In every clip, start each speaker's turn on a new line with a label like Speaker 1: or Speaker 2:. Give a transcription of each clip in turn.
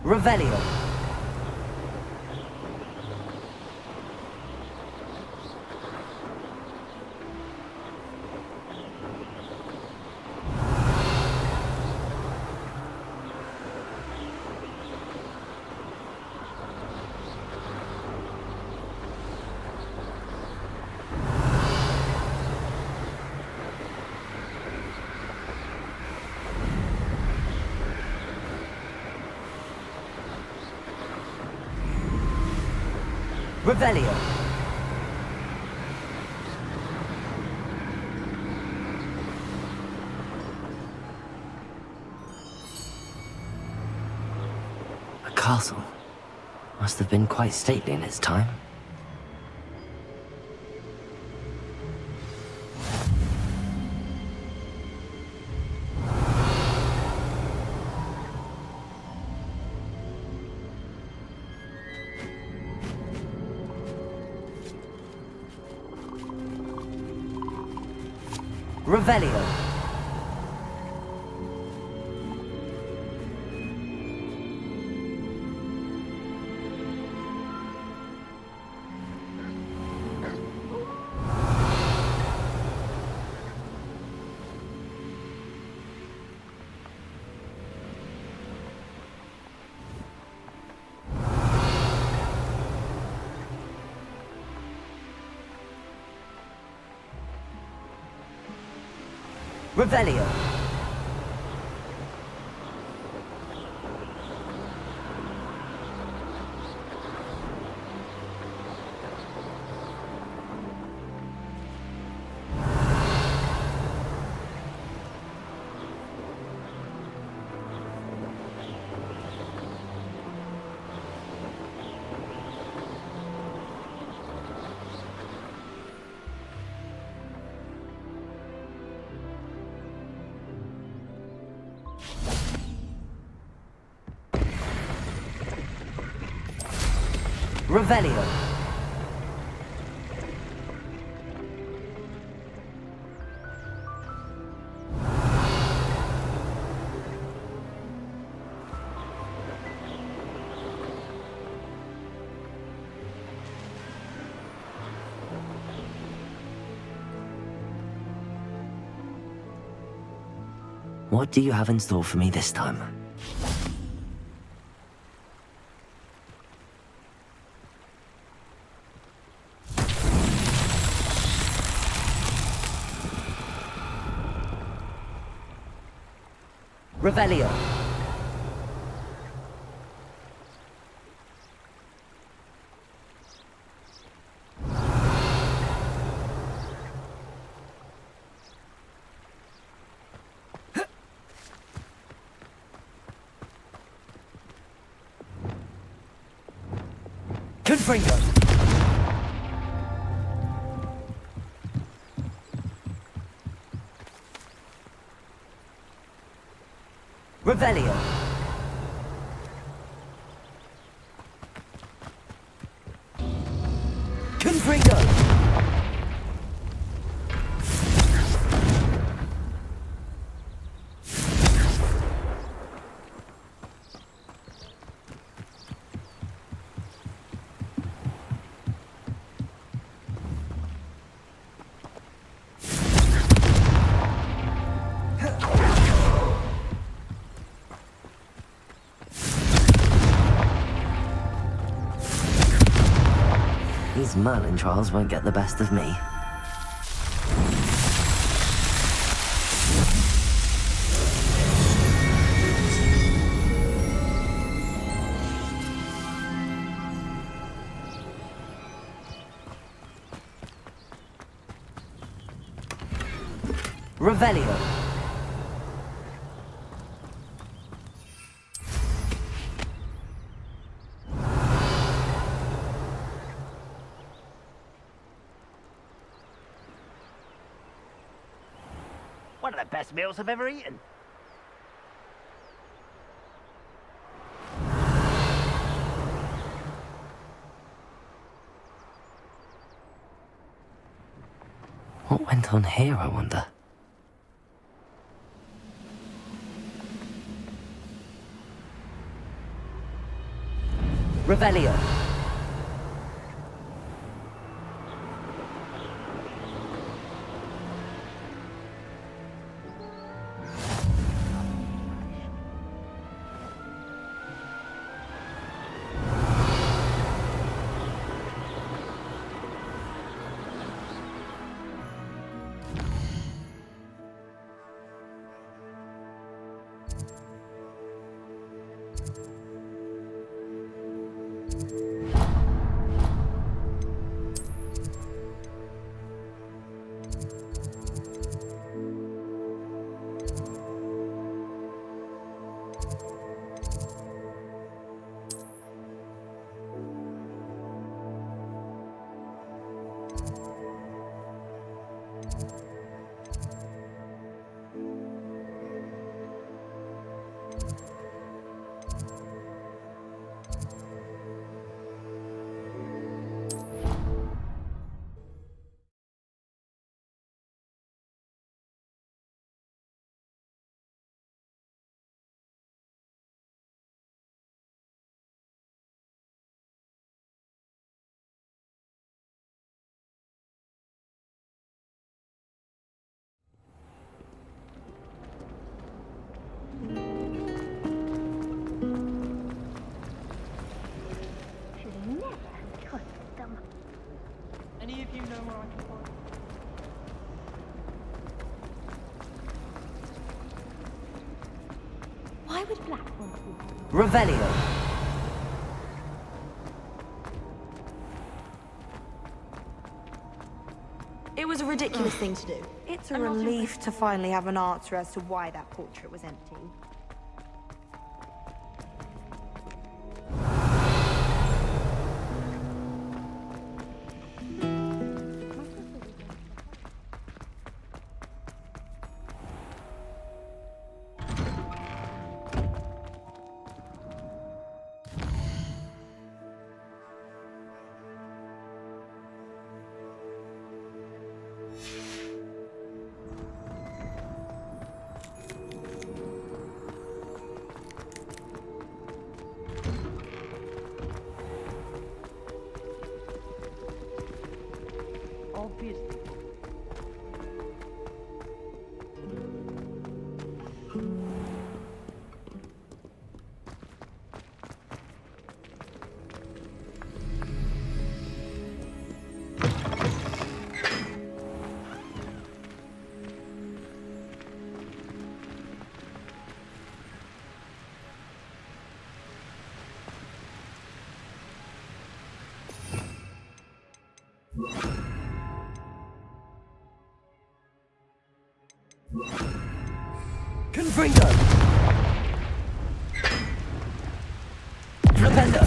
Speaker 1: Revelio. Revelio.
Speaker 2: A castle. Must have been quite stately in its time.
Speaker 1: Revelio. Revelio. Revelio.
Speaker 2: What do you have in store for me this time?
Speaker 1: Revelio. Confringo. Revelio. Confringo.
Speaker 2: These Merlin trials won't get the best of me.
Speaker 1: Revelio.
Speaker 3: One of the best meals I've ever eaten.
Speaker 2: What went on here, I wonder?
Speaker 1: Revelio.
Speaker 4: Any of you know where I can find?
Speaker 5: Why would Blackmore be?
Speaker 1: Revelio.
Speaker 6: It was a ridiculous thing to do.
Speaker 5: It's a relief to finally have an answer as to why that portrait was empty.
Speaker 4: Obviously.
Speaker 1: Confringo. Flipendo.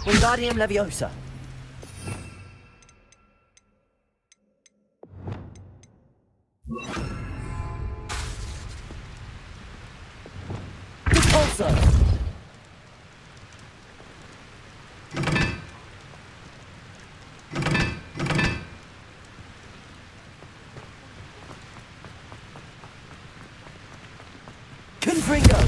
Speaker 1: Wingardium Leviosa. Repulsor. Confringo.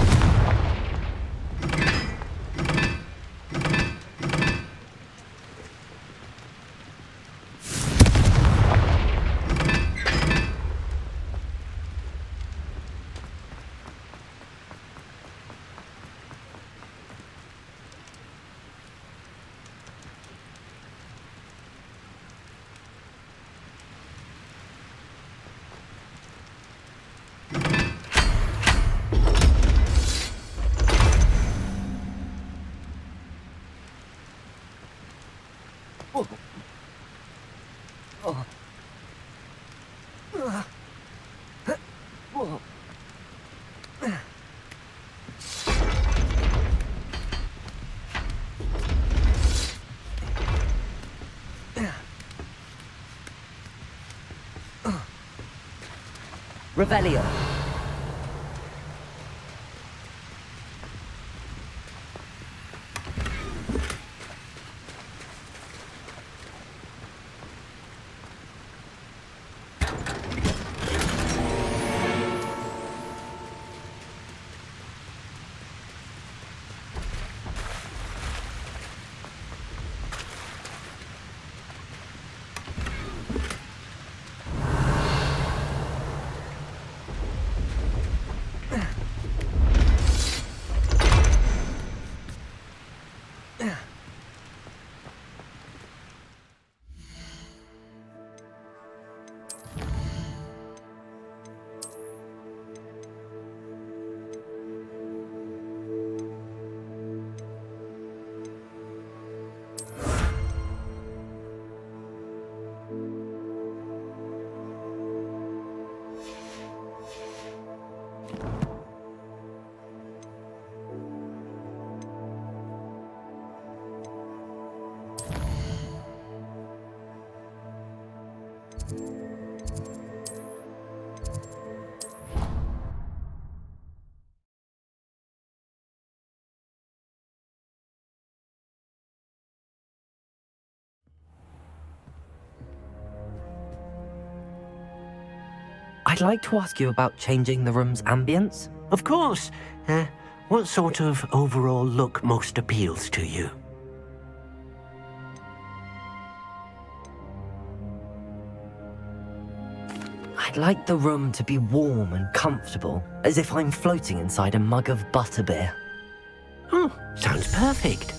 Speaker 1: Revelio.
Speaker 2: I'd like to ask you about changing the room's ambience.
Speaker 7: Of course. What sort of overall look most appeals to you?
Speaker 2: I'd like the room to be warm and comfortable, as if I'm floating inside a mug of butterbeer.
Speaker 7: Oh, sounds perfect.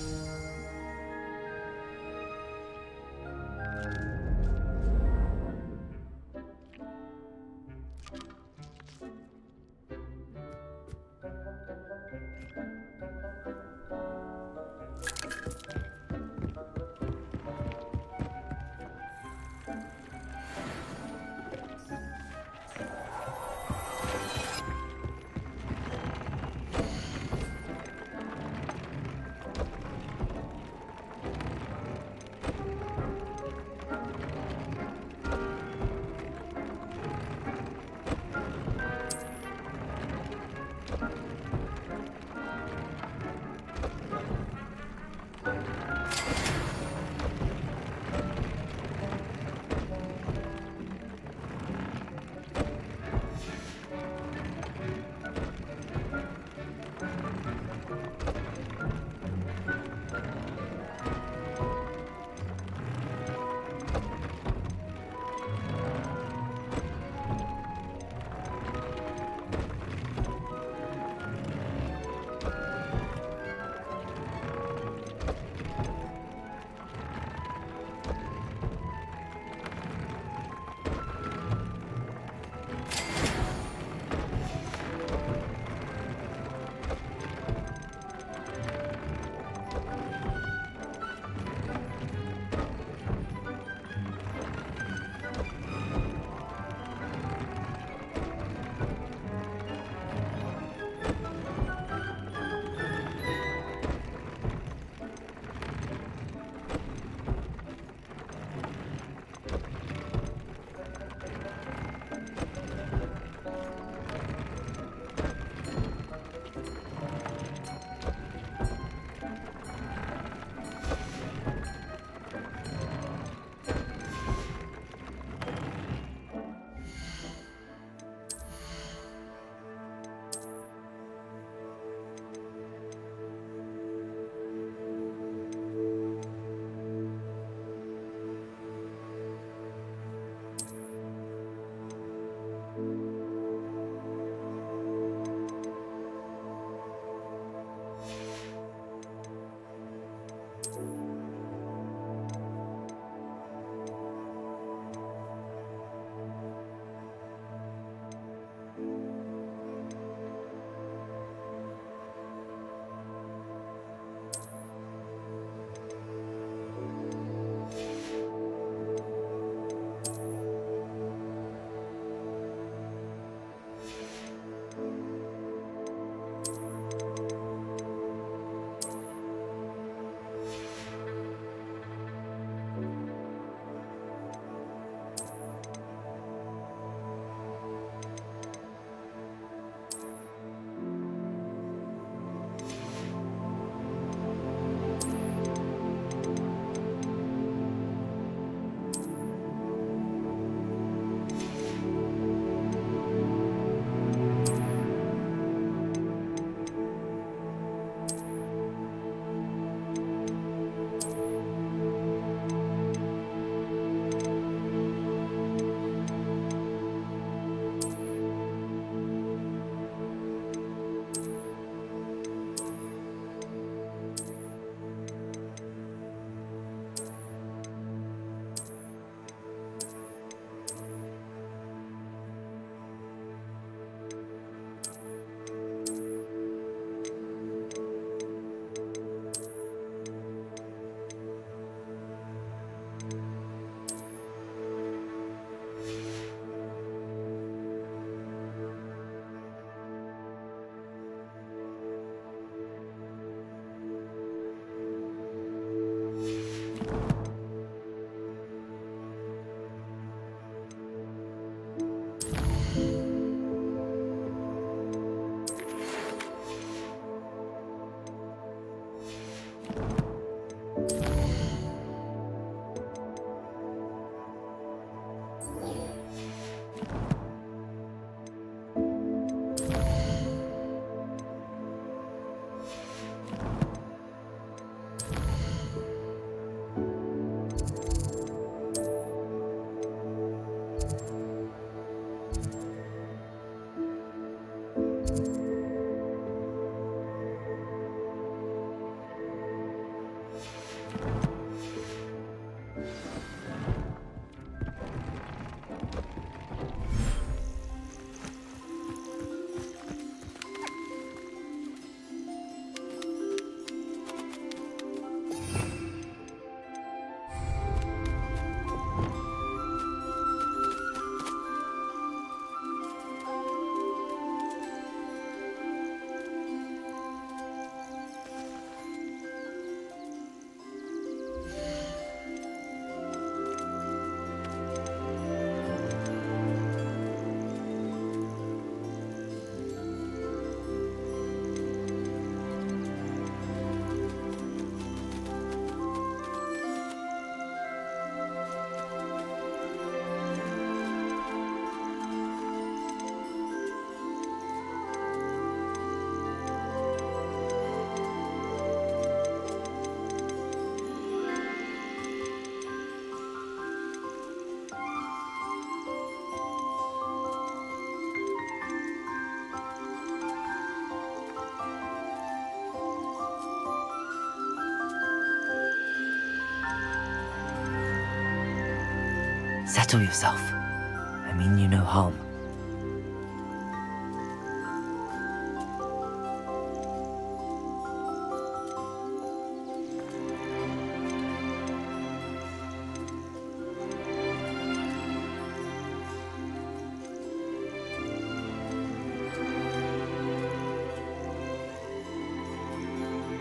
Speaker 2: Settle yourself. I mean you no harm.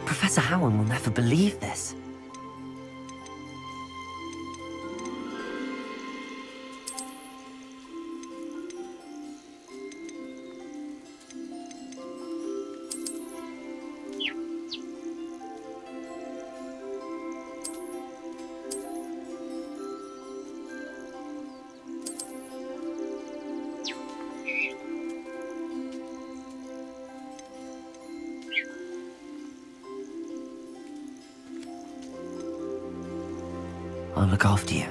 Speaker 2: Professor Howard will never believe this. I'll look after you.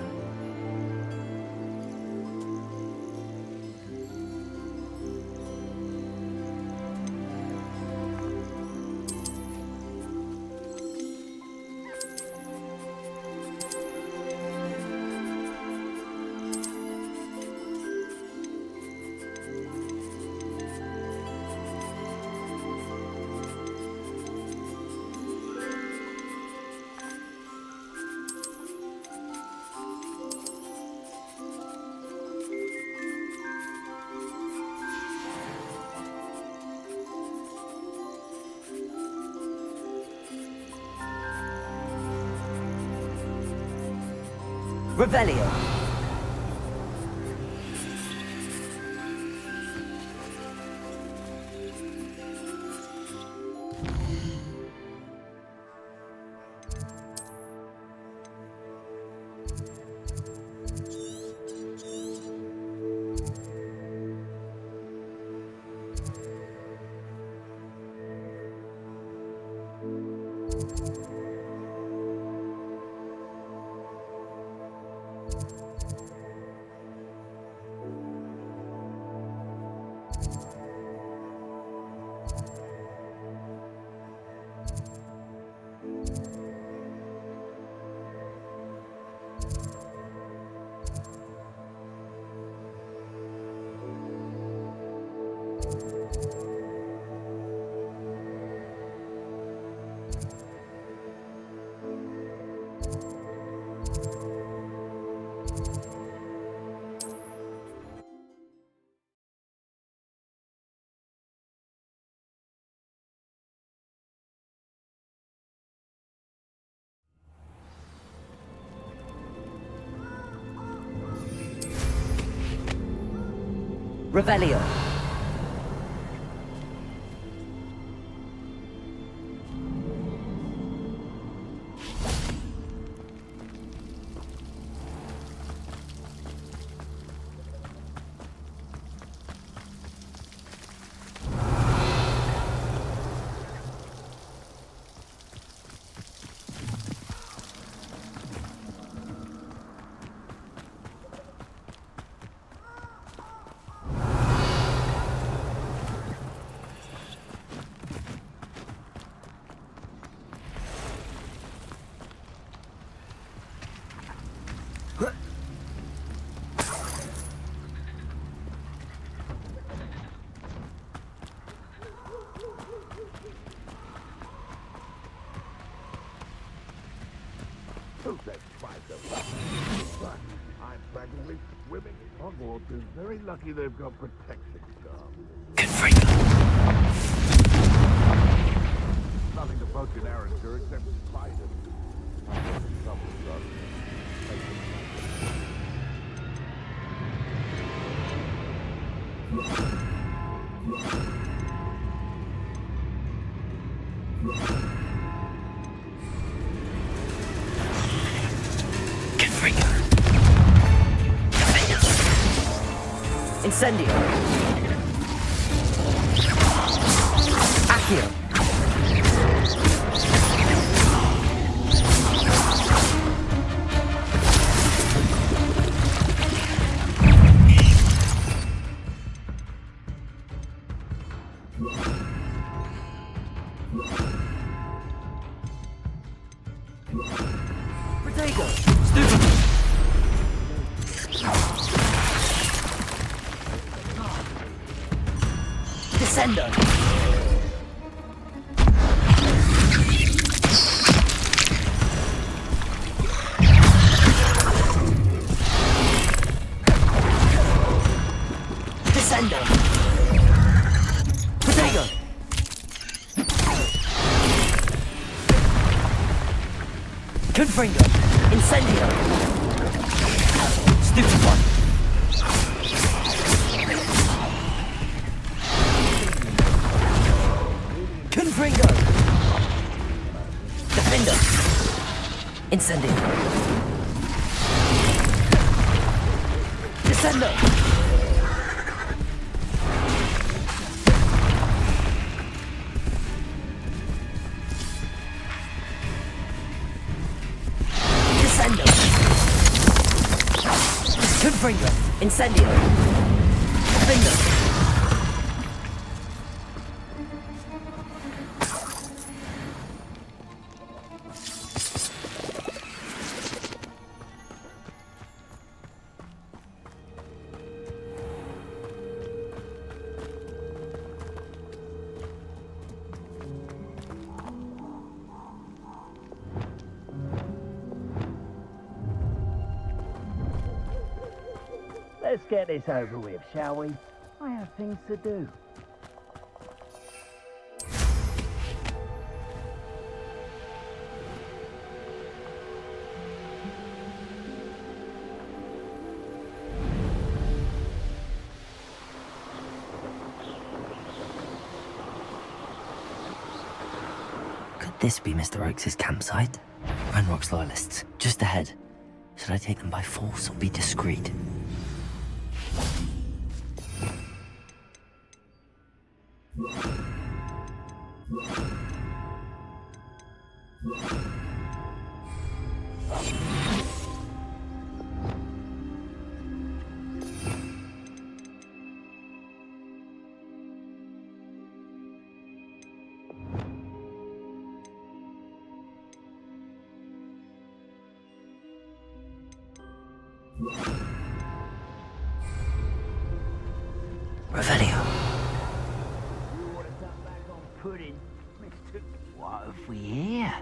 Speaker 1: Revelio. Revelio.
Speaker 8: I'm practically swimming. Hogwarts is very lucky they've got protection staff.
Speaker 2: Confringo.
Speaker 8: Nothing to poach in Arrowsburg except spiders.
Speaker 2: Confringo.
Speaker 1: Incendio. Accio. Protego. Stupid. Descendo. Descendo. Protego. Confringo. Incendio. Stupid one. Confringo. Defender. Incendio. Descendo. Descendo. Confringo. Incendio. Defender.
Speaker 3: Let's get this over with, shall we? I have things to do.
Speaker 2: Could this be Mr. Oakes' campsite? Ranrok's loyalists, just ahead. Should I take them by force or be discreet? Revelio.
Speaker 3: You want to duck back on pudding, Mr. What have we here?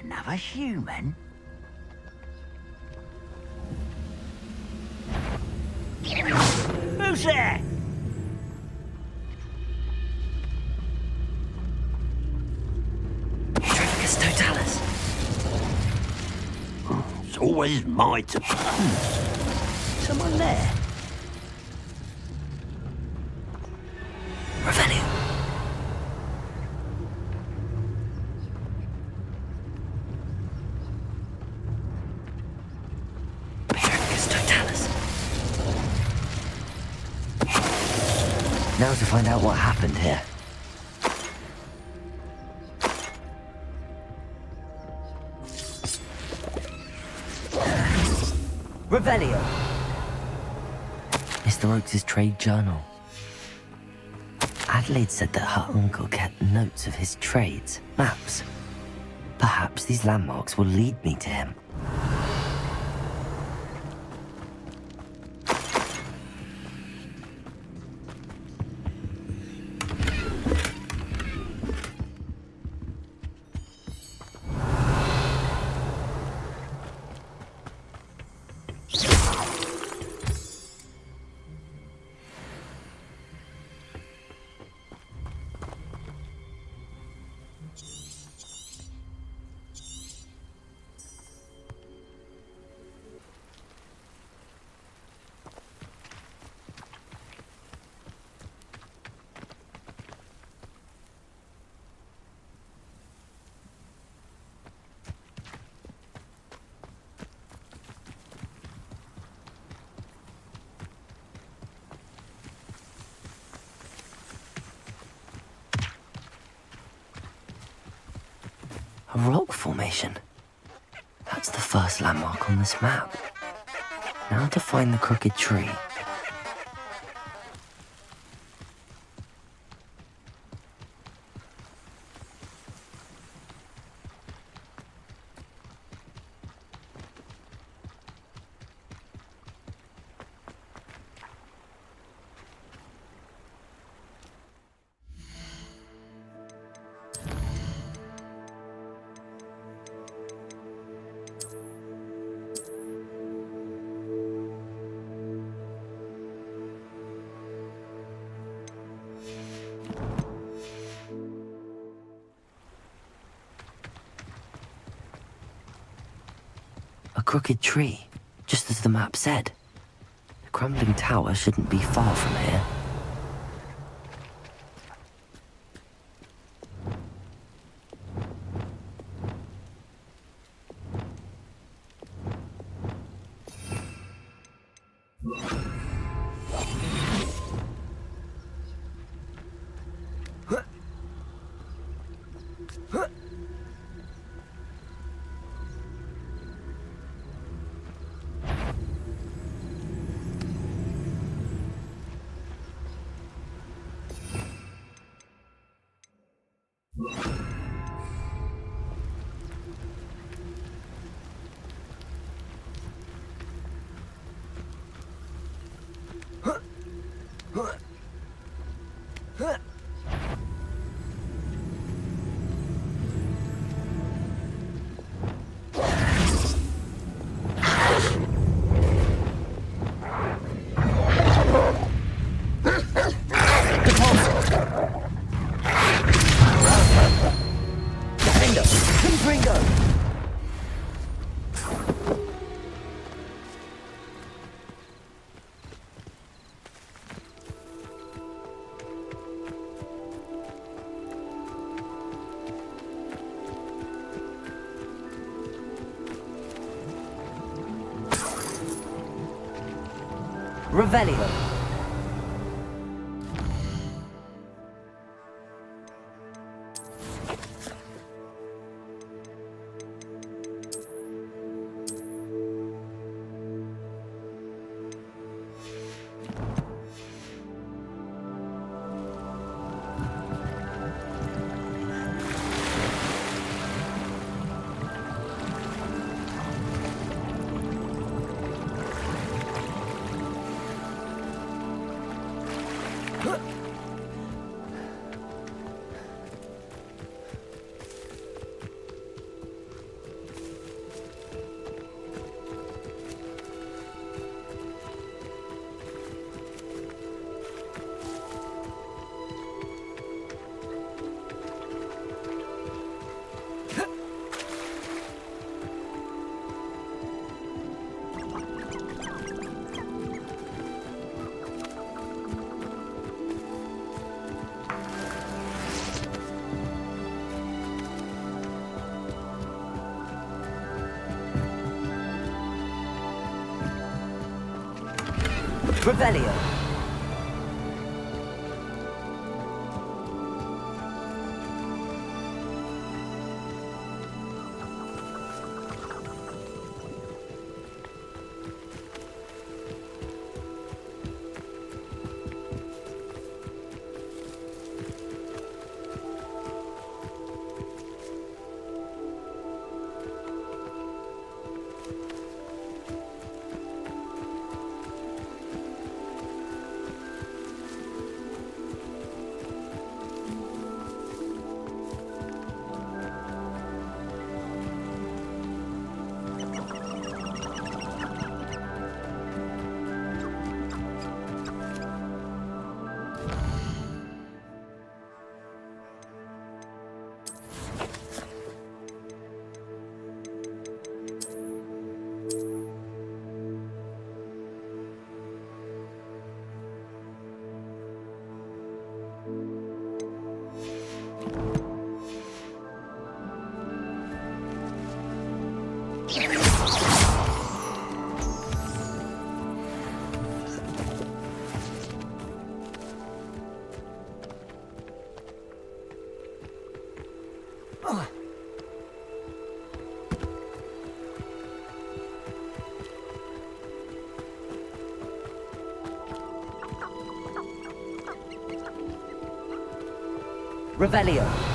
Speaker 3: Another human? Who's there?
Speaker 2: Trifficus Totalis.
Speaker 7: It's always my turn.
Speaker 3: Someone there?
Speaker 2: Revelio. Trifficus Totalis. Now to find out what happened here.
Speaker 1: Revelio.
Speaker 2: Mr. Oakes' trade journal. Adelaide said that her uncle kept notes of his trades, maps. Perhaps these landmarks will lead me to him. A rock formation. That's the first landmark on this map. Now to find the crooked tree. crooked tree, just as the map said. The crumbling tower shouldn't be far from here.
Speaker 1: Revelio. Revelio. Revelio.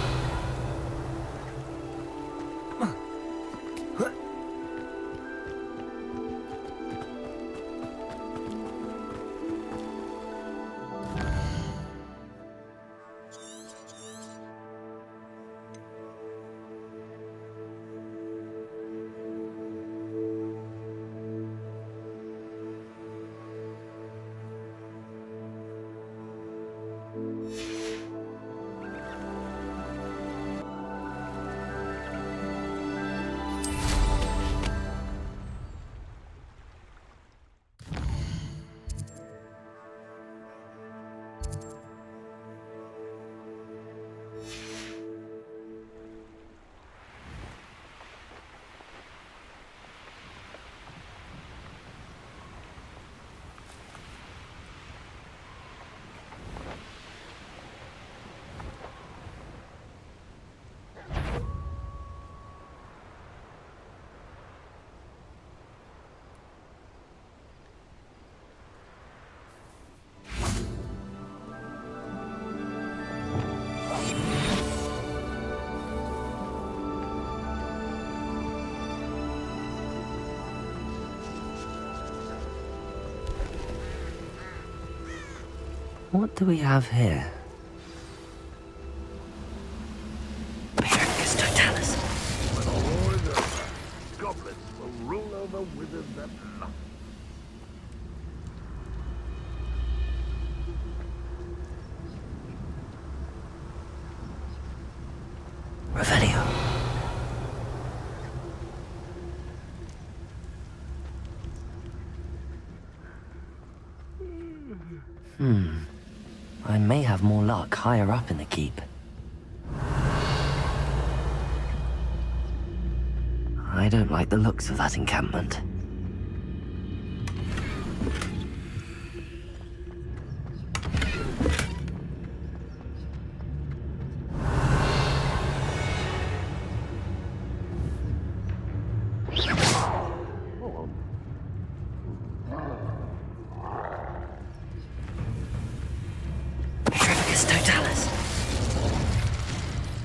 Speaker 2: What do we have here? Patricus Totalis.
Speaker 8: When the war is over, goblins will rule over wizards and nothing.
Speaker 2: Revelio. I may have more luck higher up in the keep. I don't like the looks of that encampment. Patricus Totalis.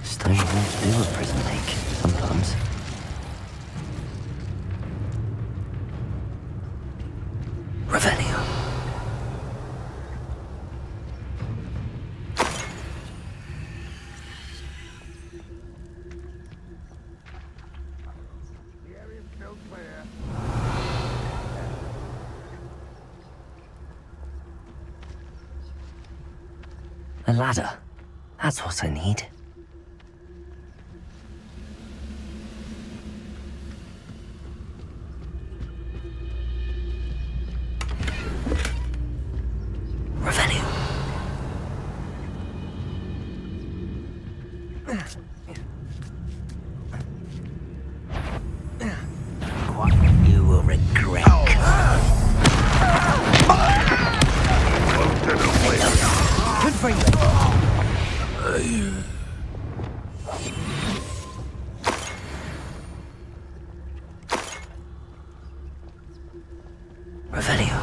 Speaker 2: Stone walls do a prison lake, sometimes. Revelio.
Speaker 8: The area's still clear.
Speaker 2: A ladder. That's what I need. Revelio.
Speaker 3: What you will regret.
Speaker 1: Good for you.
Speaker 2: Revelio.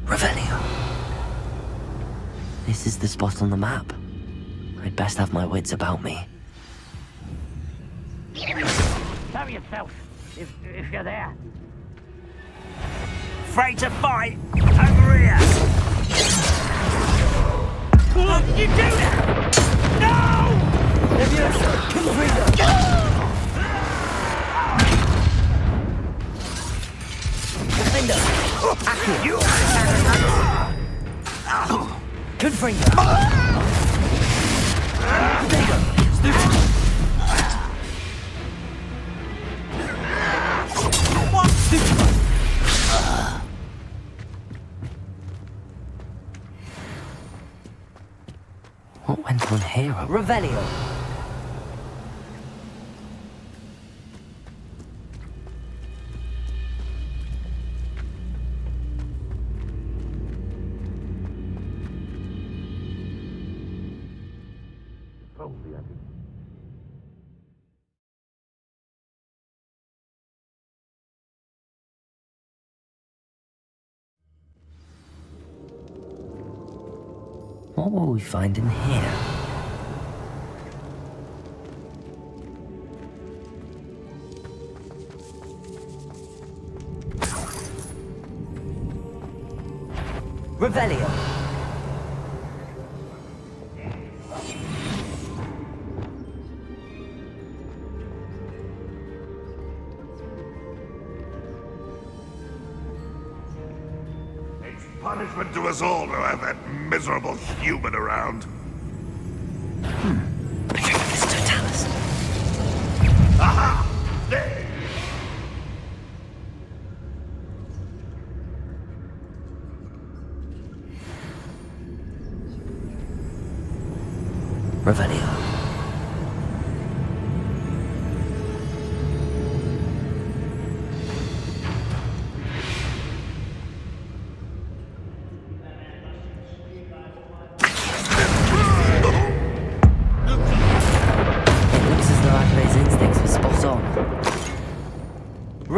Speaker 2: Revelio. This is the spot on the map. I'd best have my wits about me.
Speaker 3: Show yourself, if you're there. Afraid to fight? Over here! Look, you do that! No!
Speaker 1: Leviosa, Confringo. Defender. Accio. Confringo.
Speaker 2: What went on here?
Speaker 1: Revelio.
Speaker 8: Only I didn't.
Speaker 2: What will we find in here?
Speaker 1: Revelio.
Speaker 8: It's punishment to us all to have that miserable human around.
Speaker 2: Patricus Totalis.
Speaker 8: Aha! There!
Speaker 2: Revelio.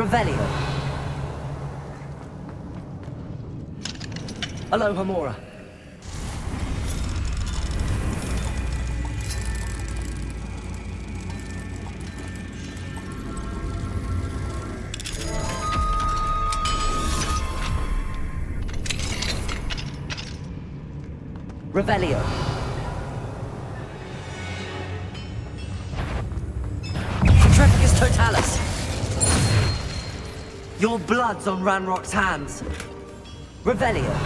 Speaker 1: Revelio. Aloha Mora. Revelio. Treficus Totalis. Your blood's on Ranrok's hands. Revelio.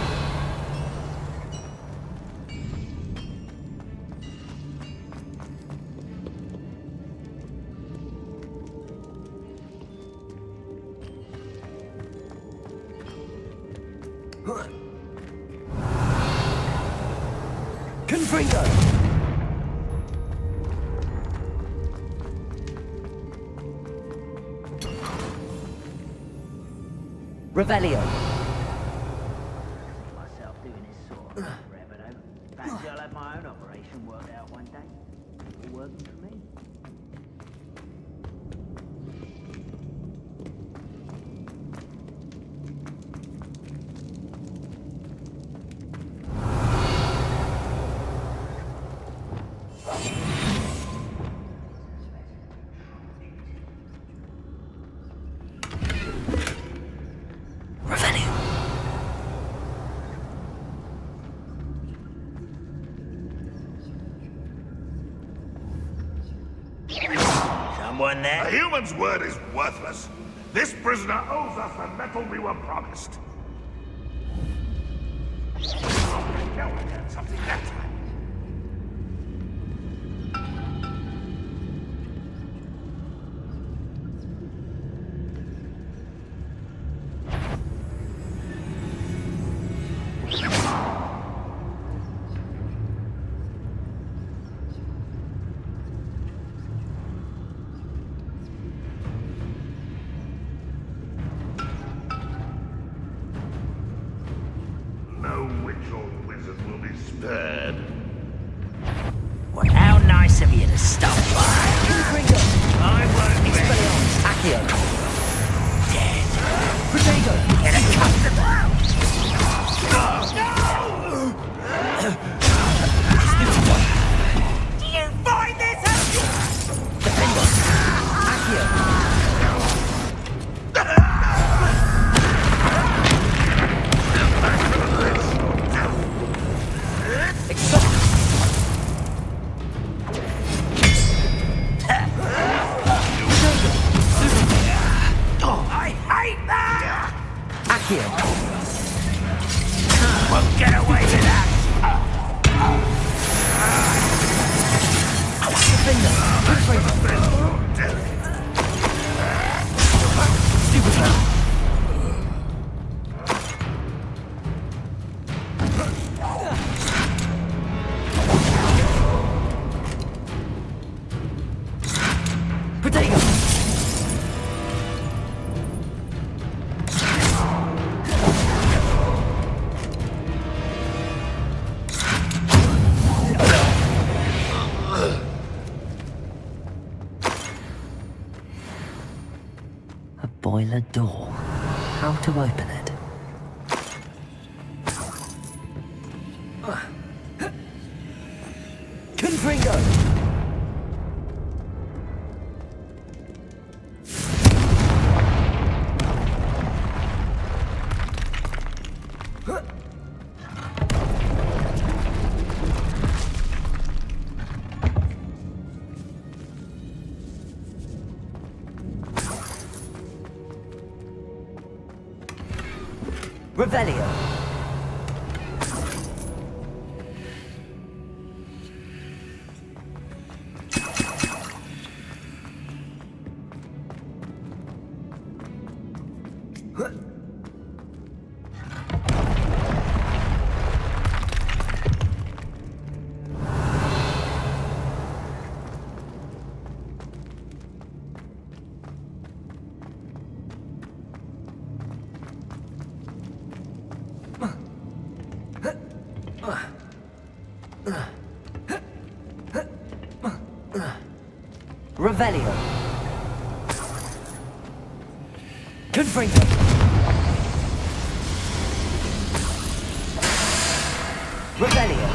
Speaker 1: Confringo. Revelio.
Speaker 3: Myself doing this sort of thing forever though. Fancy I'll have my own operation worked out one day. All working for me.
Speaker 8: Someone there? A human's word is worthless. This prisoner owes us the metal we were promised. Now we got something that time. No witch or wizard will be spared.
Speaker 3: Well, how nice of you to stop by.
Speaker 1: Confringo.
Speaker 3: I won't be
Speaker 1: Expelliarmus. Accio.
Speaker 3: dead.
Speaker 1: Protego.
Speaker 3: Get a custom out. Do you find this helpful?
Speaker 1: Defender. Accio. Exalt.
Speaker 3: Oh, I hate that!
Speaker 1: Accio.
Speaker 3: Won't get away with that!
Speaker 1: Defender. Confringo. Stupid man. Protego.
Speaker 2: A boiler door. How to open it?
Speaker 1: Confringo. Revelio. Revelio.
Speaker 2: Confringo. Rebellion.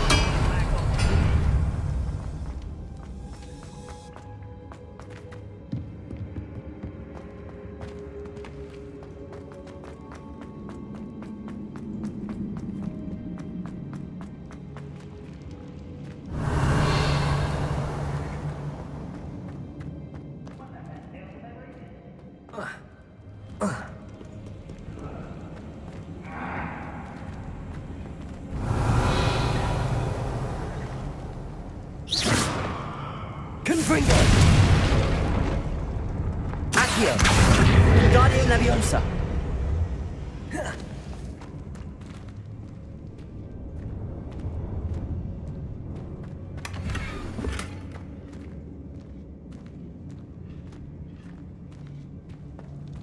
Speaker 2: Confringo! Accio! Guardian Leviosa!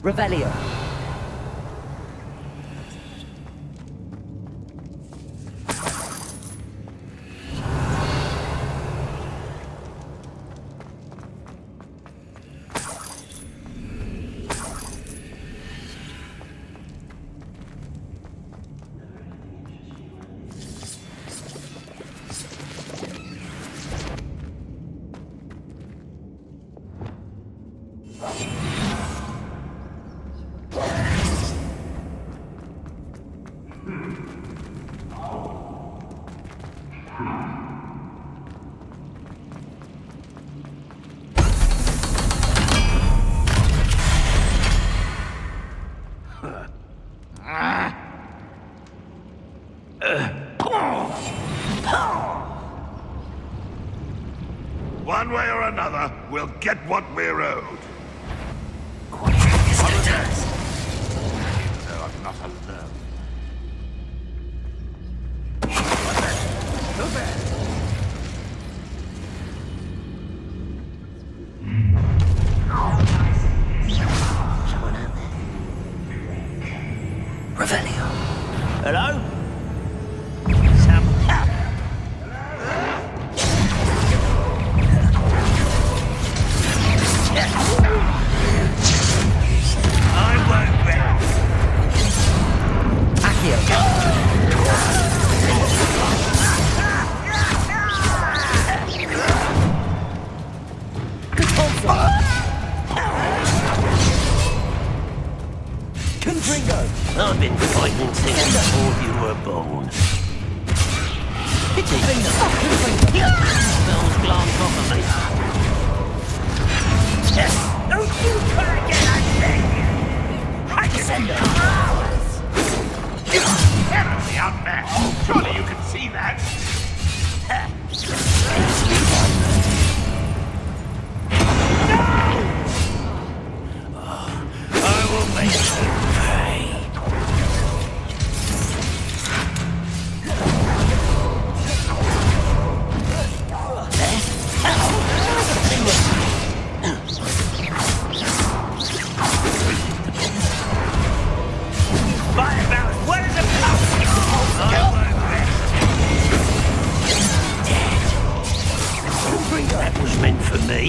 Speaker 2: Revelio!
Speaker 8: One way or another, we'll get what we're owed. So I'm not alone.
Speaker 2: Someone out there. Revelio.
Speaker 3: Hello? Some help. I won't rest.
Speaker 2: Accio. Confringo.
Speaker 3: I've been fighting since before you were born. Pity. Spells glance off of me. Don't you try again, I beg you! I descend
Speaker 8: Terribly outmatched. Surely you can see that.
Speaker 3: I will make you pay. Fireballs, what is it? I won't rest. Dead. That was meant for me.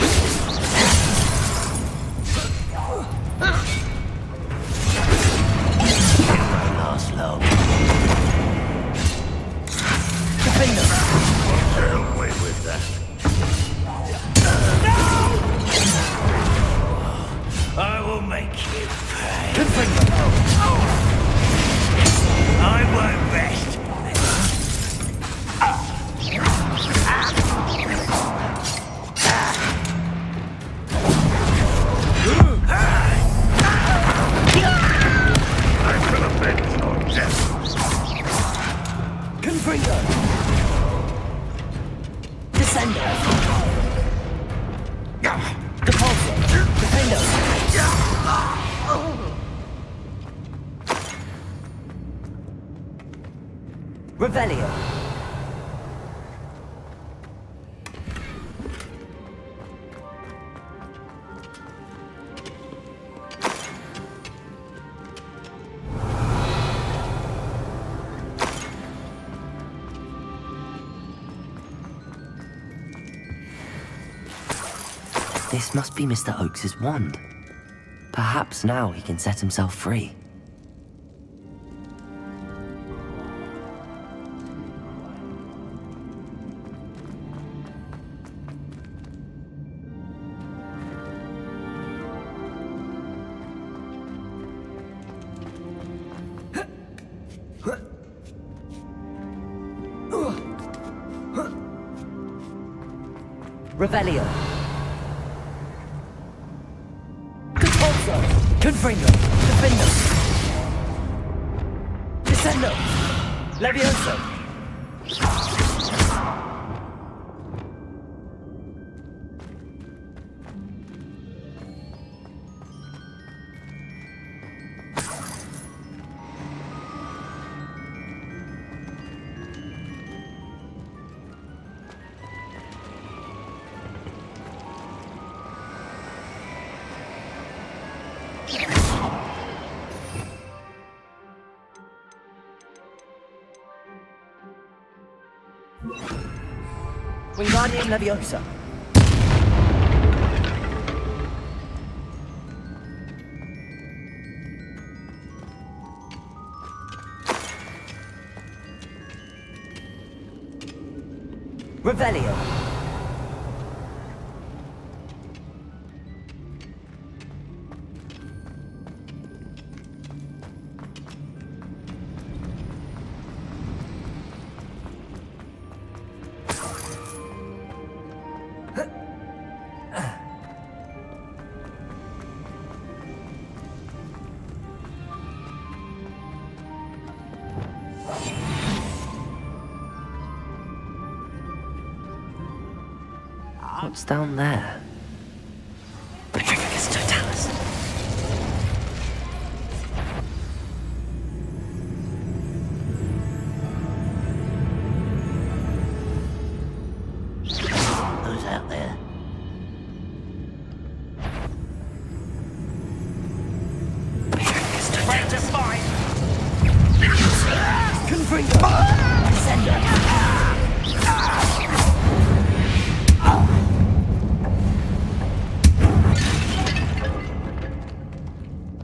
Speaker 3: It won't last long.
Speaker 8: Get away with that.
Speaker 3: I will make you pay. I won't rest.
Speaker 8: I will avenge your death.
Speaker 2: Confringo. Descendo. Depulso. Defendo. Revelio. This must be Mr. Oakes's wand. Perhaps now he can set himself free.
Speaker 1: Revelio. Contorso. Confringo. Defendo. Descendo. Levioso. Wingardium Leviosa. Revelio.
Speaker 2: What's down there? Petrificus Totalis.
Speaker 3: Who's out there?
Speaker 2: Petrificus Totalis.
Speaker 1: Confringo. Descendo.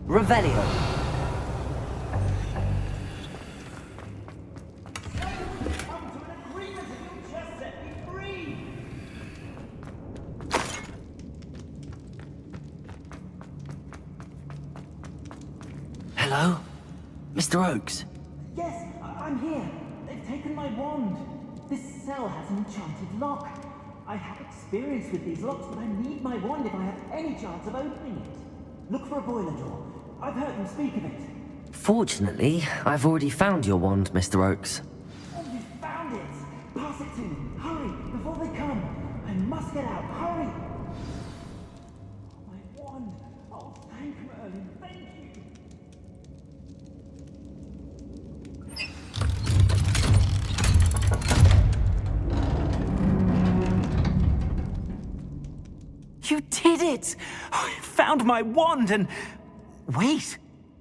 Speaker 1: Revelio.
Speaker 2: Hello? Mr. Oakes?
Speaker 9: Yes, I'm here. They've taken my wand. This cell has an enchanted lock. I have experience with these locks, but I need my wand if I have any chance of opening it. Look for a boiler door. I've heard them speak of it.
Speaker 2: Fortunately, I've already found your wand, Mr. Oakes.
Speaker 9: Oh, you found it! Pass it to me. Hurry, before they come. I must get out. Hurry! My wand. Oh, thank Merlin. Thank you. You did it! I found my wand and... Wait,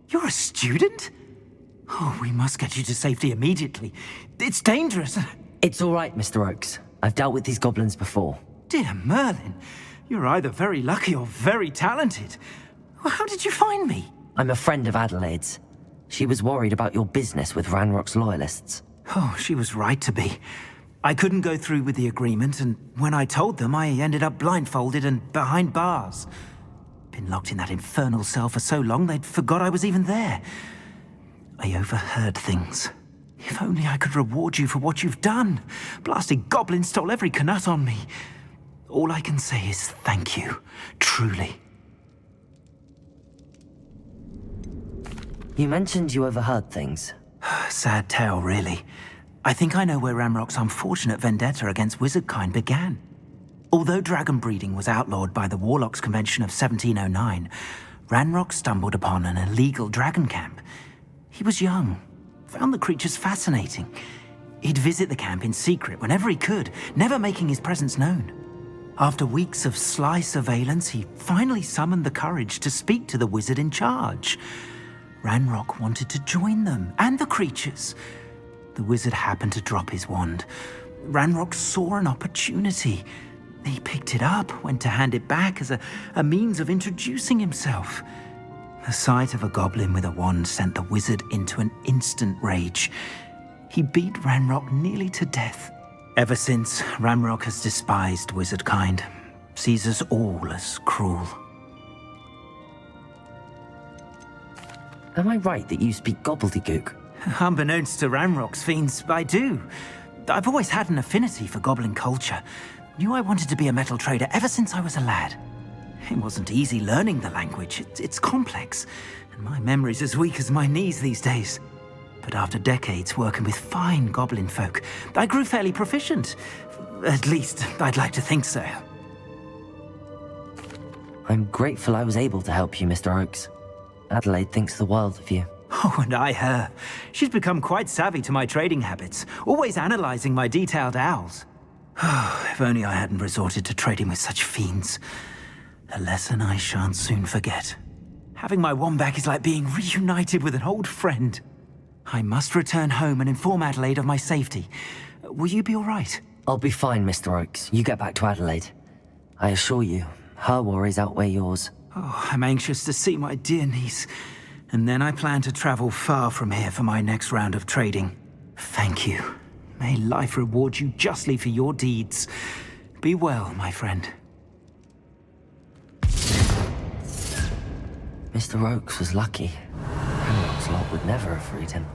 Speaker 9: you're a student? Oh, we must get you to safety immediately. It's dangerous.
Speaker 2: It's all right, Mr. Oakes. I've dealt with these goblins before.
Speaker 9: Dear Merlin, you're either very lucky or very talented. How did you find me?
Speaker 2: I'm a friend of Adelaide's. She was worried about your business with Ranrock's loyalists.
Speaker 9: Oh, she was right to be. I couldn't go through with the agreement, and when I told them, I ended up blindfolded and behind bars. Been locked in that infernal cell for so long, they'd forgot I was even there. I overheard things. If only I could reward you for what you've done. Blasted goblins stole every canut on me. All I can say is thank you, truly.
Speaker 2: You mentioned you overheard things.
Speaker 9: Sad tale, really. I think I know where Ranrock's unfortunate vendetta against wizardkind began. Although dragon breeding was outlawed by the Warlocks Convention of 1709, Ranrock stumbled upon an illegal dragon camp. He was young, found the creatures fascinating. He'd visit the camp in secret whenever he could, never making his presence known. After weeks of sly surveillance, he finally summoned the courage to speak to the wizard in charge. Ranrock wanted to join them, and the creatures. The wizard happened to drop his wand. Ranrock saw an opportunity. He picked it up, went to hand it back as a means of introducing himself. The sight of a goblin with a wand sent the wizard into an instant rage. He beat Ranrok nearly to death. Ever since, Ranrok has despised wizard kind, sees us all as cruel.
Speaker 2: Am I right that you speak gobbledygook?
Speaker 9: Unbeknownst to Ranrock's fiends, I do. I've always had an affinity for goblin culture. Knew I wanted to be a metal trader ever since I was a lad. It wasn't easy learning the language. It's complex, and my memory's as weak as my knees these days. But after decades working with fine goblin folk, I grew fairly proficient. At least, I'd like to think so.
Speaker 2: I'm grateful I was able to help you, Mr. Oakes. Adelaide thinks the world of you.
Speaker 9: Oh, and I her. She's become quite savvy to my trading habits, always analyzing my detailed owls. If only I hadn't resorted to trading with such fiends. A lesson I shan't soon forget. Having my wand back is like being reunited with an old friend. I must return home and inform Adelaide of my safety. Will you be all right?
Speaker 2: I'll be fine, Mr. Oakes. You get back to Adelaide. I assure you, her worries outweigh yours.
Speaker 9: Oh, I'm anxious to see my dear niece. And then I plan to travel far from here for my next round of trading. Thank you. May life reward you justly for your deeds. Be well, my friend.
Speaker 2: Mr. Oakes was lucky. Ranrock's lot would never have freed him.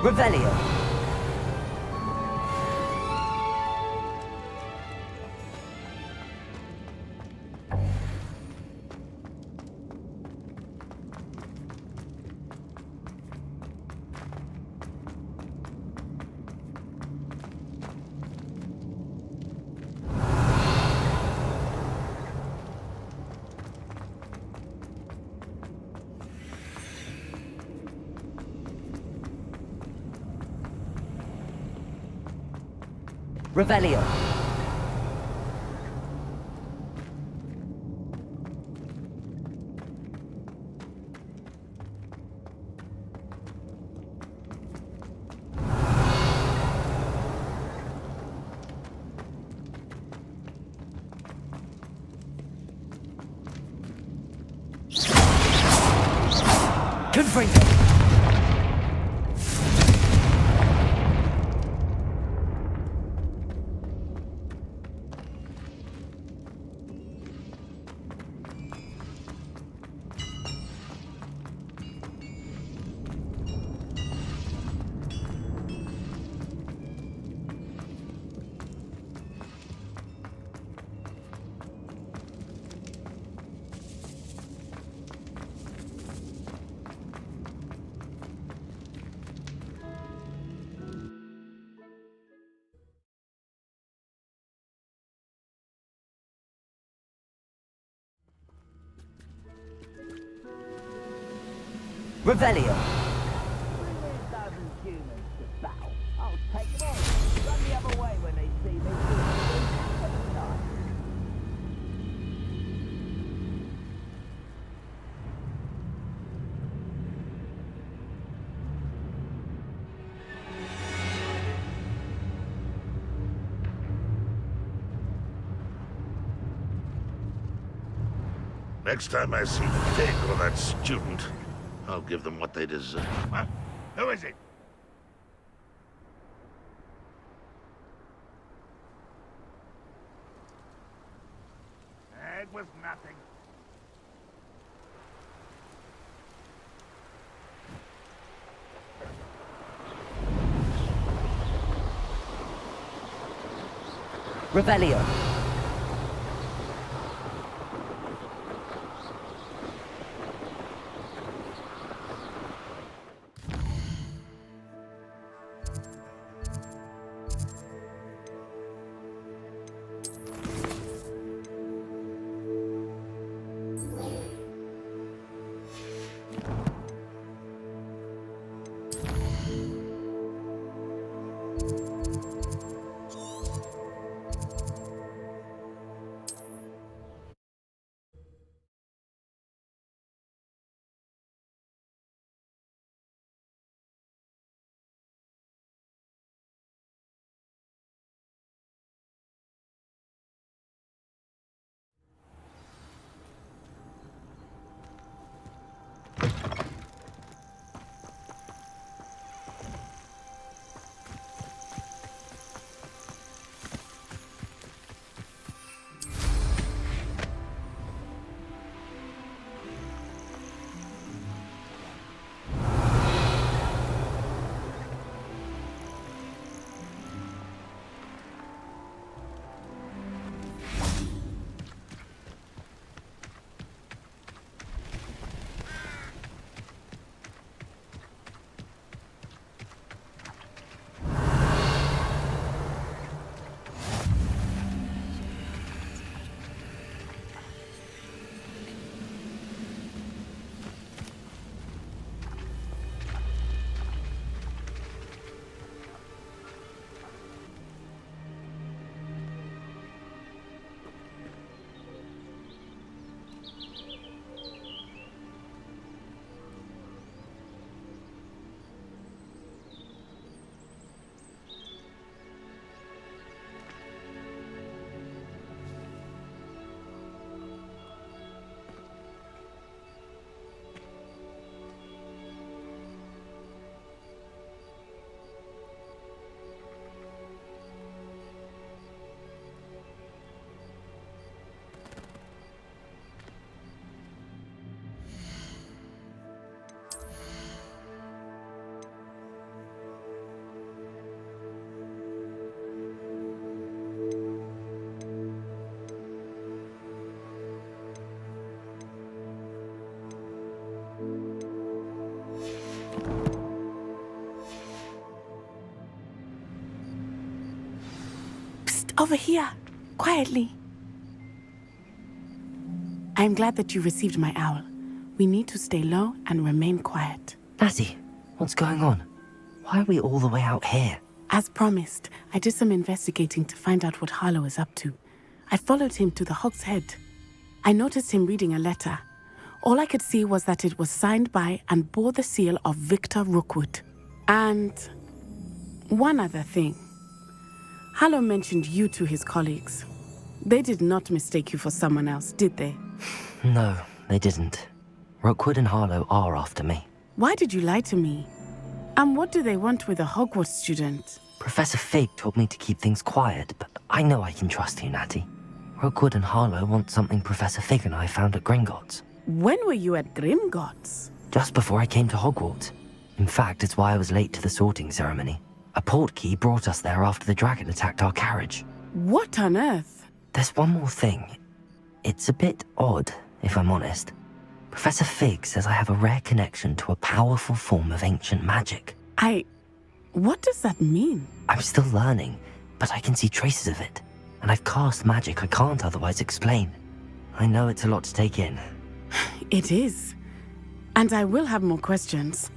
Speaker 2: Revelio! Revelio. Confringo. Revelio.
Speaker 3: I'll take them on. Run the other way when they see me.
Speaker 8: Next time I see Fig or that student, I'll give them what they deserve. Huh? Who is it? It was nothing.
Speaker 2: Revelio.
Speaker 10: Over here, quietly. I am glad that you received my owl. We need to stay low and remain quiet.
Speaker 2: Natty, what's going on? Why are we all the way out here?
Speaker 10: As promised, I did some investigating to find out what Harlow is up to. I followed him to the Hog's Head. I noticed him reading a letter. All I could see was that it was signed by and bore the seal of Victor Rookwood. And one other thing. Harlow mentioned you to his colleagues. They did not mistake you for someone else, did they?
Speaker 2: No, they didn't. Rookwood and Harlow are after me.
Speaker 10: Why did you lie to me? And what do they want with a Hogwarts student?
Speaker 2: Professor Fig told me to keep things quiet, but I know I can trust you, Natty. Rookwood and Harlow want something Professor Fig and I found at Gringotts.
Speaker 10: When were you at Gringotts?
Speaker 2: Just before I came to Hogwarts. In fact, it's why I was late to the sorting ceremony. A portkey brought us there after the dragon attacked our carriage.
Speaker 10: What on earth?
Speaker 2: There's one more thing. It's a bit odd, if I'm honest. Professor Fig says I have a rare connection to a powerful form of ancient magic.
Speaker 10: What does that mean?
Speaker 2: I'm still learning, but I can see traces of it. And I've cast magic I can't otherwise explain. I know it's a lot to take in.
Speaker 10: It is. And I will have more questions.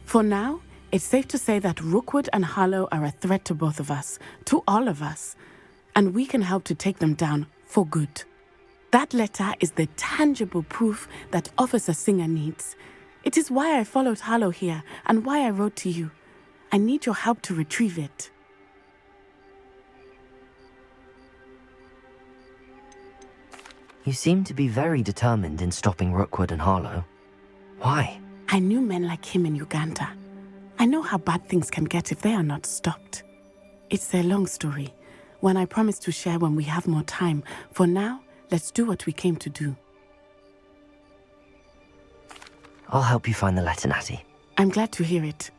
Speaker 10: For now, it's safe to say that Rookwood and Harlow are a threat to both of us, to all of us. And we can help to take them down for good. That letter is the tangible proof that Officer Singer needs. It is why I followed Harlow here and why I wrote to you. I need your help to retrieve it.
Speaker 2: You seem to be very determined in stopping Rookwood and Harlow. Why?
Speaker 10: I knew men like him in Uganda. I know how bad things can get if they are not stopped. It's a long story, one I promise to share when we have more time. For now, let's do what we came to do.
Speaker 2: I'll help you find the letter, Natty.
Speaker 10: I'm glad to hear it.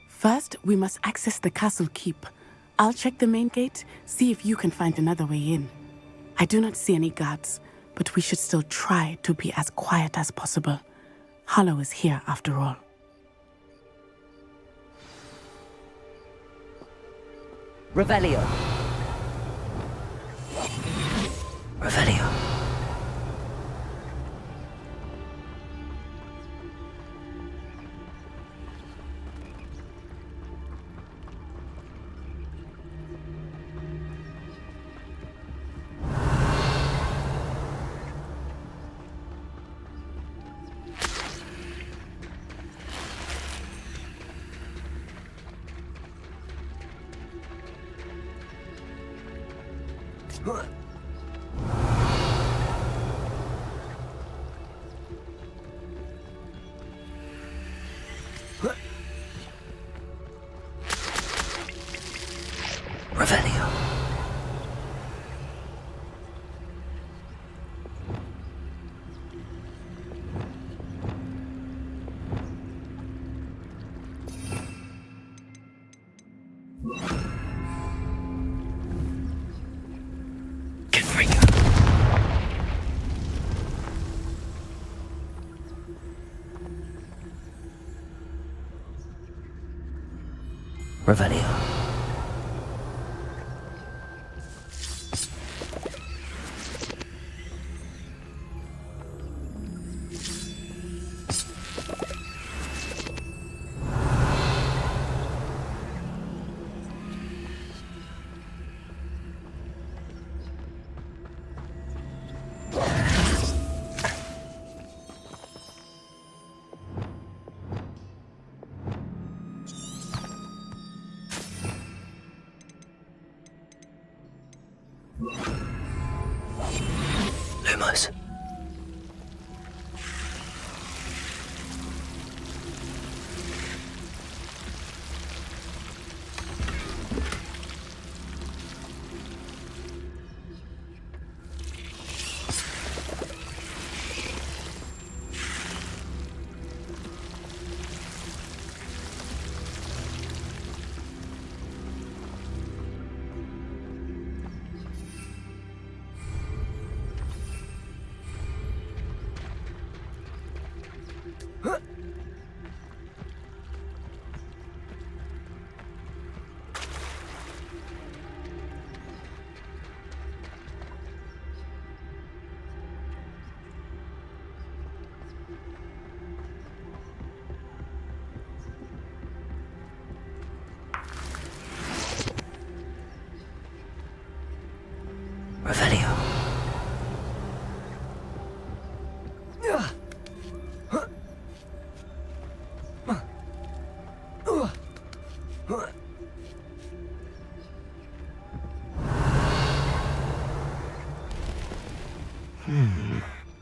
Speaker 10: First, we must access the castle keep. I'll check the main gate, see if you can find another way in. I do not see any guards, but we should still try to be as quiet as possible. Harlow is here after all.
Speaker 2: Revelio. Revelio. Revelio. Revelio. Lumos.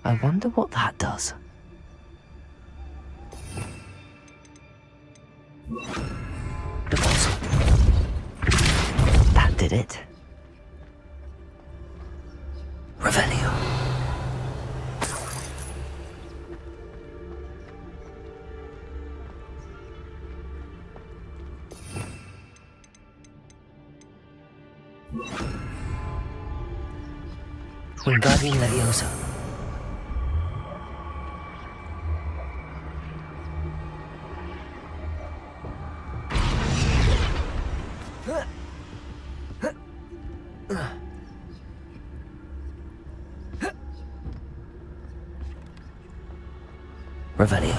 Speaker 2: I wonder what that does. Deposit. That did it. Revelio. Wingardium Leviosa. Revelio.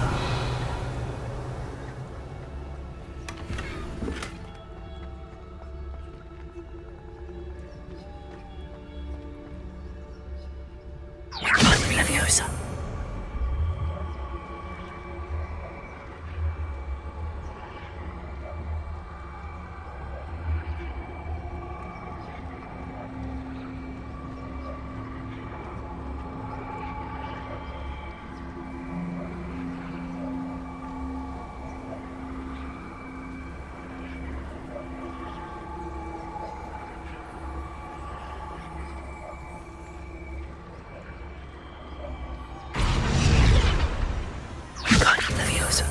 Speaker 2: Wingardium Leviosa. Wingardium Leviosa.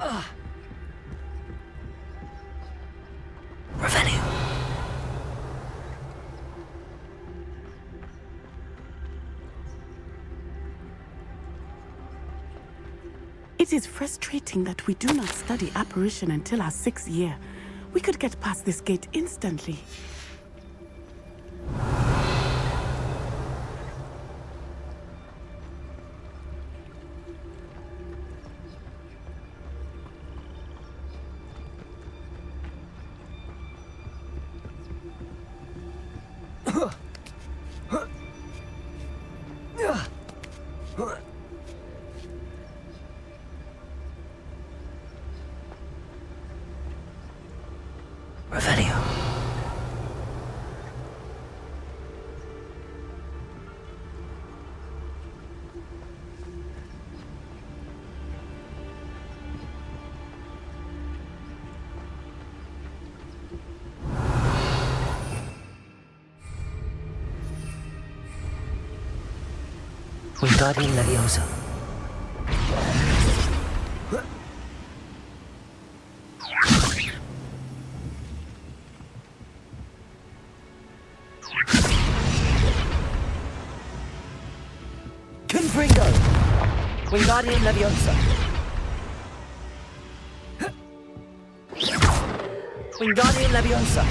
Speaker 2: Oh. Revelio.
Speaker 10: It is frustrating that we do not study apparition until our 6th year. We could get past this gate instantly.
Speaker 2: Revelio. Wingardium Leviosa.
Speaker 1: Confringo. Wingardium Leviosa. Wingardium Leviosa.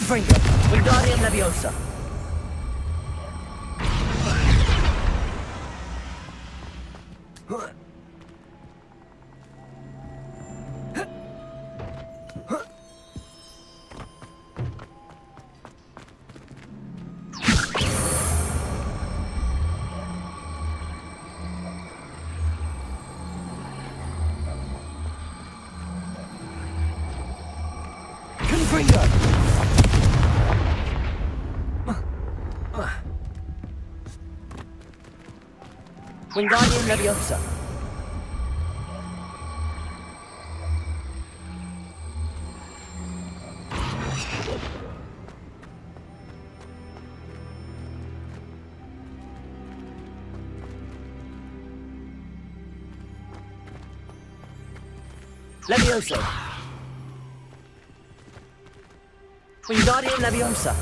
Speaker 2: Confringo. Wingardium Leviosa. Wingardium Leviosa. Leviosa. Wingardium Leviosa.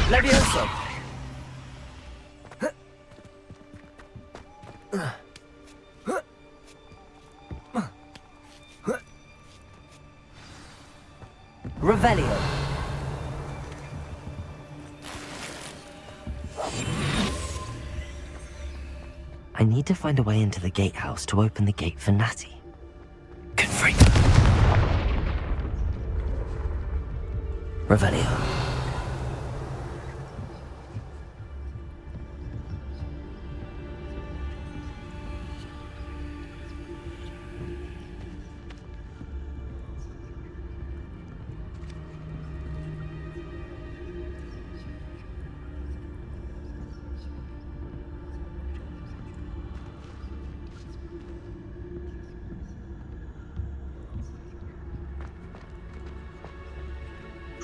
Speaker 2: Leviosa. Revelio. I need to find a way into the gatehouse to open the gate for Natty. Confringo. Revelio.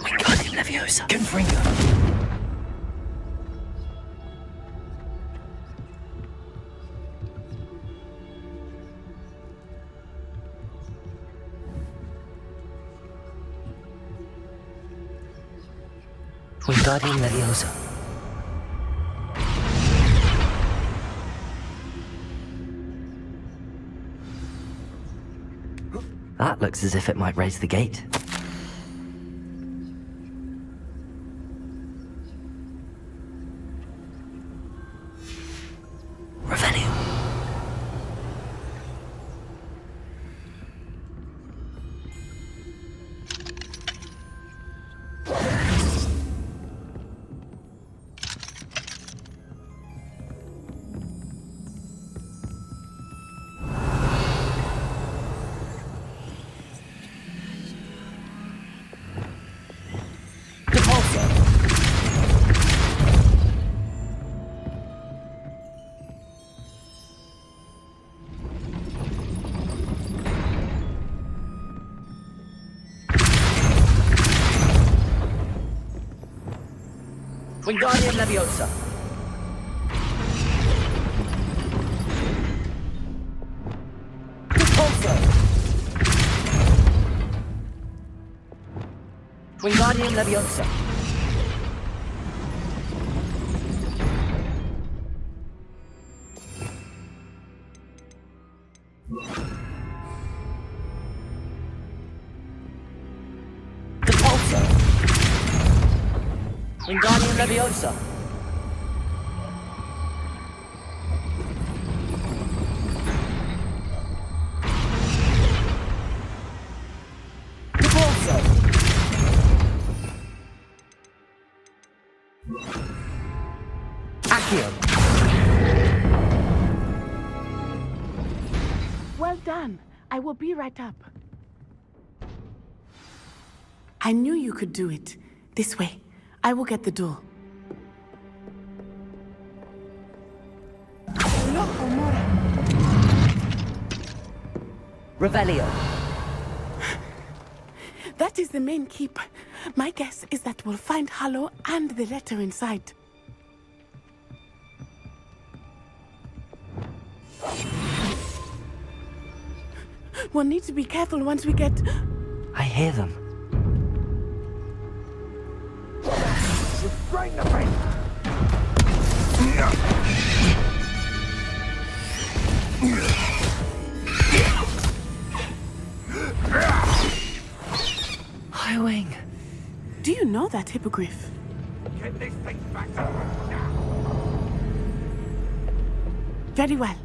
Speaker 2: Wingardium Leviosa. Confringo. Wingardium Leviosa. That looks as if it might raise the gate. Wingardium Leviosa. Repulsor. Wingardium Leviosa. Wingardium Leviosa. Repulsor. Accio.
Speaker 10: Well done. I will be right up. I knew you could do it. This way. I will get the door.
Speaker 2: Revelio.
Speaker 10: That is the main keep. My guess is that we'll find Hollow and the letter inside. We'll need to be careful once we get...
Speaker 2: I hear them.
Speaker 8: Restrain the beast!
Speaker 2: Highwing.
Speaker 10: Do you know that, Hippogriff?
Speaker 8: Get this thing back to now!
Speaker 10: Very well.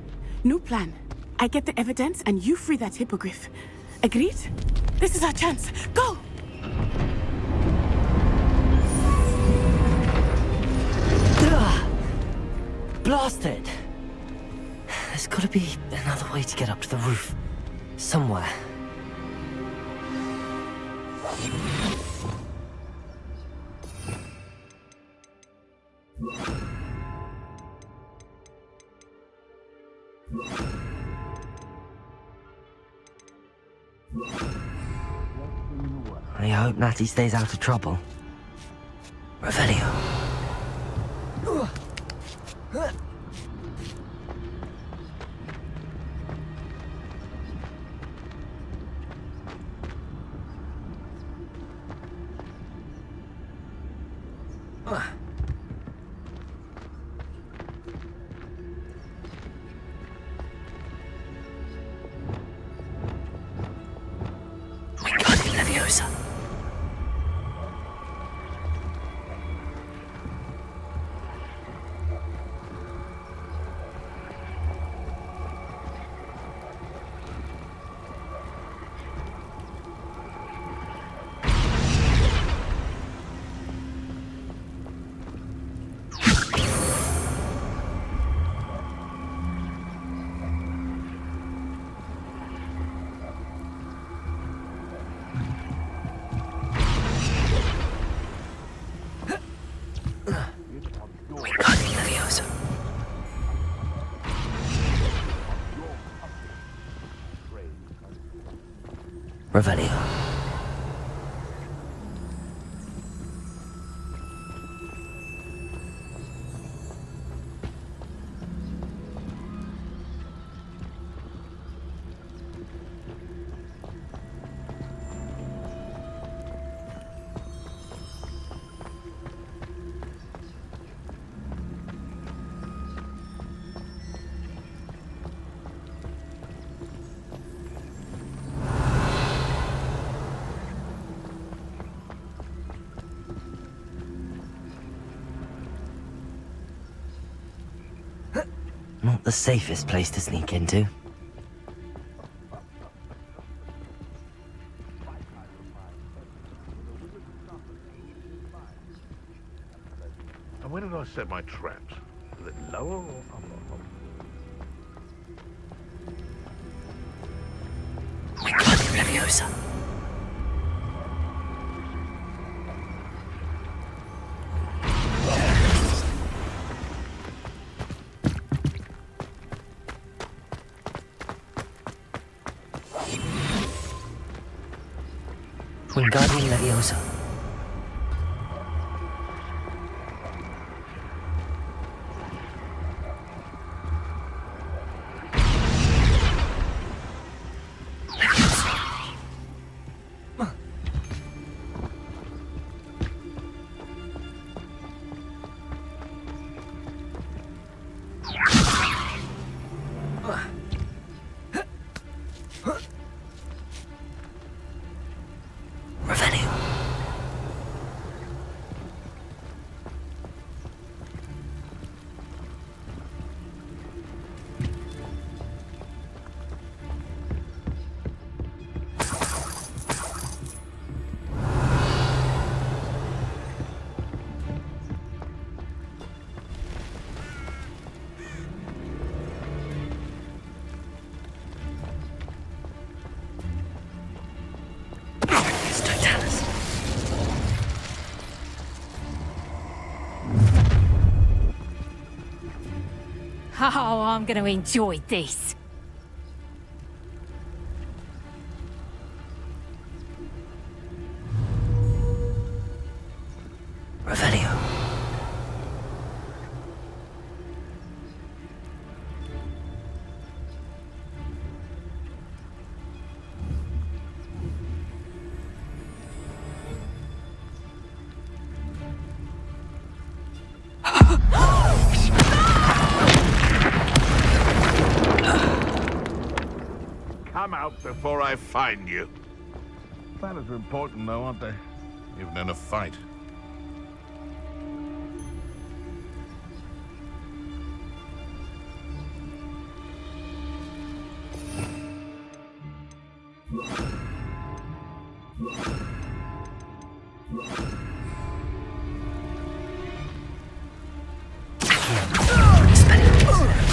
Speaker 10: New plan. I get the evidence and you free that Hippogriff. Agreed? This is our chance. Go!
Speaker 2: Blasted! There's gotta be another way to get up to the roof. Somewhere. I hope Natty stays out of trouble. Revelio. Wingardium Leviosa. Wingardium Leviosa. Revelio. Not the safest place to sneak into.
Speaker 8: And where did I set my traps? Is it lower or upper?
Speaker 2: Wingardium Leviosa. Wingardium Leviosa. Revelio.
Speaker 11: Oh, I'm going to enjoy this.
Speaker 2: Revelio.
Speaker 8: Come out before I find you. Planners are important though, aren't they? Even in a fight.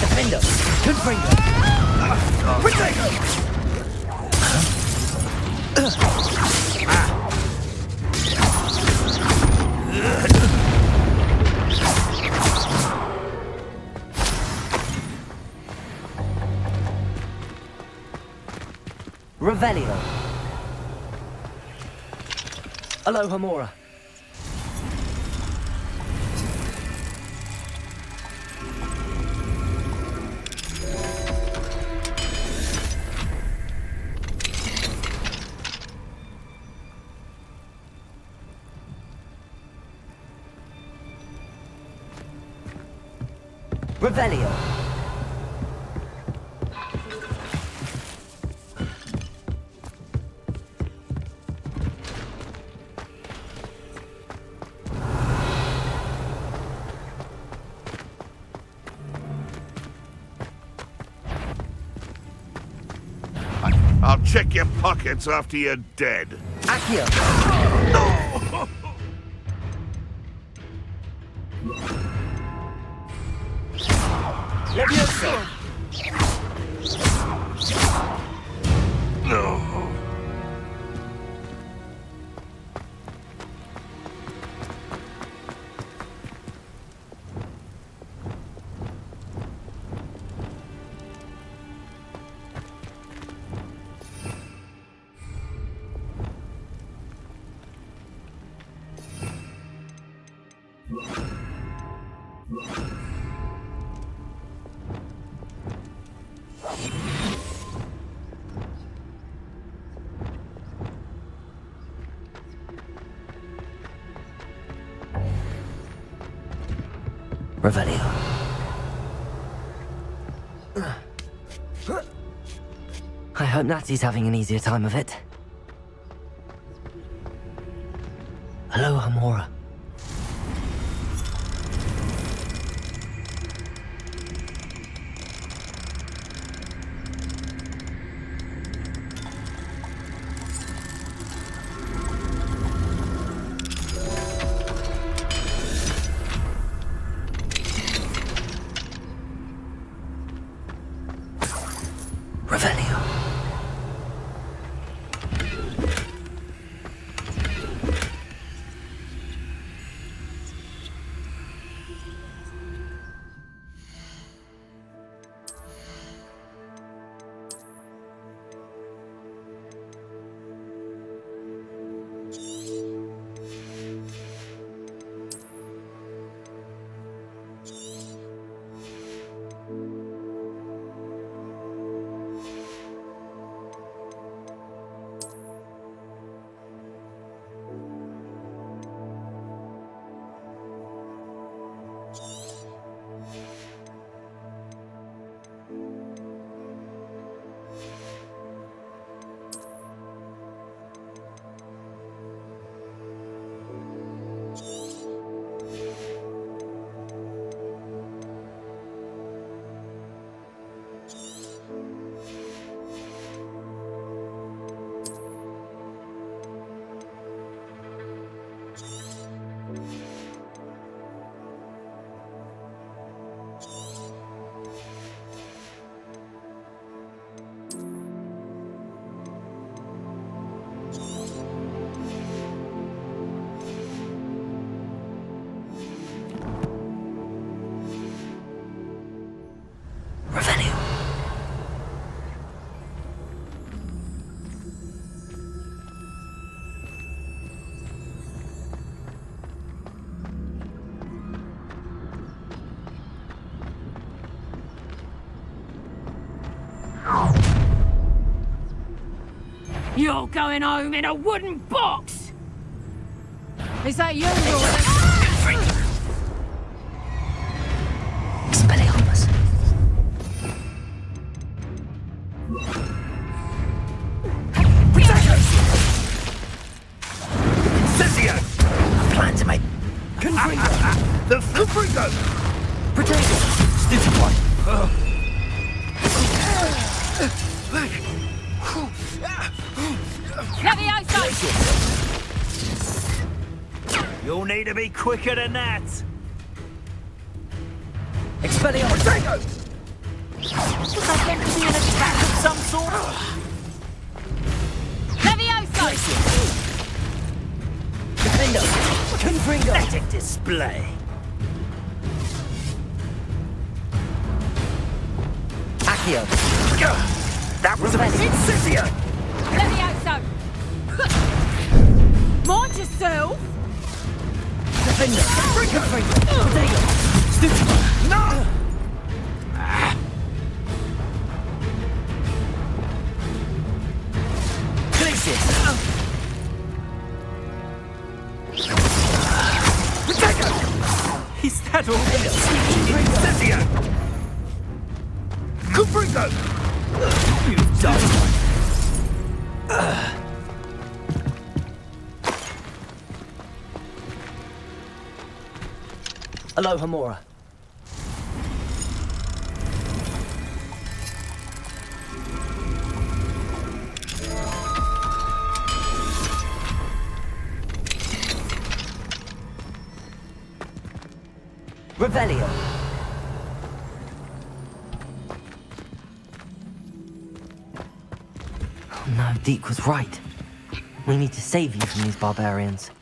Speaker 2: Defender! Confringo! Protego! Revelio. Aloha Mora. Revelio.
Speaker 8: I'll check your pockets after you're dead.
Speaker 2: Accio. Levioso.
Speaker 8: No.
Speaker 2: Revelio. I hope Natty's having an easier time of it. Aloha Mora. Revelio.
Speaker 11: You're going home in a wooden box! Is that you, Lord?
Speaker 2: Expelliarmus.
Speaker 8: Incendio!
Speaker 2: I plan to make...
Speaker 8: The Confringo!
Speaker 2: Potato!
Speaker 8: Stiff one. You'll need to be quicker than that.
Speaker 2: Expelliarmus.
Speaker 8: Potato! Was that meant to be an attack of some sort?
Speaker 2: Defender! Confringo!
Speaker 8: Pathetic display.
Speaker 2: Accio!
Speaker 8: That was a Incendio!
Speaker 11: Mind yourself!
Speaker 2: Defender! Confringo! Potato!
Speaker 8: Stupid! No!
Speaker 2: Glacius!
Speaker 8: Is that all? Incendio! Confringo! You've done
Speaker 2: Hello, Hamora. Revelio. Oh no, Deke was right. We need to save you from these barbarians.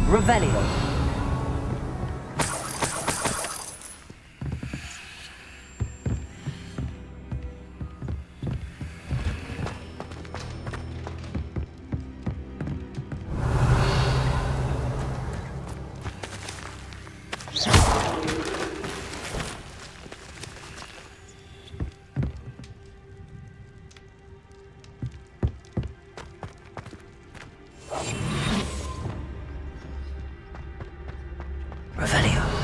Speaker 2: Revelio. Revelio.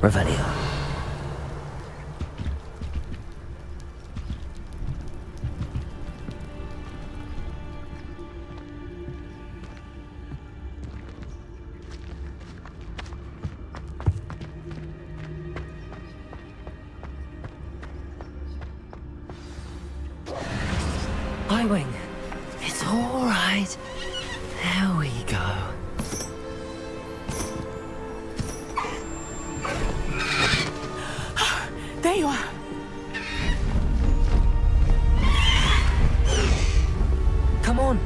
Speaker 2: Revelio. Highwing. It's all right. There we go.
Speaker 10: There you are.
Speaker 2: Come on.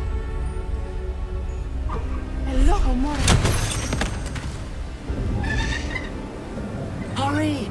Speaker 10: Hello, Hamora.
Speaker 2: Hurry.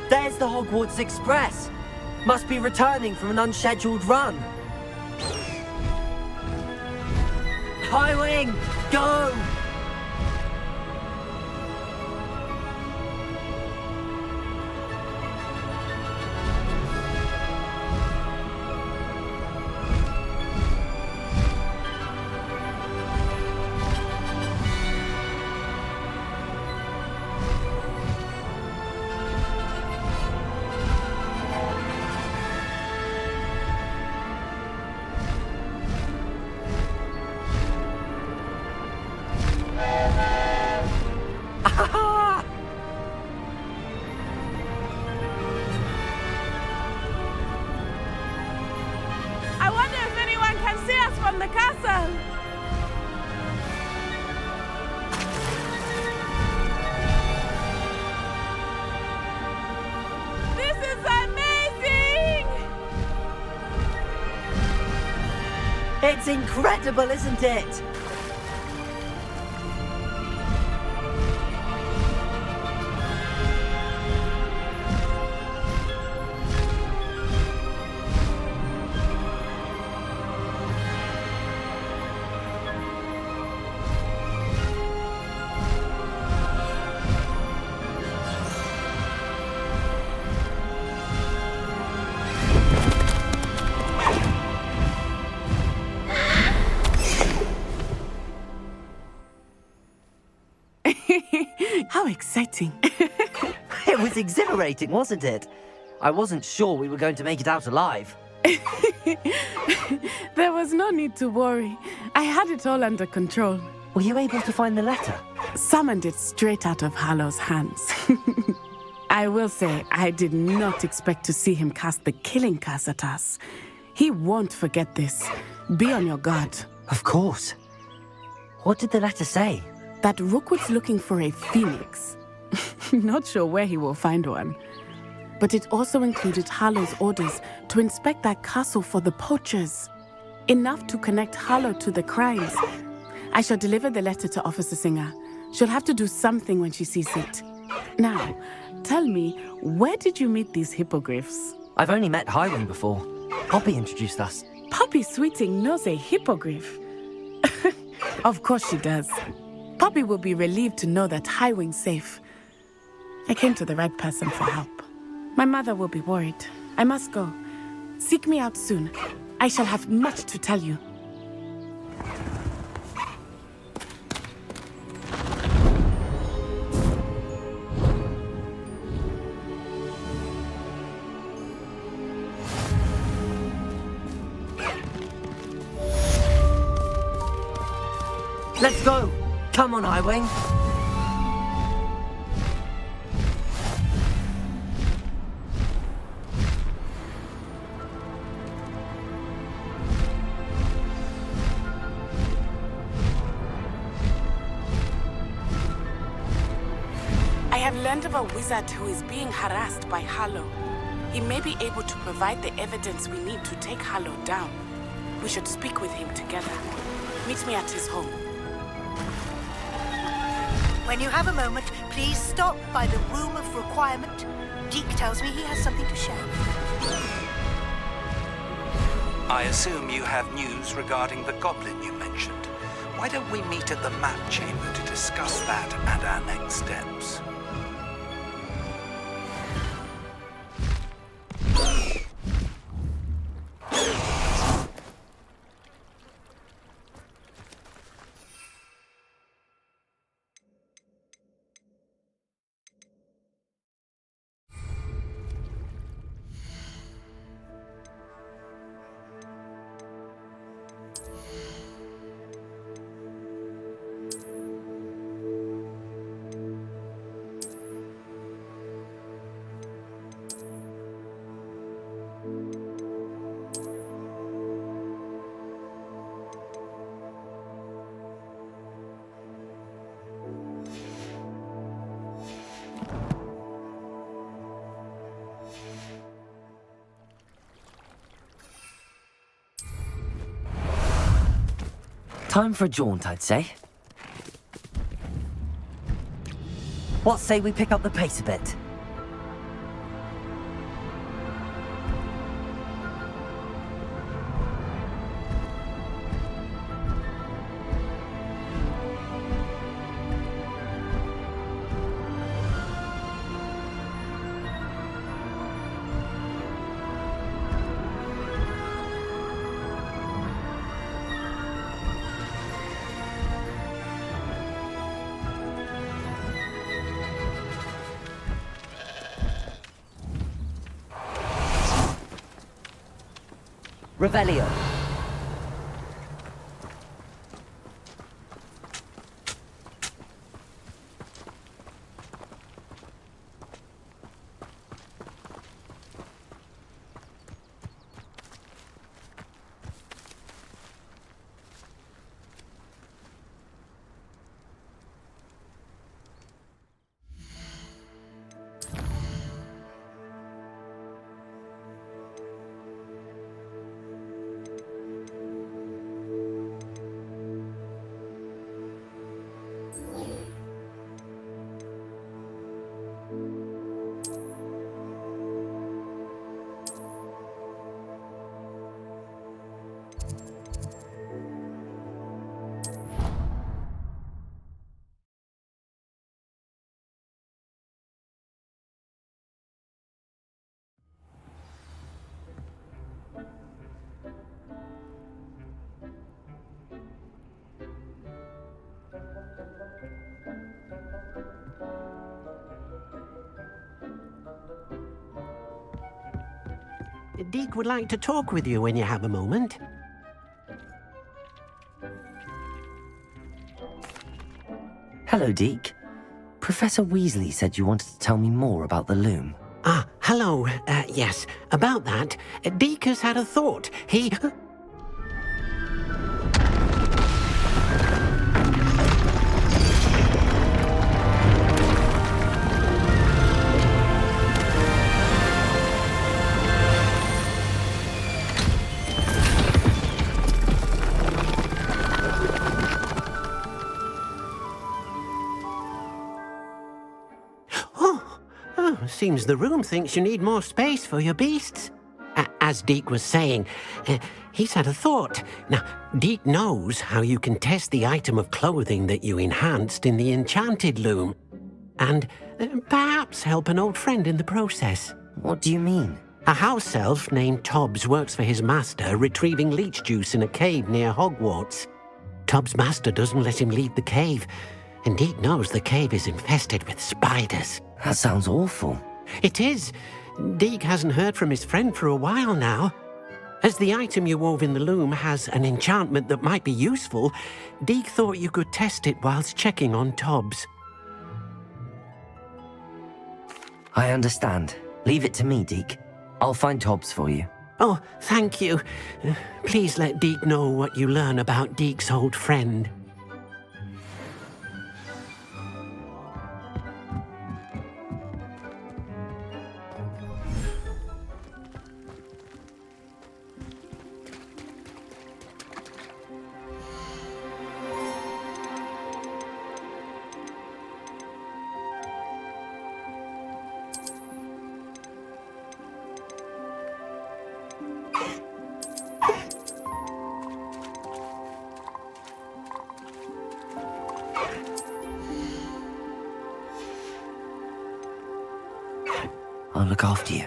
Speaker 2: There's the Hogwarts Express. Must be returning from an unscheduled run. Highwing, go!
Speaker 10: I wonder if anyone can see us from the castle. This is amazing!
Speaker 2: It's incredible, isn't it?
Speaker 10: How exciting.
Speaker 2: It was exhilarating, wasn't it? I wasn't sure we were going to make it out alive.
Speaker 10: There was no need to worry. I had it all under control.
Speaker 2: Were you able to find the letter?
Speaker 10: Summoned it straight out of Hallow's hands. I will say, I did not expect to see him cast the killing curse at us. He won't forget this. Be on your guard.
Speaker 2: Of course. What did the letter say?
Speaker 10: That Rookwood's looking for a phoenix. Not sure where he will find one. But it also included Hallow's orders to inspect that castle for the poachers. Enough to connect Hallow to the crimes. I shall deliver the letter to Officer Singer. She'll have to do something when she sees it. Now, tell me, where did you meet these hippogriffs?
Speaker 2: I've only met Highwing before. Poppy introduced us.
Speaker 10: Poppy Sweeting knows a hippogriff. Of course she does. Poppy will be relieved to know that Highwing's safe. I came to the right person for help. My mother will be worried. I must go. Seek me out soon. I shall have much to tell you.
Speaker 2: Let's go! Come on, Highwing.
Speaker 10: I have learned of a wizard who is being harassed by Hallow. He may be able to provide the evidence we need to take Hallow down. We should speak with him together. Meet me at his home.
Speaker 12: When you have a moment, please stop by the Room of Requirement. Deke tells me he has something to share with you.
Speaker 13: I assume you have news regarding the goblin you mentioned. Why don't we meet at the map chamber to discuss that and our next steps?
Speaker 2: Time for a jaunt, I'd say. What say we pick up the pace a bit? Revelio.
Speaker 7: Deke would like to talk with you when you have a moment.
Speaker 2: Hello, Deke. Professor Weasley said you wanted to tell me more about the loom.
Speaker 7: Ah, hello. Yes, about that. Deke has had a thought. He... Seems the room thinks you need more space for your beasts. As Deke was saying, he's had a thought. Now, Deke knows how you can test the item of clothing that you enhanced in the enchanted loom. And perhaps help an old friend in the process.
Speaker 2: What do you mean?
Speaker 7: A house elf named Tobbs works for his master, retrieving leech juice in a cave near Hogwarts. Tobbs' master doesn't let him leave the cave, and Deke knows the cave is infested with spiders.
Speaker 2: That sounds awful.
Speaker 7: It is. Deke hasn't heard from his friend for a while now. As the item you wove in the loom has an enchantment that might be useful, Deke thought you could test it whilst checking on Tobbs.
Speaker 2: I understand. Leave it to me, Deke. I'll find Tobbs for you.
Speaker 7: Oh, thank you. Please let Deke know what you learn about Deke's old friend.
Speaker 2: I'll look after you.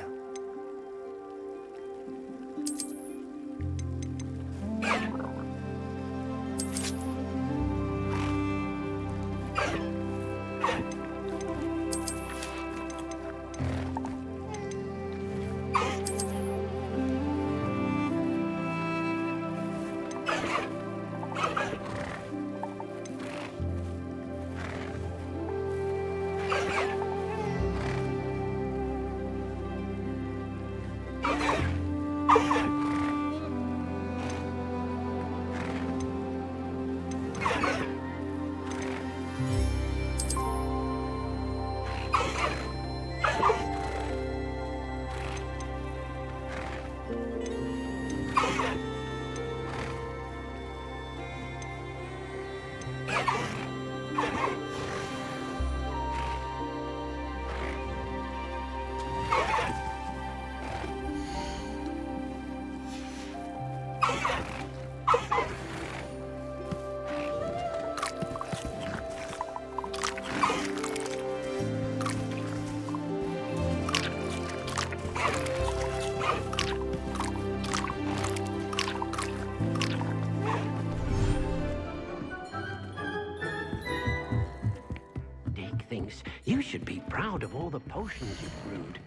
Speaker 2: You should be proud of all the potions you've brewed.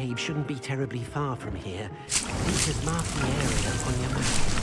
Speaker 7: cave shouldn't be terribly far from here. You should mark the area on your map.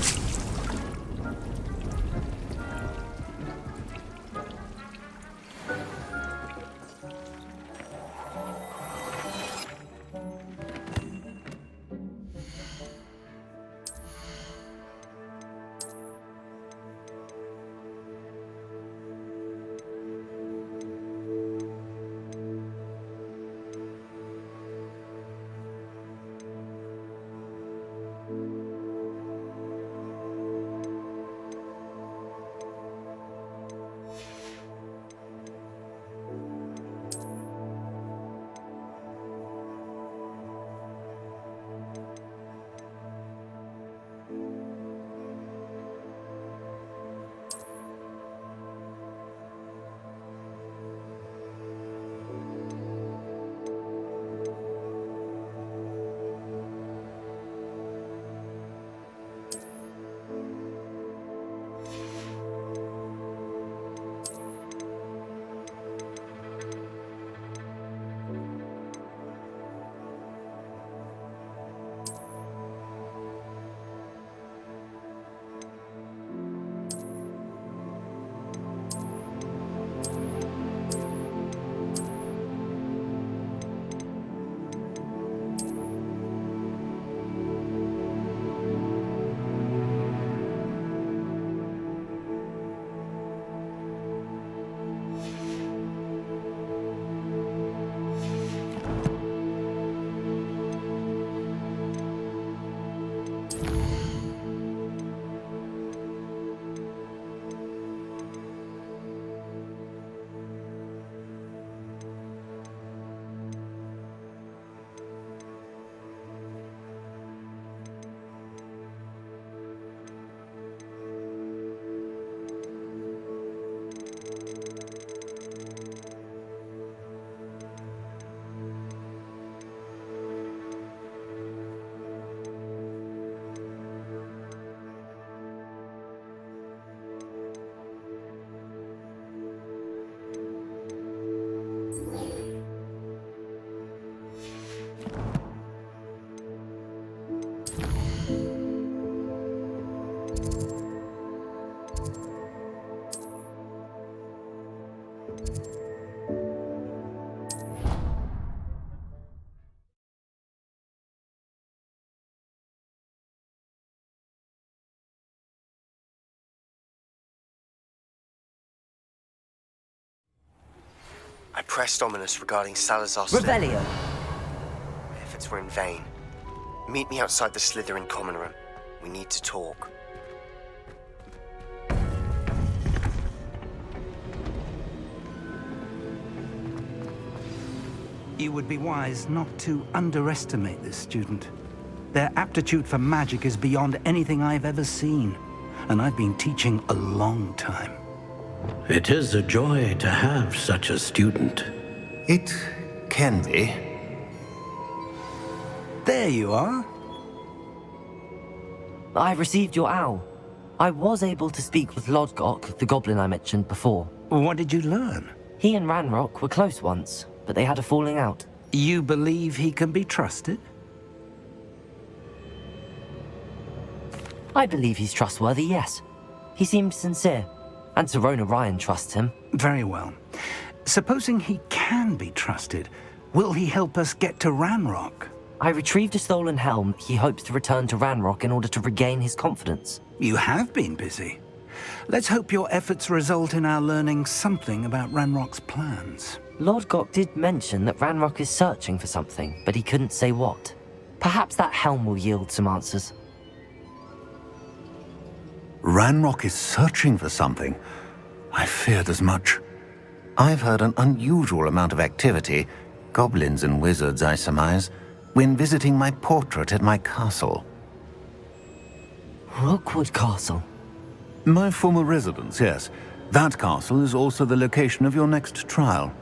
Speaker 2: I pressed Ominous regarding Salazar's...
Speaker 1: Revelio.
Speaker 2: Efforts were in vain. Meet me outside the Slytherin common room. We need to talk.
Speaker 3: You would be wise not to underestimate this student. Their aptitude for magic is beyond anything I've ever seen, and I've been teaching a long time.
Speaker 7: It is a joy to have such a student.
Speaker 14: It can be.
Speaker 3: There you are.
Speaker 1: I received your owl. I was able to speak with Lodgok, the goblin I mentioned before.
Speaker 3: What did you learn?
Speaker 1: He and Ranrok were close once, but they had a falling out.
Speaker 3: You believe he can be trusted?
Speaker 1: I believe he's trustworthy, yes. He seems sincere, and Serona Ryan trusts him.
Speaker 3: Very well. Supposing he can be trusted, will he help us get to Ranrok?
Speaker 1: I retrieved a stolen helm. He hopes to return to Ranrok in order to regain his confidence.
Speaker 3: You have been busy. Let's hope your efforts result in our learning something about Ranrock's plans.
Speaker 1: Lodgok did mention that Ranrok is searching for something, but he couldn't say what. Perhaps that helm will yield some answers.
Speaker 14: Ranrok is searching for something. I feared as much. I've heard an unusual amount of activity, goblins and wizards, I surmise, when visiting my portrait at my castle.
Speaker 1: Rookwood Castle?
Speaker 14: My former residence, yes. That castle is also the location of your next trial.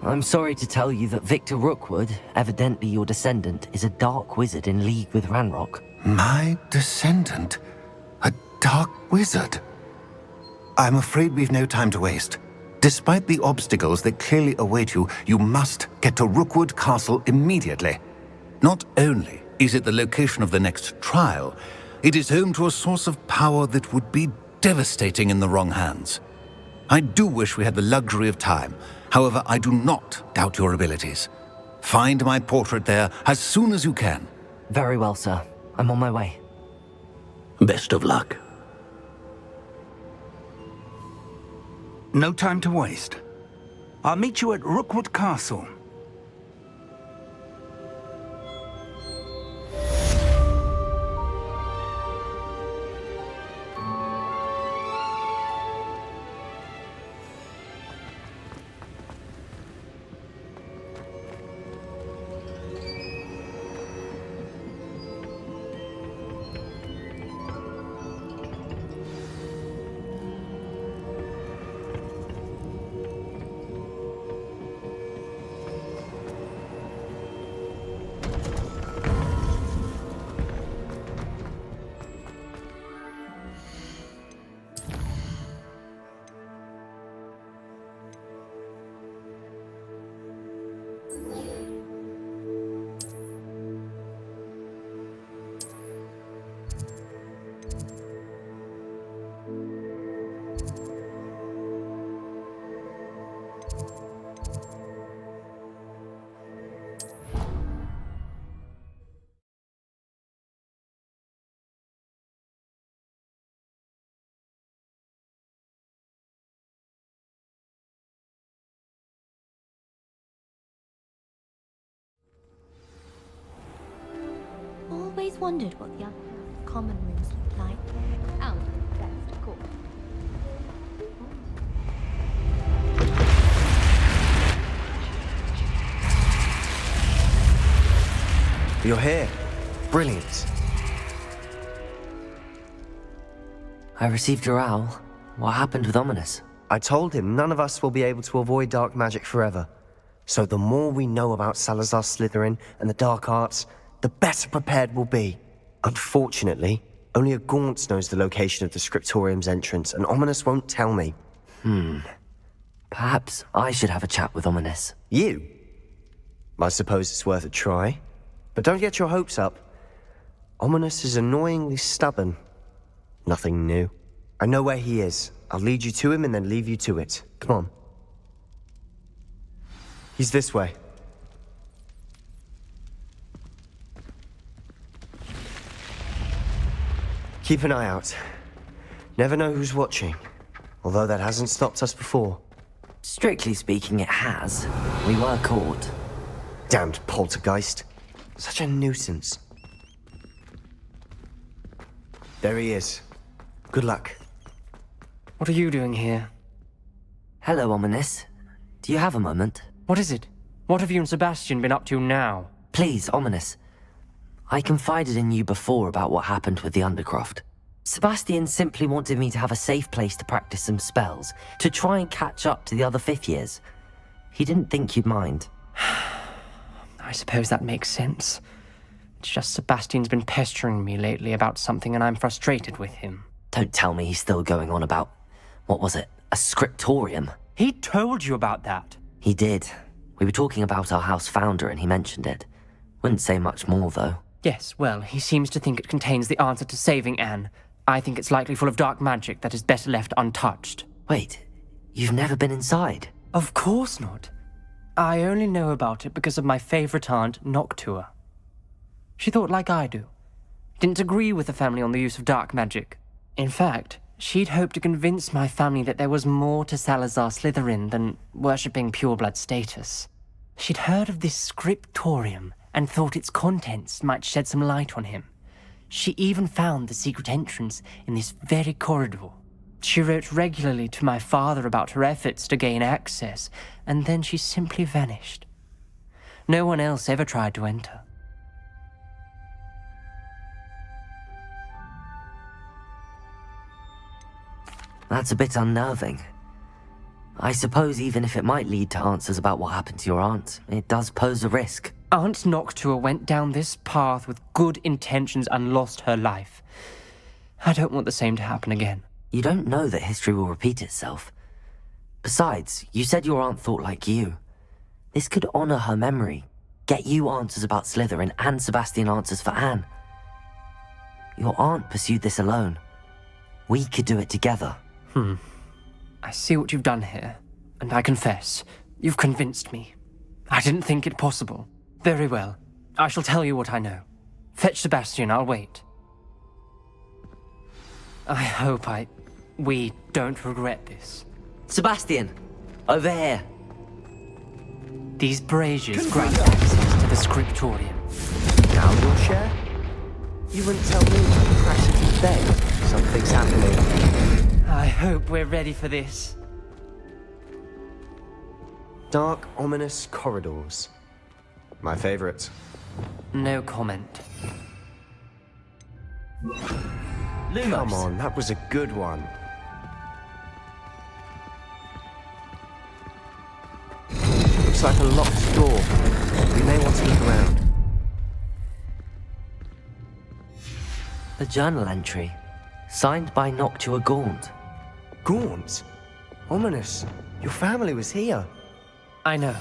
Speaker 1: I'm sorry to tell you that Victor Rookwood, evidently your descendant, is a dark wizard in league with Ranrok.
Speaker 14: My descendant? A dark wizard? I'm afraid we've no time to waste. Despite the obstacles that clearly await you, you must get to Rookwood Castle immediately. Not only is it the location of the next trial, it is home to a source of power that would be devastating in the wrong hands. I do wish we had the luxury of time. However, I do not doubt your abilities. Find my portrait there as soon as you can.
Speaker 1: Very well, sir. I'm on my way.
Speaker 7: Best of luck.
Speaker 3: No time to waste. I'll meet you at Rookwood Castle.
Speaker 15: Always wondered what the other common rooms look like. Out best, of course.
Speaker 16: You're here. Brilliant.
Speaker 1: I received your owl. What happened with Ominous?
Speaker 16: I told him none of us will be able to avoid dark magic forever. So the more we know about Salazar Slytherin and the dark arts, the better prepared we'll be. Unfortunately, only a Gaunt knows the location of the Scriptorium's entrance, and Ominous won't tell me.
Speaker 1: Perhaps I should have a chat with Ominous.
Speaker 16: You? I suppose it's worth a try. But don't get your hopes up. Ominous is annoyingly stubborn. Nothing new. I know where he is. I'll lead you to him and then leave you to it. Come on. He's this way. Keep an eye out. Never know who's watching. Although that hasn't stopped us before.
Speaker 1: Strictly speaking, it has. We were caught.
Speaker 16: Damned poltergeist. Such a nuisance. There he is. Good luck.
Speaker 17: What are you doing here?
Speaker 1: Hello, Ominous. Do you have a moment?
Speaker 17: What is it? What have you and Sebastian been up to now?
Speaker 1: Please, Ominous. I confided in you before about what happened with the Undercroft. Sebastian simply wanted me to have a safe place to practice some spells, to try and catch up to the other fifth years. He didn't think you'd mind.
Speaker 17: I suppose that makes sense. It's just Sebastian's been pestering me lately about something and I'm frustrated with him.
Speaker 1: Don't tell me he's still going on about, what was it, a Scriptorium?
Speaker 17: He told you about that?
Speaker 1: He did. We were talking about our house founder and he mentioned it. Wouldn't say much more, though.
Speaker 17: Yes, well, he seems to think it contains the answer to saving Anne. I think it's likely full of dark magic that is better left untouched.
Speaker 1: Wait, you've never been inside?
Speaker 17: Of course not. I only know about it because of my favorite aunt, Noctua. She thought like I do. Didn't agree with the family on the use of dark magic. In fact, she'd hoped to convince my family that there was more to Salazar Slytherin than worshipping pureblood status. She'd heard of this Scriptorium and thought its contents might shed some light on him. She even found the secret entrance in this very corridor. She wrote regularly to my father about her efforts to gain access, and then she simply vanished. No one else ever tried to enter.
Speaker 1: That's a bit unnerving. I suppose even if it might lead to answers about what happened to your aunt, it does pose a risk.
Speaker 17: Aunt Noctua went down this path with good intentions and lost her life. I don't want the same to happen again.
Speaker 1: You don't know that history will repeat itself. Besides, you said your aunt thought like you. This could honor her memory, get you answers about Slytherin and Sebastian answers for Anne. Your aunt pursued this alone. We could do it together.
Speaker 17: I see what you've done here, and I confess, you've convinced me. I didn't think it possible. Very well. I shall tell you what I know. Fetch Sebastian, I'll wait. I hope we don't regret this.
Speaker 1: Sebastian! Over here!
Speaker 17: These braziers grant access to the Scriptorium.
Speaker 16: Now your share? You wouldn't tell me about the Cruciatus Curse. Something's happening.
Speaker 17: I hope we're ready for this.
Speaker 16: Dark, ominous corridors. My favorite.
Speaker 17: No comment.
Speaker 1: Lumos.
Speaker 16: Come on, that was a good one. Looks like a locked door. We may want to look around.
Speaker 1: A journal entry, signed by Noctua Gaunt.
Speaker 16: Gaunt? Ominous. Your family was here.
Speaker 17: I know.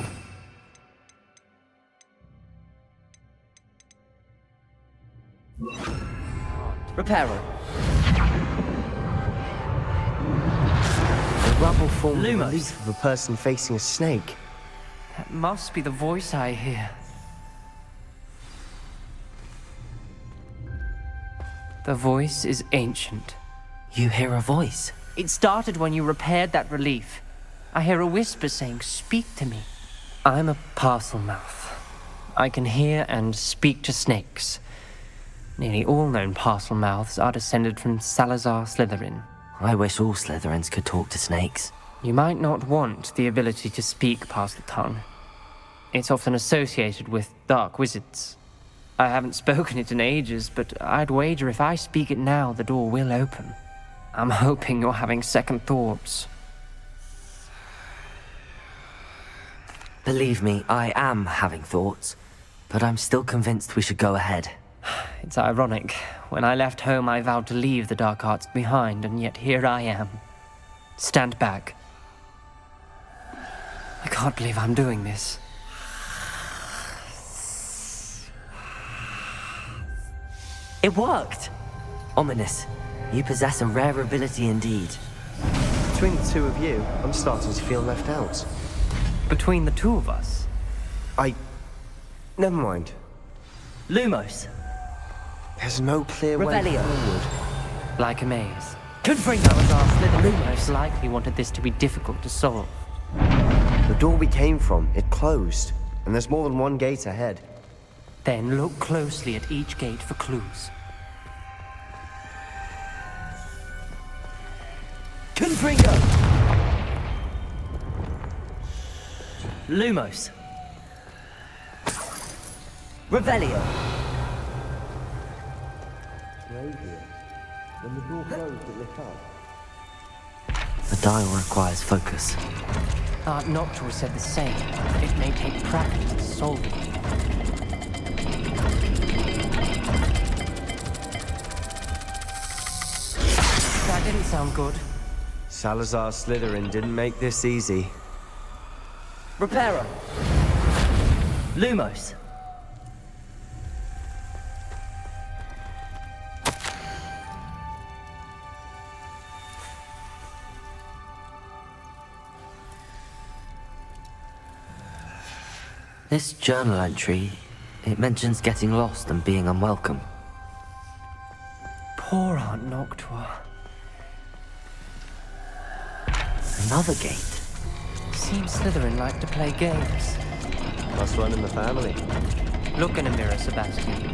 Speaker 1: Reparo.
Speaker 16: The rubble formed the
Speaker 1: Lumos.
Speaker 16: relief of a person facing a snake.
Speaker 17: That must be the voice I hear. The voice is ancient.
Speaker 1: You hear a voice?
Speaker 17: It started when you repaired that relief. I hear a whisper saying, "Speak to me." I'm a parcel mouth. I can hear and speak to snakes. Nearly all known parcel mouths are descended from Salazar Slytherin.
Speaker 1: I wish all Slytherins could talk to snakes.
Speaker 17: You might not want the ability to speak parcel tongue. It's often associated with dark wizards. I haven't spoken it in ages, but I'd wager if I speak it now, the door will open. I'm hoping you're having second thoughts.
Speaker 1: Believe me, I am having thoughts, but I'm still convinced we should go ahead.
Speaker 17: It's ironic. When I left home, I vowed to leave the dark arts behind, and yet here I am. Stand back. I can't believe I'm doing this.
Speaker 1: It worked! Ominous. You possess a rare ability indeed.
Speaker 16: Between the two of you, I'm starting to feel left out.
Speaker 17: Between the two of us?
Speaker 16: Never mind.
Speaker 1: Lumos.
Speaker 16: There's no clear way
Speaker 1: Revelio.
Speaker 16: forward.
Speaker 17: Like a maze. Salazar Slytherin most likely wanted this to be difficult to solve.
Speaker 16: The door we came from, it closed. And there's more than one gate ahead.
Speaker 17: Then look closely at each gate for clues.
Speaker 1: Confringo! Lumos. Revelio.
Speaker 16: When the door closed, it lit up.
Speaker 1: The dial requires focus.
Speaker 17: Aunt Noctua said the same. It may take practice to solve it. That didn't sound good.
Speaker 16: Salazar Slytherin didn't make this easy.
Speaker 1: Reparo. Lumos. This journal entry, it mentions getting lost and being unwelcome.
Speaker 17: Poor Aunt Noctua.
Speaker 1: Another gate.
Speaker 17: Seems Slytherin like to play games.
Speaker 16: Must run in the family.
Speaker 17: Look in a mirror, Sebastian.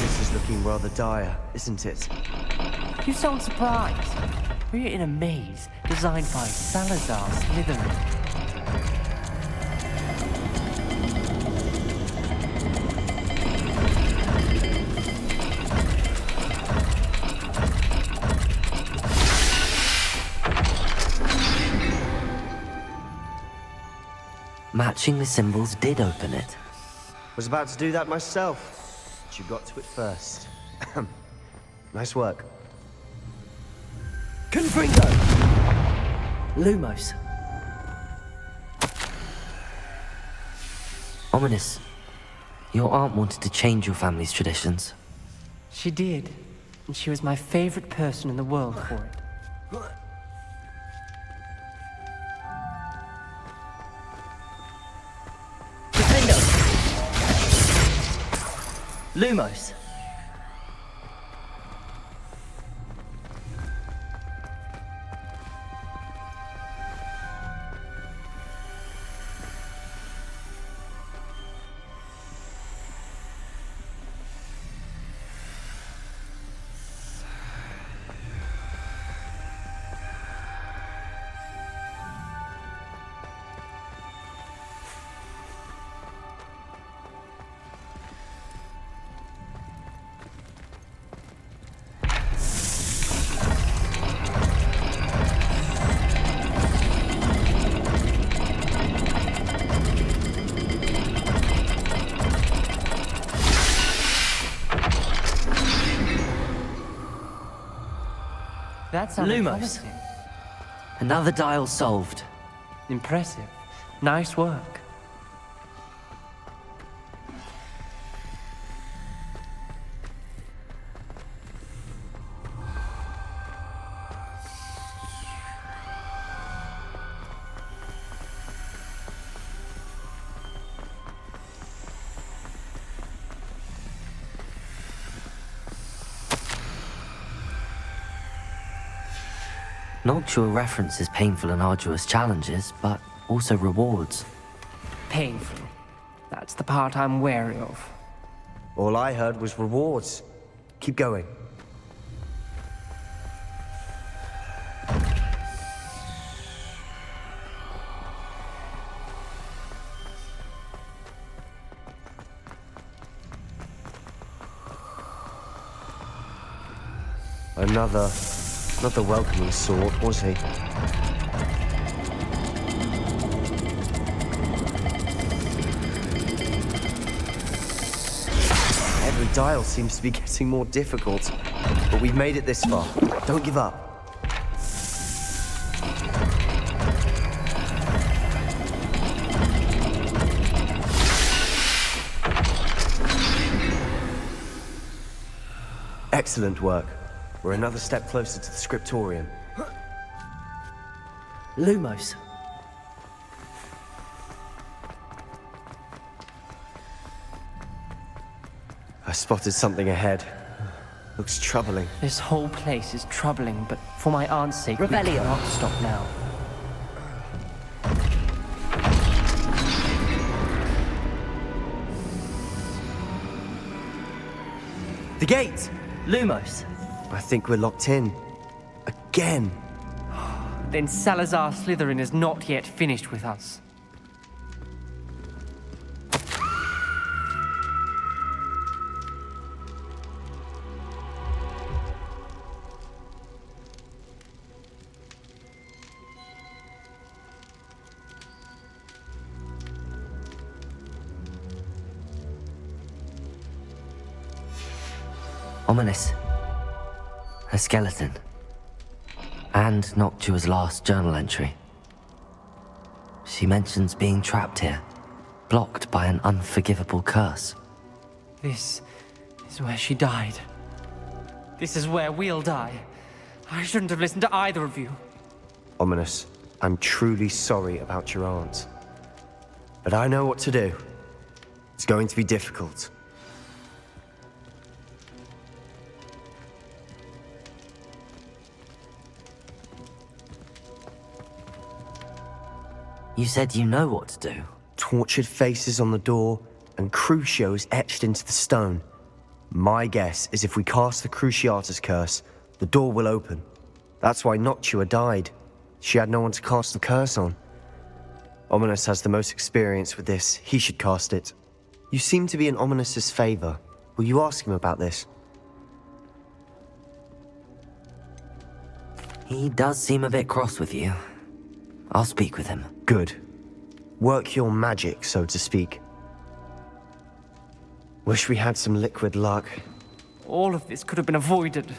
Speaker 16: This is looking rather dire, isn't it?
Speaker 17: You sound surprised. We're in a maze designed by Salazar Slytherin.
Speaker 1: Matching the symbols did open it.
Speaker 16: Was about to do that myself. But you got to it first. Nice work.
Speaker 2: Confringo! Lumos. Ominous. Your aunt wanted to change your family's traditions.
Speaker 17: She did, and she was my favorite person in the world for it.
Speaker 2: Defendo! Lumos.
Speaker 17: That sounded
Speaker 2: Lumos.
Speaker 17: promising.
Speaker 2: Another dial solved.
Speaker 17: Impressive. Nice work.
Speaker 2: Noctua references painful and arduous challenges, but also rewards.
Speaker 17: Painful. That's the part I'm wary of.
Speaker 16: All I heard was rewards. Keep going. Not the welcoming sort, was he? Every dial seems to be getting more difficult, but we've made it this far. Don't give up. Excellent work. We're another step closer to the Scriptorium.
Speaker 2: Lumos.
Speaker 16: I spotted something ahead. Looks troubling.
Speaker 17: This whole place is troubling, but for my aunt's sake, we
Speaker 2: Revelio.
Speaker 17: cannot stop now.
Speaker 16: The gate!
Speaker 2: Lumos.
Speaker 16: I think we're locked in. Again.
Speaker 17: Then Salazar Slytherin is not yet finished with us.
Speaker 2: Ominous. A skeleton. And Noctua's last journal entry. She mentions being trapped here, blocked by an unforgivable curse.
Speaker 17: This is where she died. This is where we'll die. I shouldn't have listened to either of you.
Speaker 16: Ominous, I'm truly sorry about your aunt. But I know what to do. It's going to be difficult.
Speaker 2: You said you know what to do.
Speaker 16: Tortured faces on the door, and Crucios etched into the stone. My guess is if we cast the Cruciatus Curse, the door will open. That's why Noctua died. She had no one to cast the curse on. Ominous has the most experience with this. He should cast it. You seem to be in Ominous's favor. Will you ask him about this?
Speaker 2: He does seem a bit cross with you. I'll speak with him.
Speaker 16: Good. Work your magic, so to speak. Wish we had some liquid luck.
Speaker 17: All of this could have been avoided.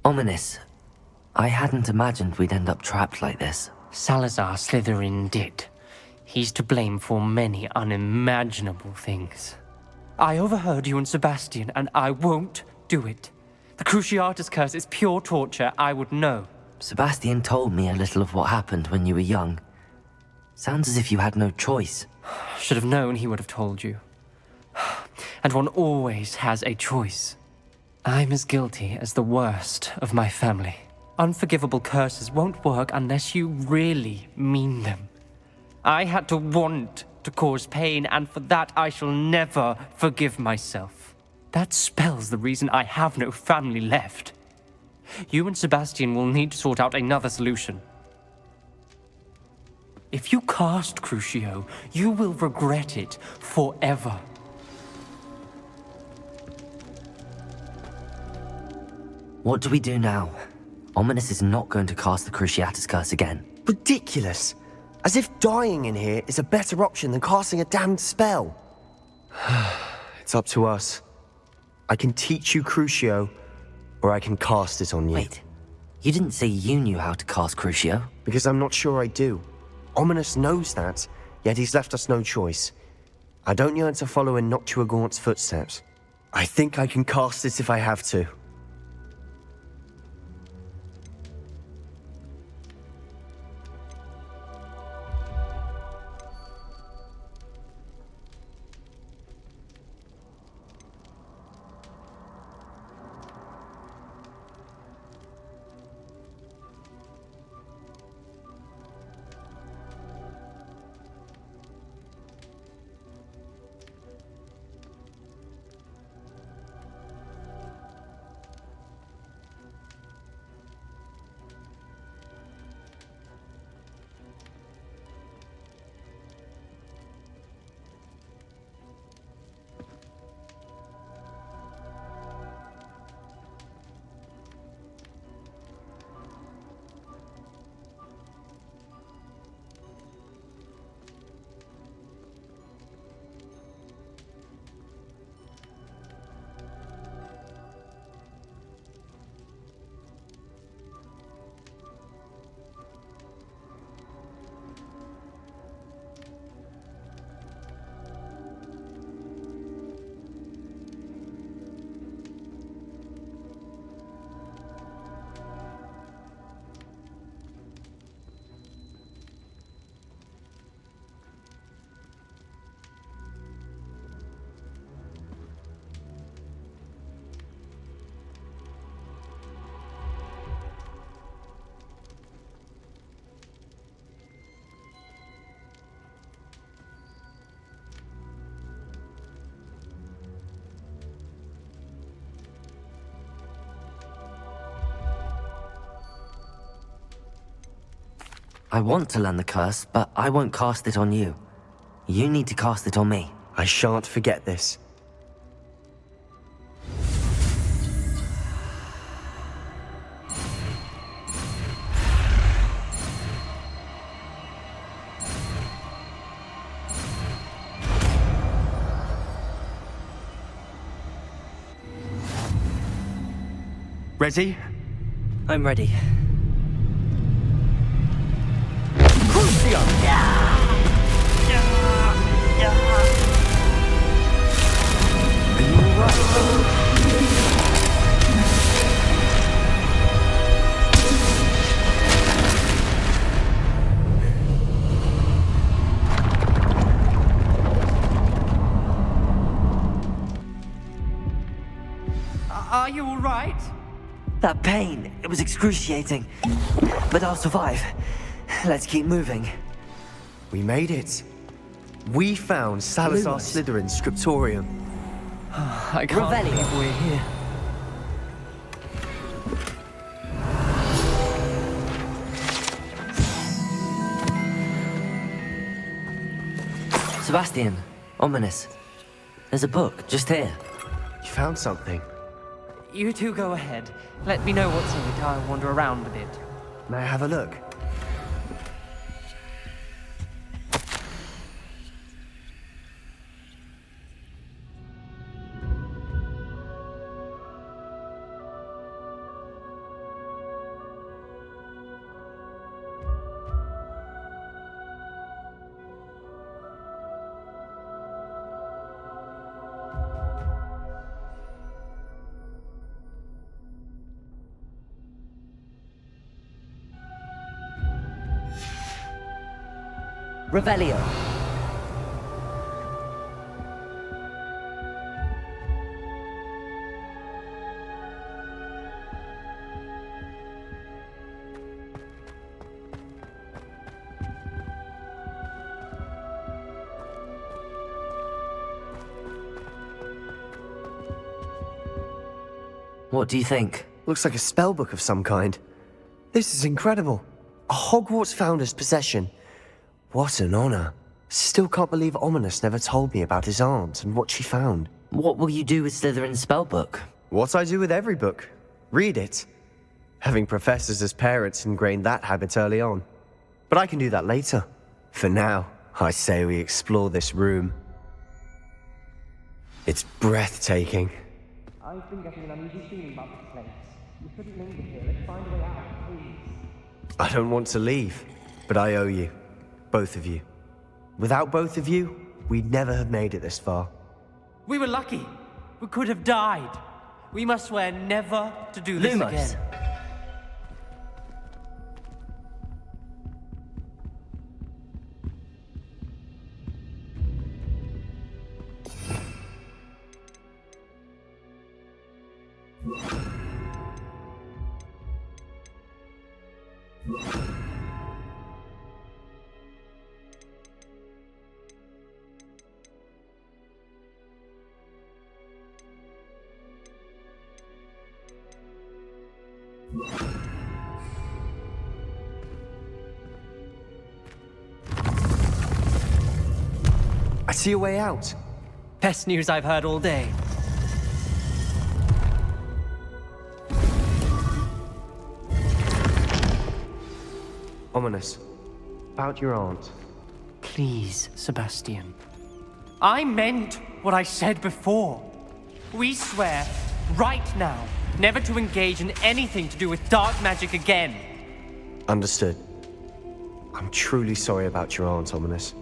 Speaker 2: Ominous. I hadn't imagined we'd end up trapped like this.
Speaker 17: Salazar Slytherin did. He's to blame for many unimaginable things. I overheard you and Sebastian, and I won't do it. The Cruciatus Curse is pure torture, I would know.
Speaker 2: Sebastian told me a little of what happened when you were young. Sounds as if you had no choice.
Speaker 17: Should have known he would have told you. And one always has a choice. I'm as guilty as the worst of my family. Unforgivable curses won't work unless you really mean them. I had to want to cause pain, and for that I shall never forgive myself. That spells the reason I have no family left. You and Sebastian will need to sort out another solution. If you cast Crucio, you will regret it forever.
Speaker 2: What do we do now? Ominous is not going to cast the Cruciatus Curse again.
Speaker 16: Ridiculous! As if dying in here is a better option than casting a damned spell. It's up to us. I can teach you Crucio, or I can cast it on you.
Speaker 2: Wait, you didn't say you knew how to cast Crucio?
Speaker 16: Because I'm not sure I do. Ominous knows that, yet he's left us no choice. I don't yearn to follow in Noctuagaunt's footsteps. I think I can cast it if I have to.
Speaker 2: I want to learn the curse, but I won't cast it on you. You need to cast it on me.
Speaker 16: I shan't forget this.
Speaker 9: Ready?
Speaker 2: I'm ready.
Speaker 17: Are you all right?
Speaker 2: That pain, it was excruciating. But I'll survive. Let's keep moving.
Speaker 16: We made it. We found Salazar Slytherin's Scriptorium.
Speaker 17: I can't believe we're here.
Speaker 2: Sebastian, ominous. There's a book just here.
Speaker 16: You found something?
Speaker 17: You two go ahead. Let me know what's in it. I'll wander around a bit.
Speaker 16: May I have a look?
Speaker 2: Revelio. What do you think?
Speaker 16: Looks like a spellbook of some kind. This is incredible. A Hogwarts founder's possession. What an honor. Still can't believe Ominous never told me about his aunt and what she found.
Speaker 2: What will you do with Slytherin's spellbook?
Speaker 16: What I do with every book. Read it. Having professors as parents ingrained that habit early on. But I can do that later. For now, I say we explore this room. It's breathtaking.
Speaker 17: I've been getting an uneasy feeling about this place. You couldn't linger here. Let's find a way out, please.
Speaker 16: I don't want to leave, but I owe you. Both of you. Without both of you, we'd never have made it this far.
Speaker 17: We were lucky. We could have died. We must swear never to do this
Speaker 2: Lumos.
Speaker 17: again.
Speaker 16: I see a way out.
Speaker 17: Best news I've heard all day.
Speaker 16: Ominous. About your aunt.
Speaker 17: Please, Sebastian. I meant what I said before. We swear, right now, never to engage in anything to do with dark magic again.
Speaker 16: Understood. I'm truly sorry about your aunt, Ominous.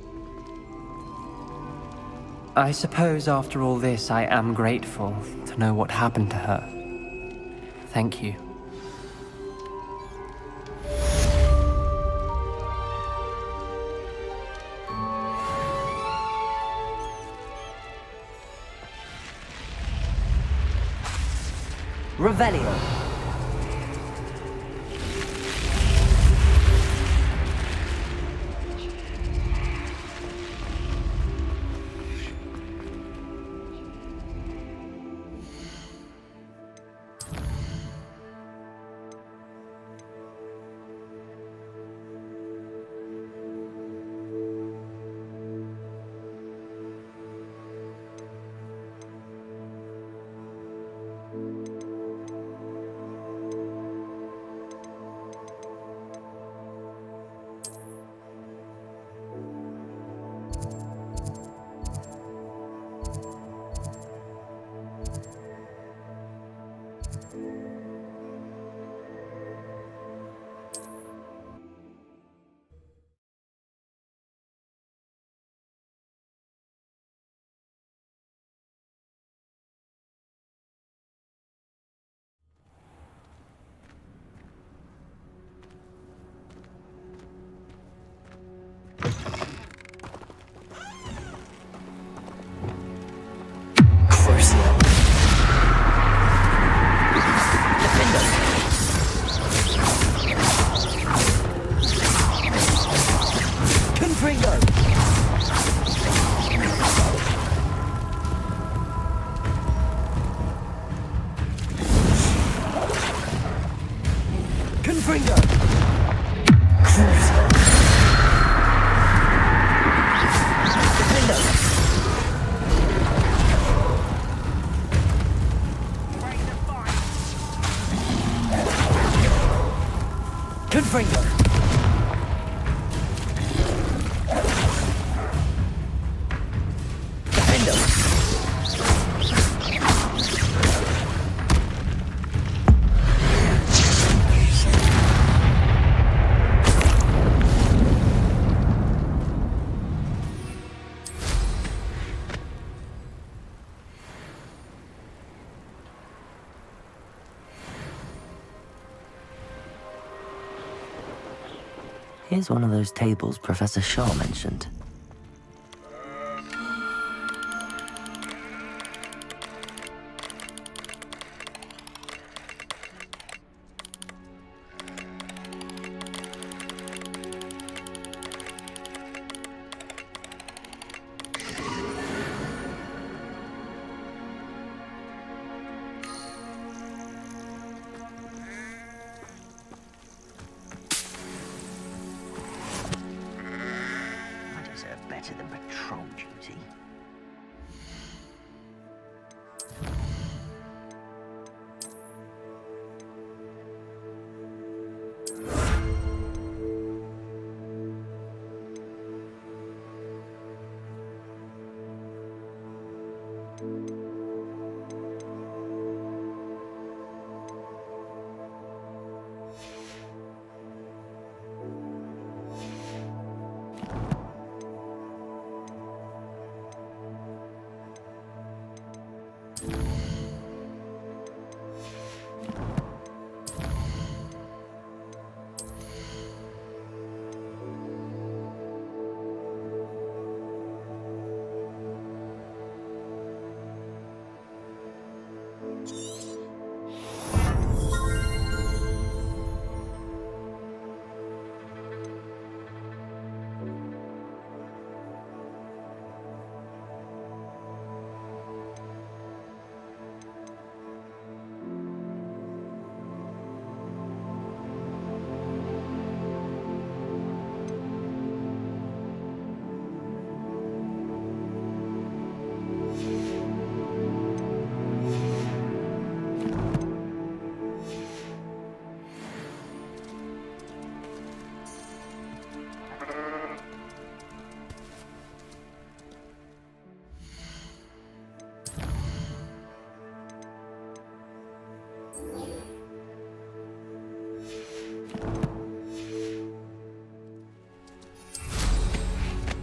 Speaker 17: I suppose after all this, I am grateful to know what happened to her. Thank you.
Speaker 2: Revelio. Defender! Here's one of those tables Professor Shaw mentioned.
Speaker 18: Better than patrol duty.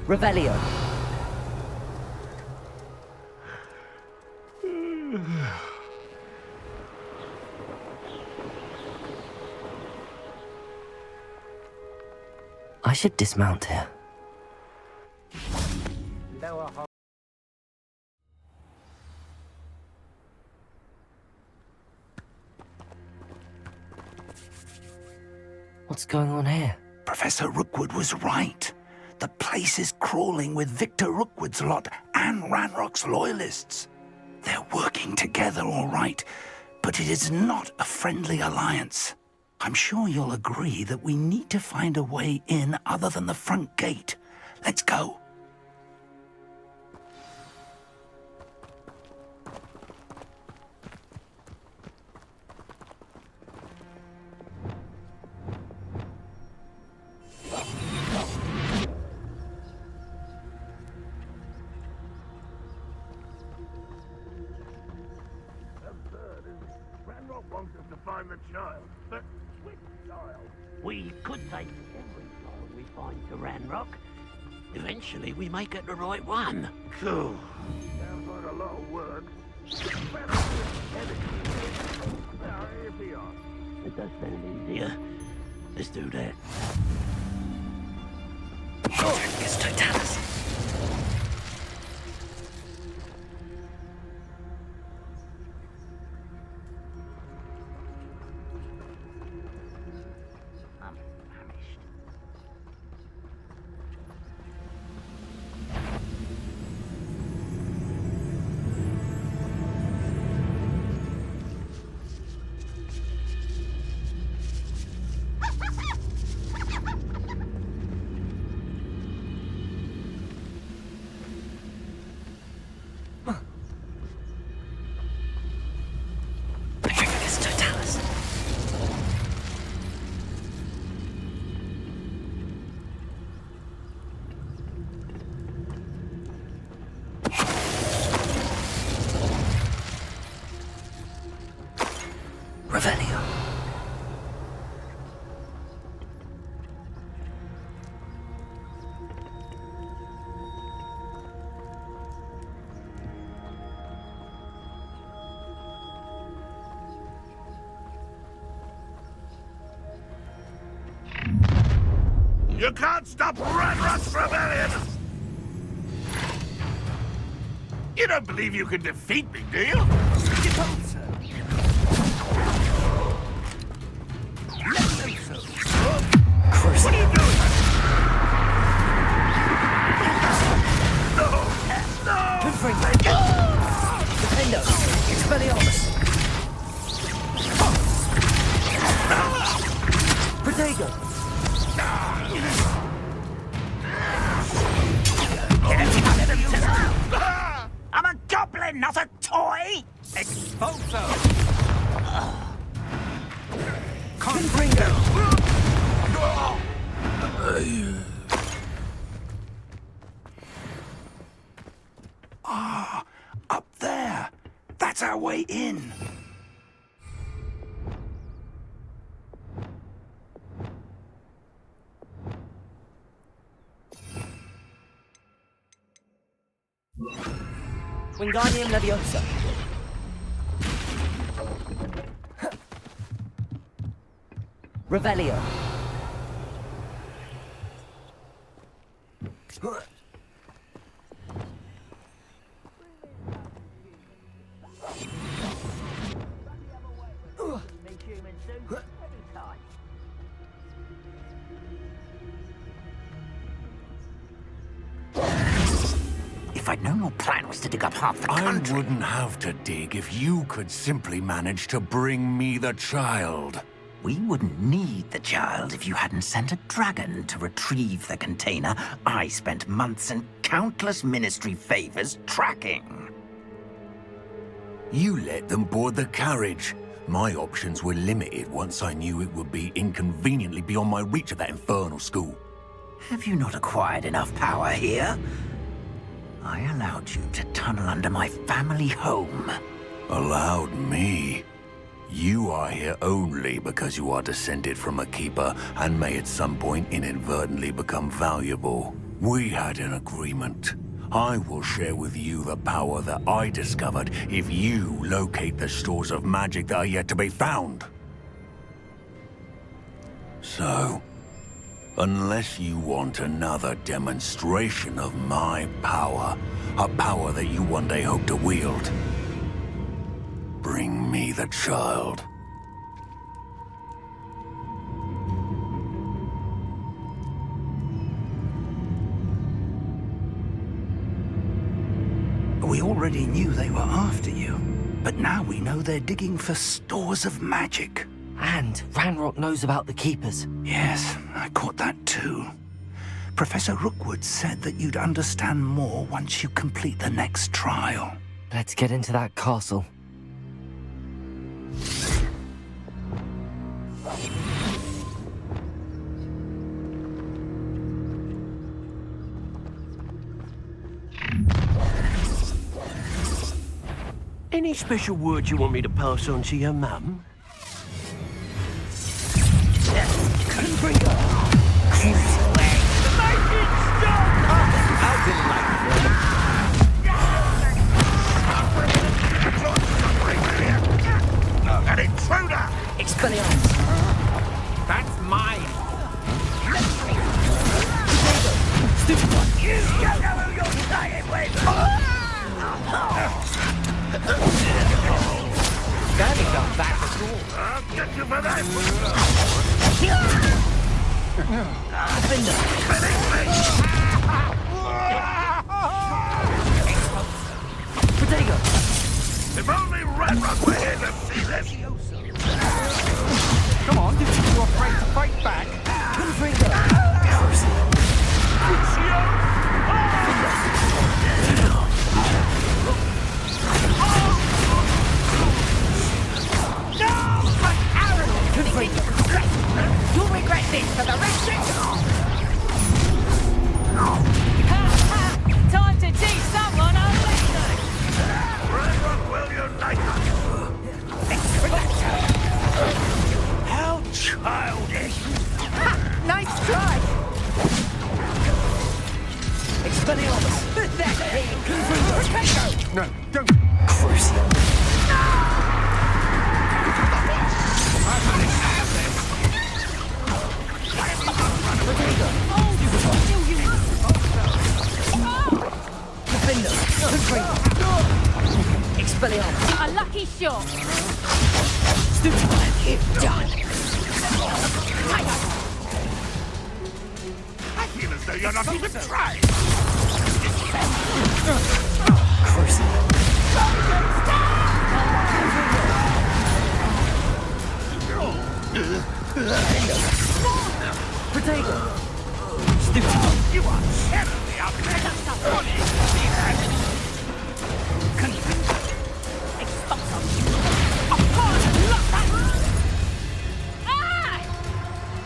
Speaker 2: Revelio. I should dismount here. What's going on here?
Speaker 3: Professor Rookwood was right. The place is crawling with Victor Rookwood's lot and Ranrock's loyalists. They're working together, all right, but it is not a friendly alliance. I'm sure you'll agree that we need to find a way in other than the front gate. Let's go.
Speaker 8: Wants us to find the child, but which child?
Speaker 18: We could take every child we find to Ranrok. Eventually, we may get the right one.
Speaker 8: Cool. Sounds like a lot of work. Now, here we are.
Speaker 18: It does sound easier. Let's do that.
Speaker 2: It's Totalis.
Speaker 8: You can't stop Ranrok's rebellion! You don't believe you can defeat me, do you? Get on, sir. Let me so. What are you doing? No! No!
Speaker 2: Defendo! Expelliarmus! Protego!
Speaker 3: I'm a goblin, not a toy!
Speaker 8: Expulso!
Speaker 2: Confringo!
Speaker 3: Ah, up there. That's our way in.
Speaker 2: Wingardium Leviosa. Revelio.
Speaker 3: If I'd known your plan was to dig up half the country...
Speaker 14: I wouldn't have to dig if you could simply manage to bring me the child.
Speaker 9: We wouldn't need the child if you hadn't sent a dragon to retrieve the container I spent months and countless ministry favors tracking.
Speaker 14: You let them board the carriage. My options were limited once I knew it would be inconveniently beyond my reach at that infernal school.
Speaker 9: Have you not acquired enough power here? I allowed you to tunnel under my family home.
Speaker 14: Allowed me? You are here only because you are descended from a keeper and may at some point inadvertently become valuable. We had an agreement. I will share with you the power that I discovered if you locate the stores of magic that are yet to be found. So, unless you want another demonstration of my power, a power that you one day hope to wield, bring me the child.
Speaker 3: We already knew they were after you, but now we know they're digging for stores of magic.
Speaker 2: And Ranrok knows about the Keepers.
Speaker 3: Yes, I caught that too. Professor Rookwood said that you'd understand more once you complete the next trial.
Speaker 2: Let's get into that castle.
Speaker 18: Any special words you want me to pass on to your mum?
Speaker 8: An intruder!
Speaker 2: Expelliarmus!
Speaker 8: That's mine!
Speaker 2: Stupid one!
Speaker 8: You don't know who you're playing with!
Speaker 2: Daddy got back to school.
Speaker 8: I'll get you for that!
Speaker 2: Protego!
Speaker 8: If only Ranrok were here to see this!
Speaker 11: Come on, didn't you too afraid to fight back? You'll regret this for the rest of Time to teach someone a lesson!
Speaker 8: Ranrok will unite us! How childish!
Speaker 11: Nice try!
Speaker 2: Expelliarmus!
Speaker 11: That's
Speaker 8: No, don't!
Speaker 2: Cruciatus!
Speaker 11: Protego! A lucky shot.
Speaker 8: Done. I feel as though you're not even trying.
Speaker 1: Potato!
Speaker 8: You are terribly outmatched.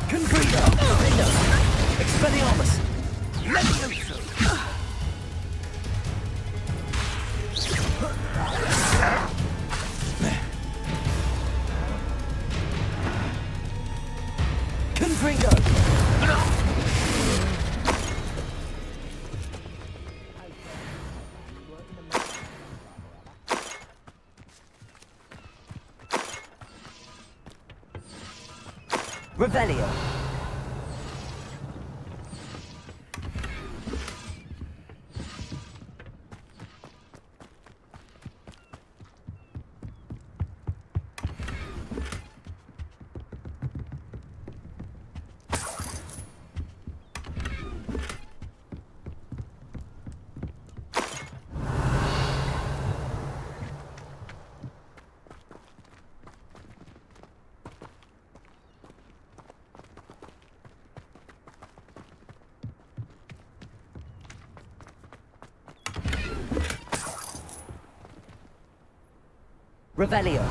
Speaker 1: Concreto! Expelliarmus! Levioso! Confringo! Revelio! Revelio.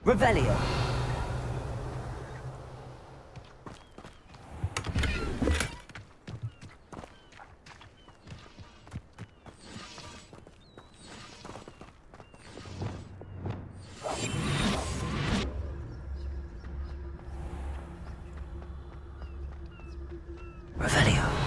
Speaker 1: Revelio. Revelio.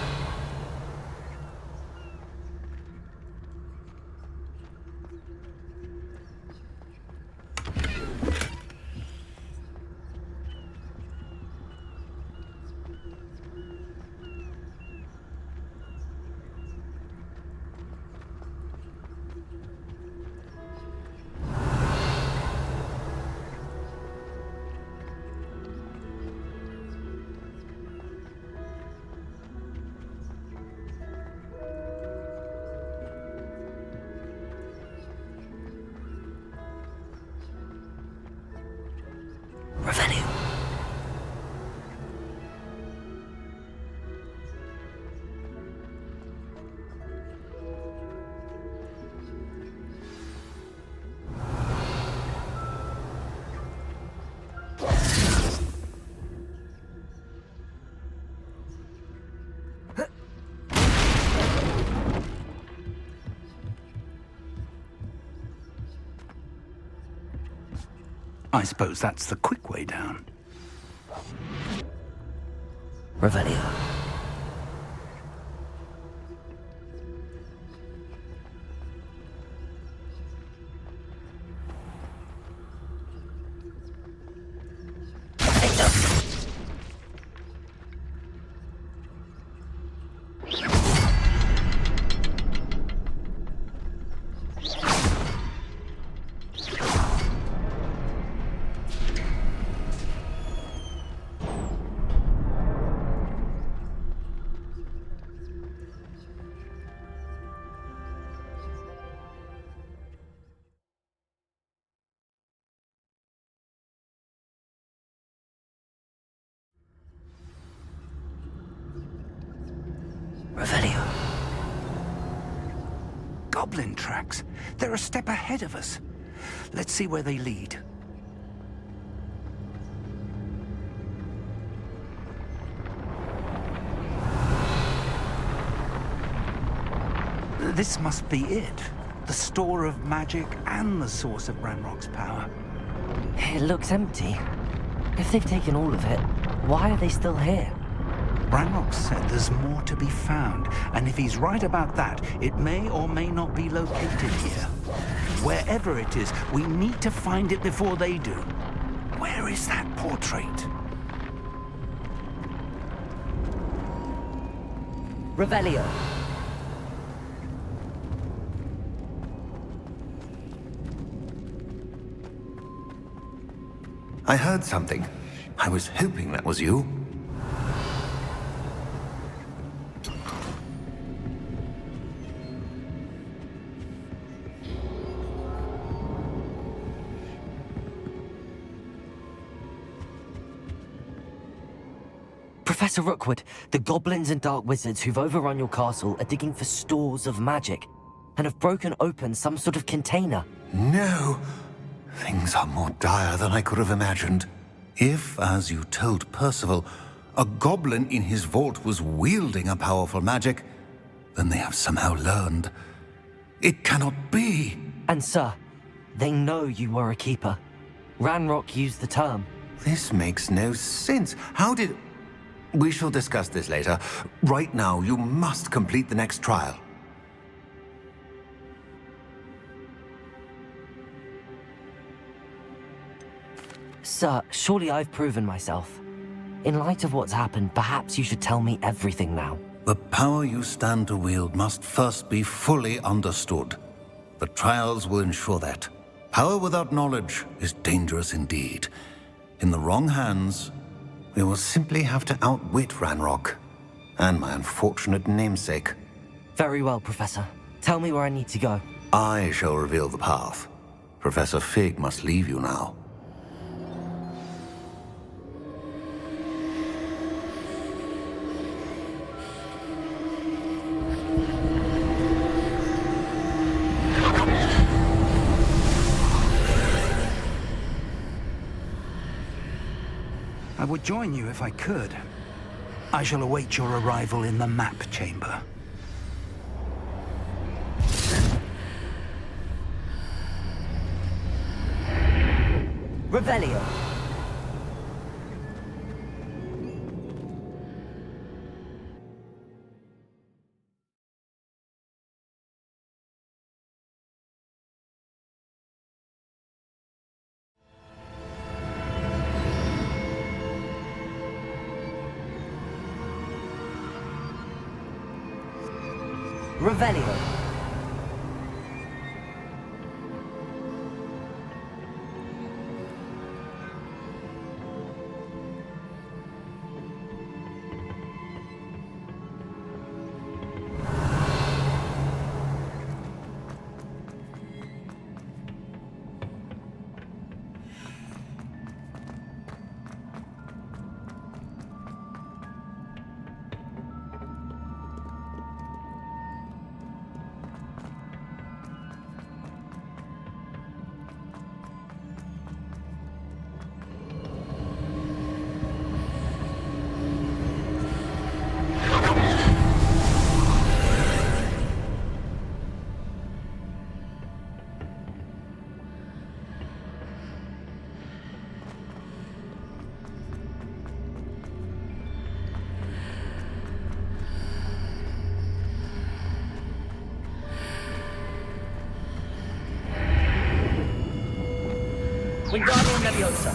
Speaker 3: I suppose that's the quick way down.
Speaker 2: Revelio.
Speaker 3: Revelio. Goblin tracks. They're a step ahead of us. Let's see where they lead. This must be it. The store of magic and the source of Ranrok's power.
Speaker 2: It looks empty. If they've taken all of it, why are they still here?
Speaker 3: Ranrok said there's more to be found, and if he's right about that, it may or may not be located here. Wherever it is, we need to find it before they do. Where is that portrait?
Speaker 2: Revelio.
Speaker 14: I heard something. I was hoping that was you.
Speaker 2: Professor Rookwood, the goblins and dark wizards who've overrun your castle are digging for stores of magic and have broken open some sort of container.
Speaker 14: No! Things are more dire than I could have imagined. If, as you told Percival, a goblin in his vault was wielding a powerful magic, then they have somehow learned. It cannot be!
Speaker 2: And sir, they know you were a keeper. Ranrok used the term.
Speaker 14: This makes no sense. How did... We shall discuss this later. Right now, you must complete the next trial.
Speaker 2: Sir, surely I've proven myself. In light of what's happened, perhaps you should tell me everything now.
Speaker 14: The power you stand to wield must first be fully understood. The trials will ensure that. Power without knowledge is dangerous indeed. In the wrong hands, we will simply have to outwit Ranrok and my unfortunate namesake.
Speaker 2: Very well, Professor. Tell me where I need to go.
Speaker 14: I shall reveal the path. Professor Fig must leave you now.
Speaker 3: I would join you if I could. I shall await your arrival in the map chamber.
Speaker 2: Revelio. Revelio. Wingardium Leviosa.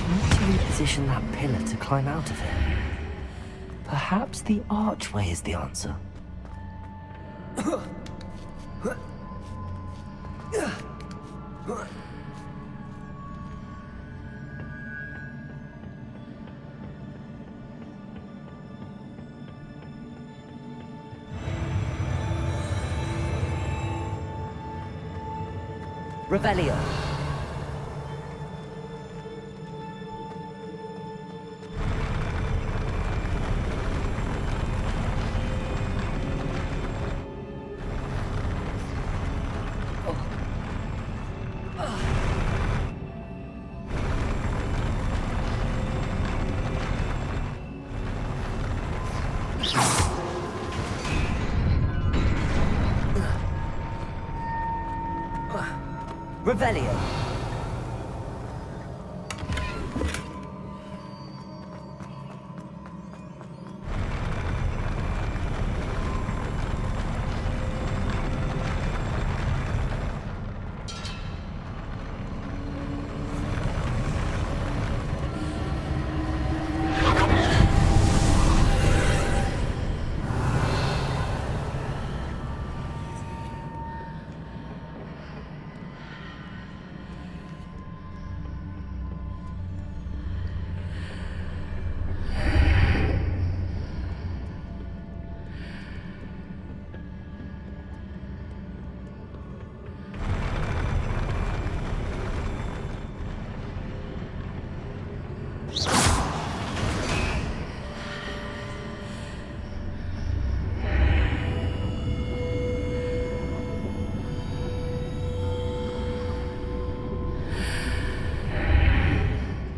Speaker 2: Need to reposition that pillar to climb out of it. Perhaps the archway is the answer. Revelio. Revelio.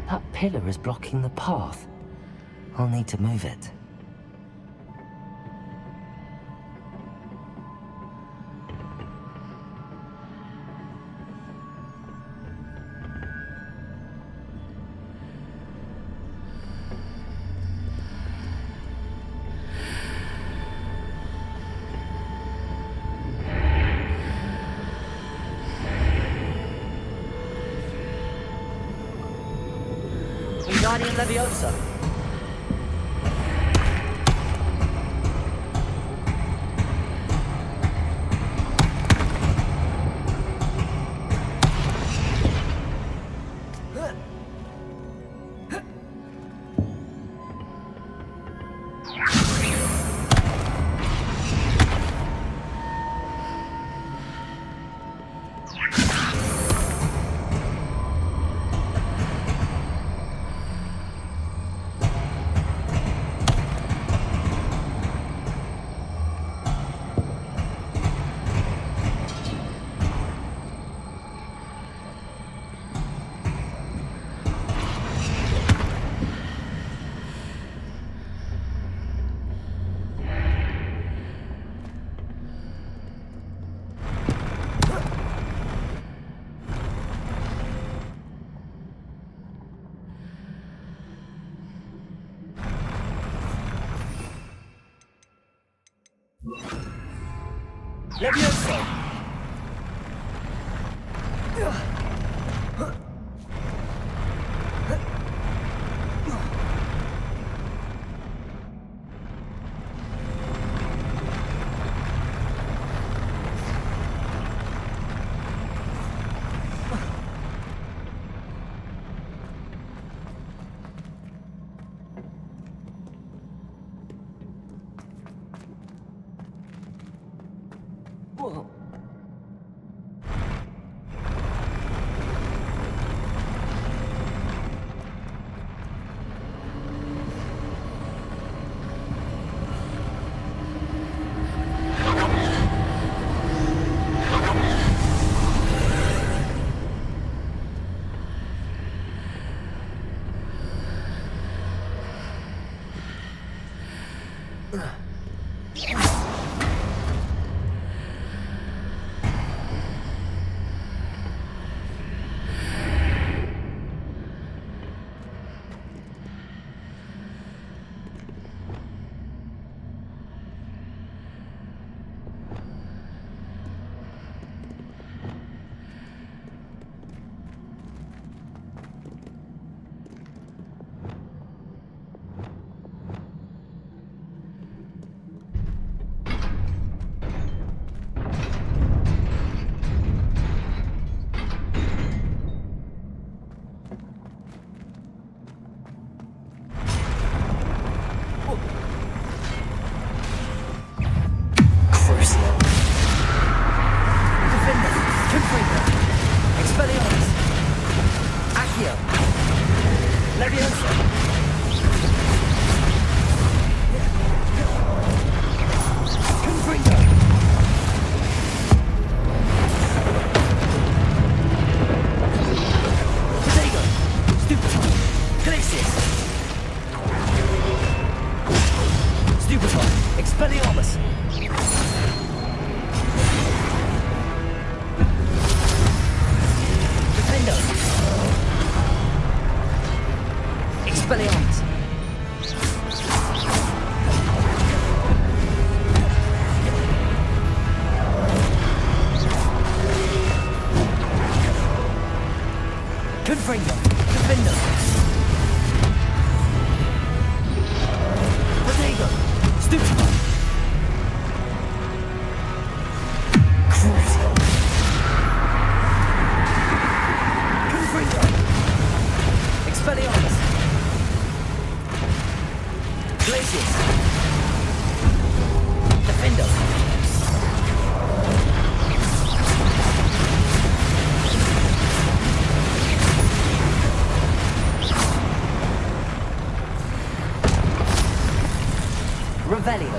Speaker 2: That pillar is blocking the path. I'll need to move it. Wingardium Leviosa. Leviosa. Whoa.
Speaker 1: Expelliarmus! Defendo! Expelliarmus! Confringo! Defendo! Protego! Stupefy! Crucio! Confringo! Expelliarmus! Glacius! Defendo! Revelio.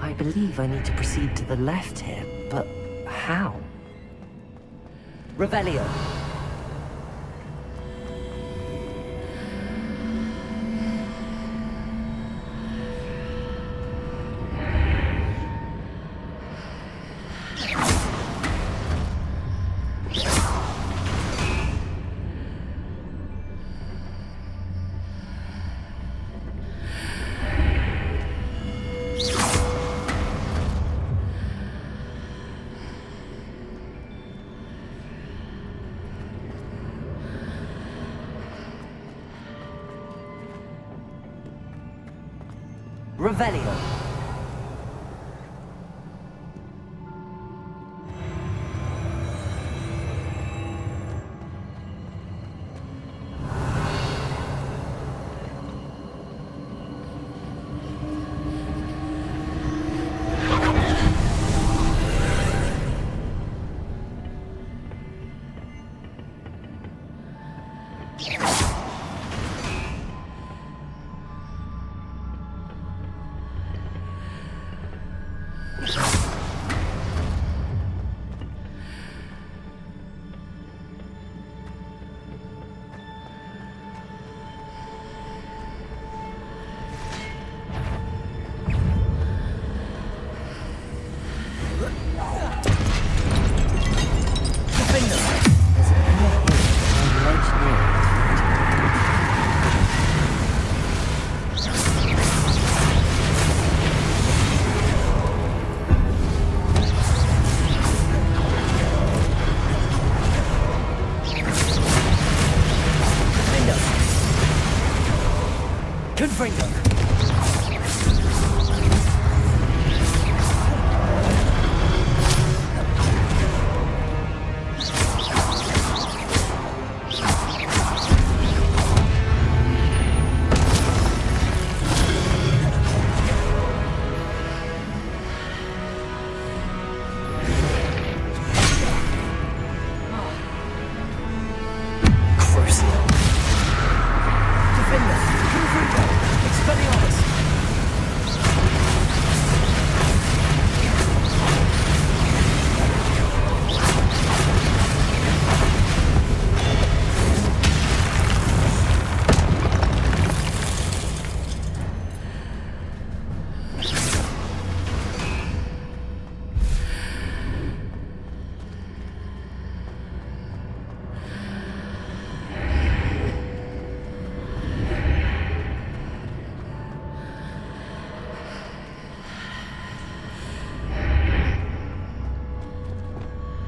Speaker 1: I believe I need to proceed to the left here, but how? Revelio. Revelio. Confringo.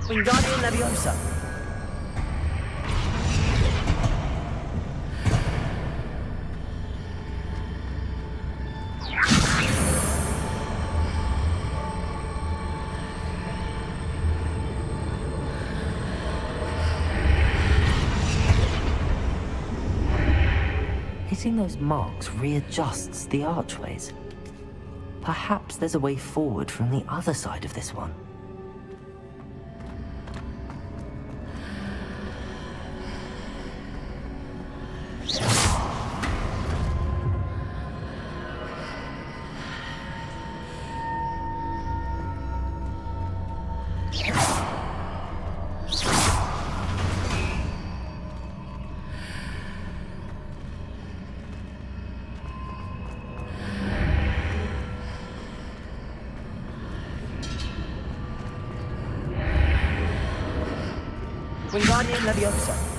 Speaker 1: Wingardium Leviosa. Hitting those marks readjusts the archways. Perhaps Perhaps there's a way forward from the other side of this one.
Speaker 2: Wingardium Leviosa.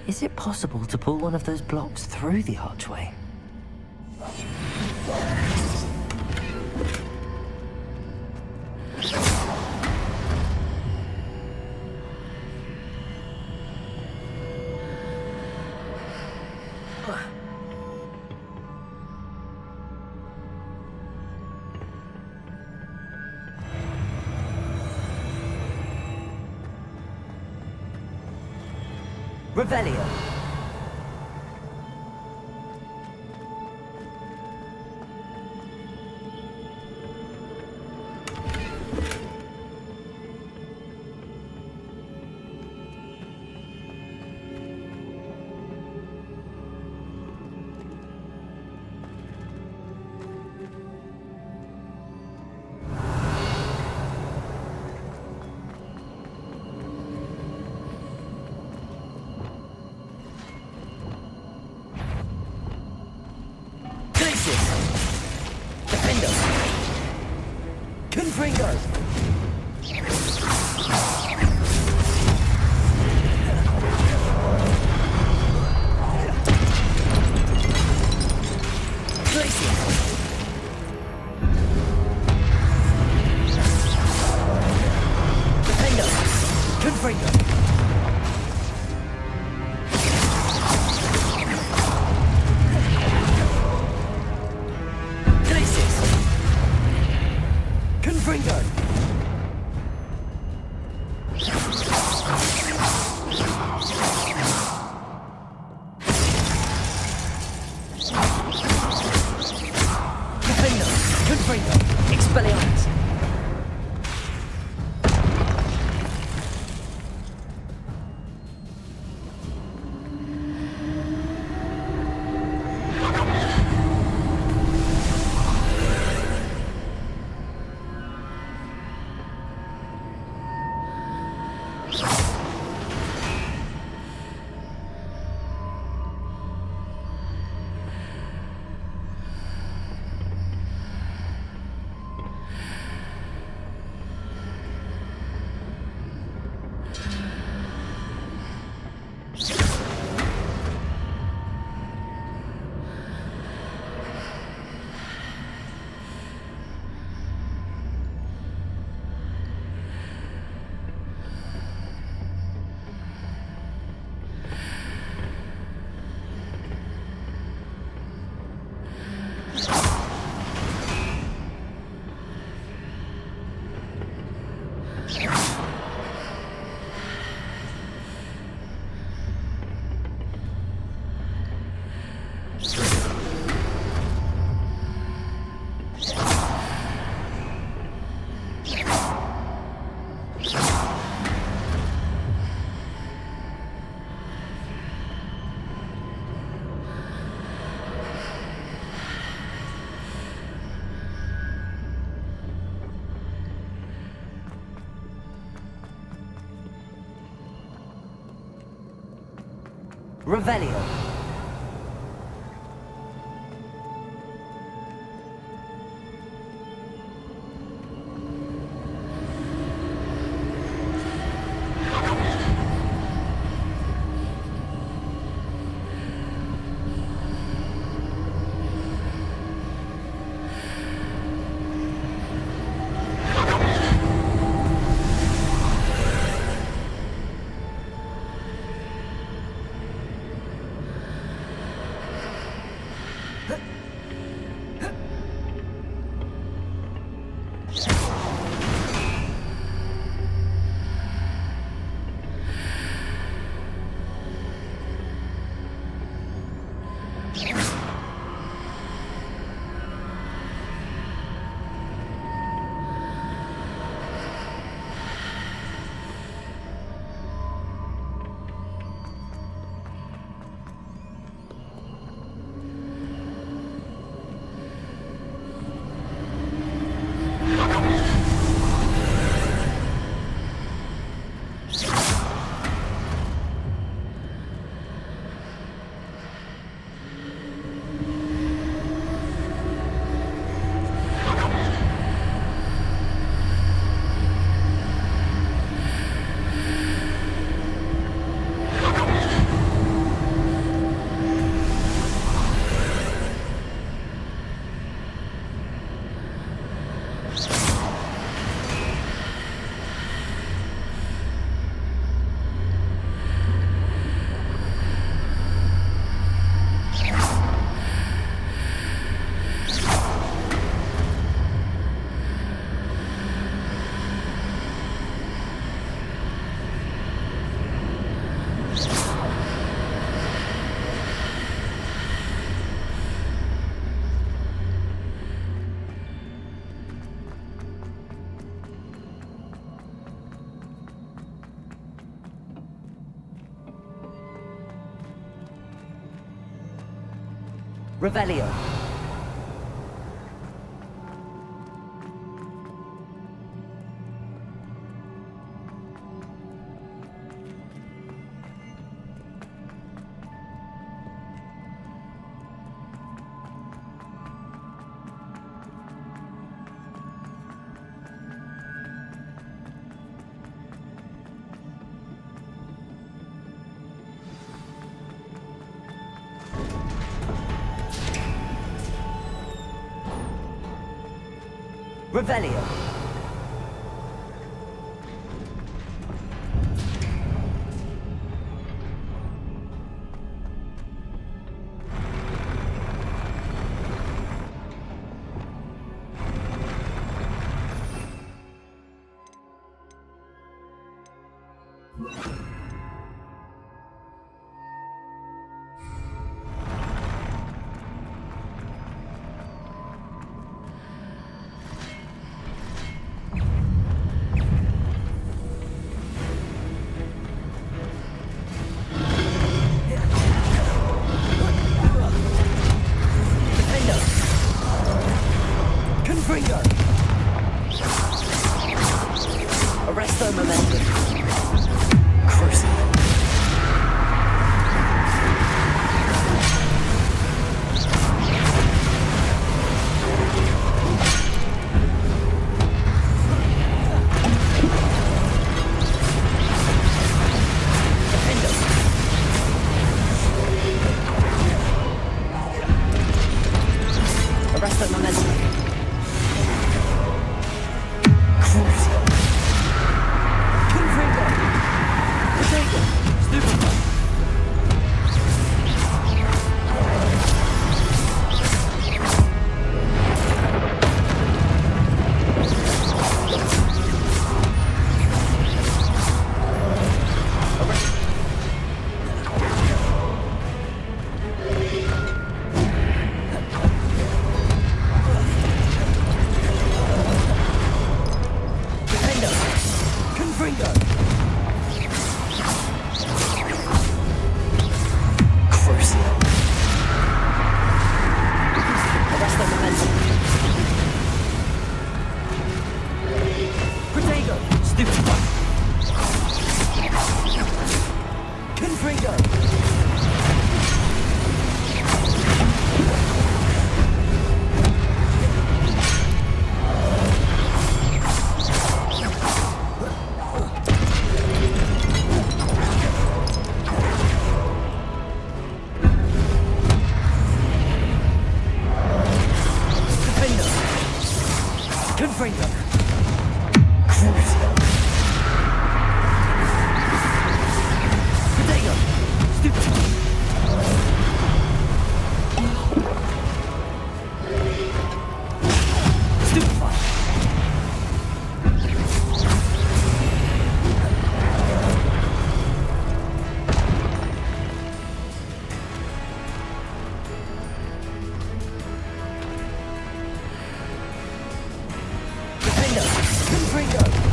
Speaker 1: Is it possible to pull one of those blocks through the archway?
Speaker 2: Revelio. Revelio.
Speaker 1: Revelio. Revelio. Arresto momentum. Cruciatus. Arresto momentum.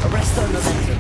Speaker 1: Arresto momentum.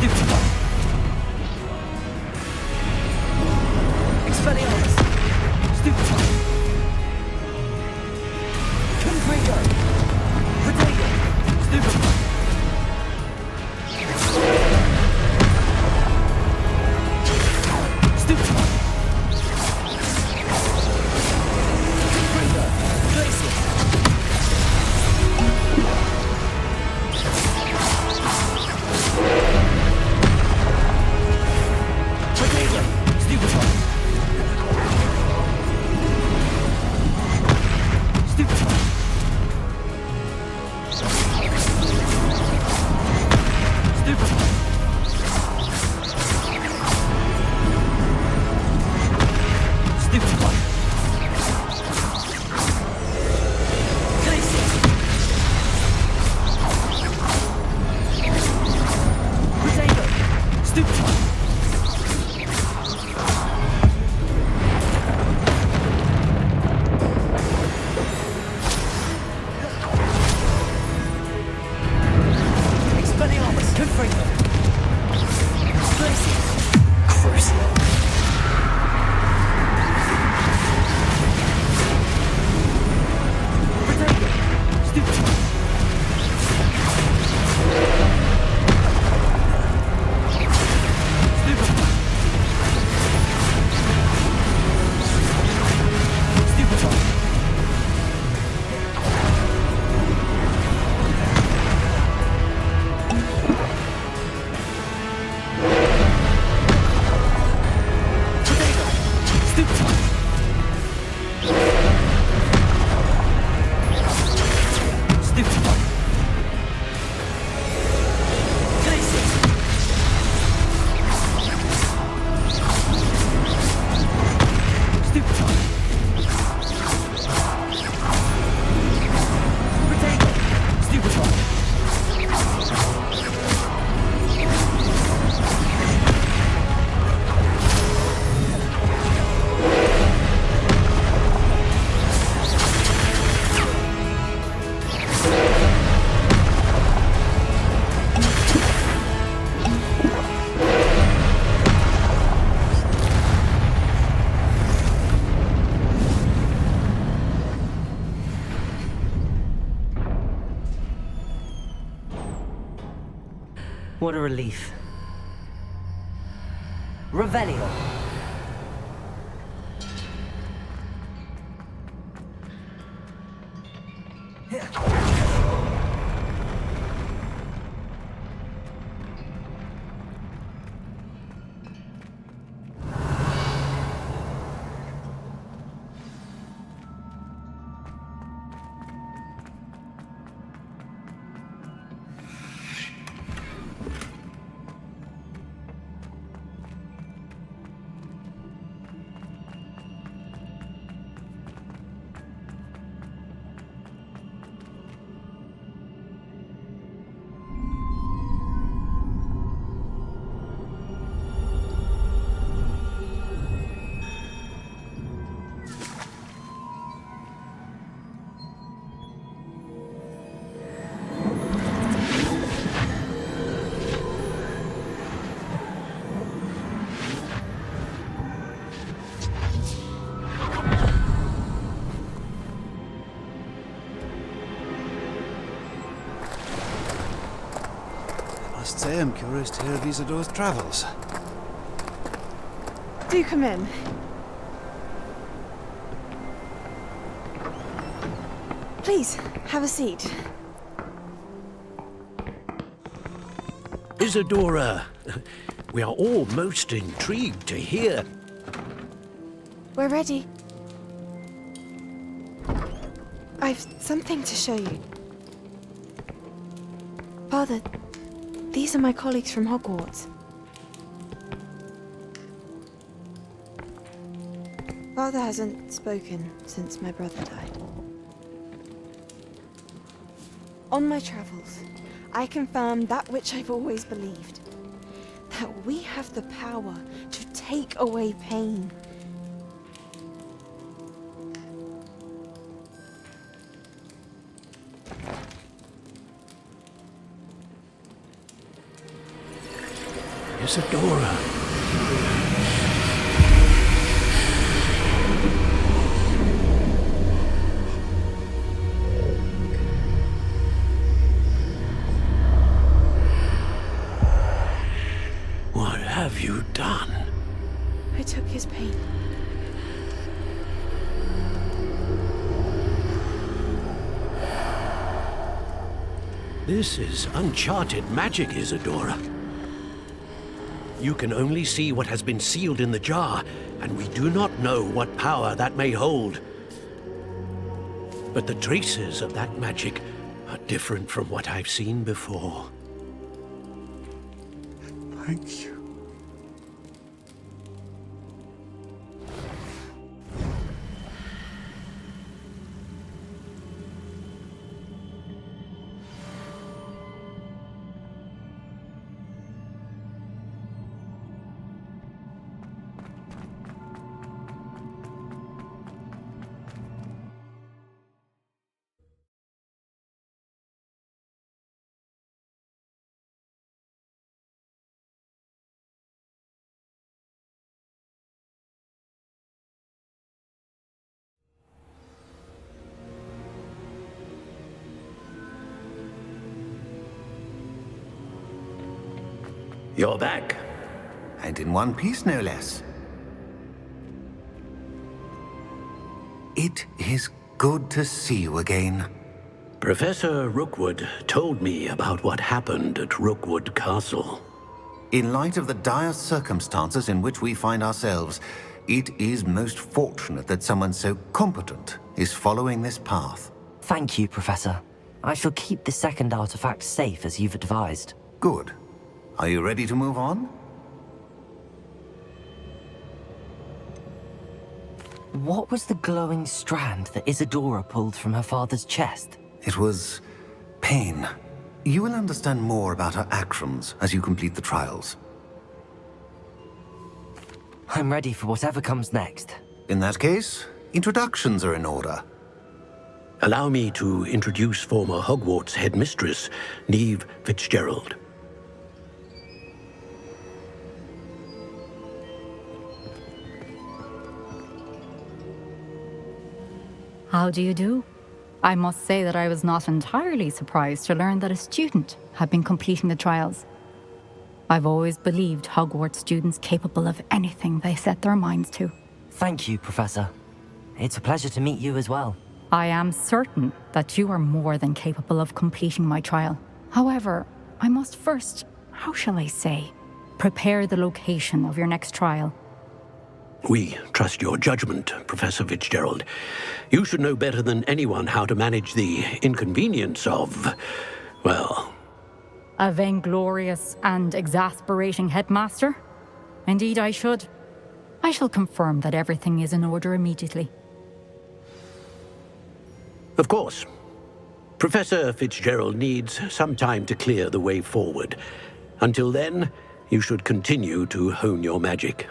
Speaker 2: Stupid one. Expelliarmus. Stupid one. Confringo. Potato. Stupid one. Stupid one. Confringo. Glacier. Potato. Stupid one. Stupid one. Stupid one. Stupid one. Glacier. Potato. Stupid one. Expelliarmus. Confringo. Glacier. Cruciatus. Potato. Stupid one. Stupid one. Stupid one. Potato. Stupid one. Stupid one. Glacier. Stupid one. Potato. Stupid one.
Speaker 1: What a relief. Revelio.
Speaker 19: Must say I'm curious to hear of Isidore's travels.
Speaker 5: Do come in. Please, have a seat.
Speaker 18: Isidora, we are all most intrigued to hear.
Speaker 5: We're ready. I've something to show you. Father, these are my colleagues from Hogwarts. Father hasn't spoken since my brother died. On my travels, I confirmed that which I've always believed. That we have the power to take away pain.
Speaker 18: Isadora. What have you done?
Speaker 5: I took his pain.
Speaker 18: This is uncharted magic, Isadora. You can only see what has been sealed in the jar, and we do not know what power that may hold. But the traces of that magic are different from what I've seen before.
Speaker 3: Thank you.
Speaker 18: You're back.
Speaker 14: And in one piece, no less. It is good to see you again.
Speaker 18: Professor Rookwood told me about what happened at Rookwood Castle.
Speaker 14: In light of the dire circumstances in which we find ourselves, it is most fortunate that someone so competent is following this path.
Speaker 1: Thank you, Professor. I shall keep the second artifact safe as you've advised.
Speaker 14: Good. Are you ready to move on?
Speaker 1: What was the glowing strand that Isadora pulled from her father's chest?
Speaker 14: It was pain. You will understand more about her actions as you complete the trials.
Speaker 1: I'm ready for whatever comes next.
Speaker 14: In that case, introductions are in order.
Speaker 18: Allow me to introduce former Hogwarts headmistress, Neve Fitzgerald.
Speaker 20: How do you do? I must say that I was not entirely surprised to learn that a student had been completing the trials. I've always believed Hogwarts students capable of anything they set their minds to.
Speaker 1: Thank you, Professor. It's a pleasure to meet you as well.
Speaker 20: I am certain that you are more than capable of completing my trial. However, I must first, how shall I say, prepare the location of your next trial.
Speaker 18: We trust your judgment, Professor Fitzgerald. You should know better than anyone how to manage the inconvenience of, well...
Speaker 20: A vainglorious and exasperating headmaster? Indeed I should. I shall confirm that everything is in order immediately.
Speaker 18: Of course. Professor Fitzgerald needs some time to clear the way forward. Until then, you should continue to hone your magic.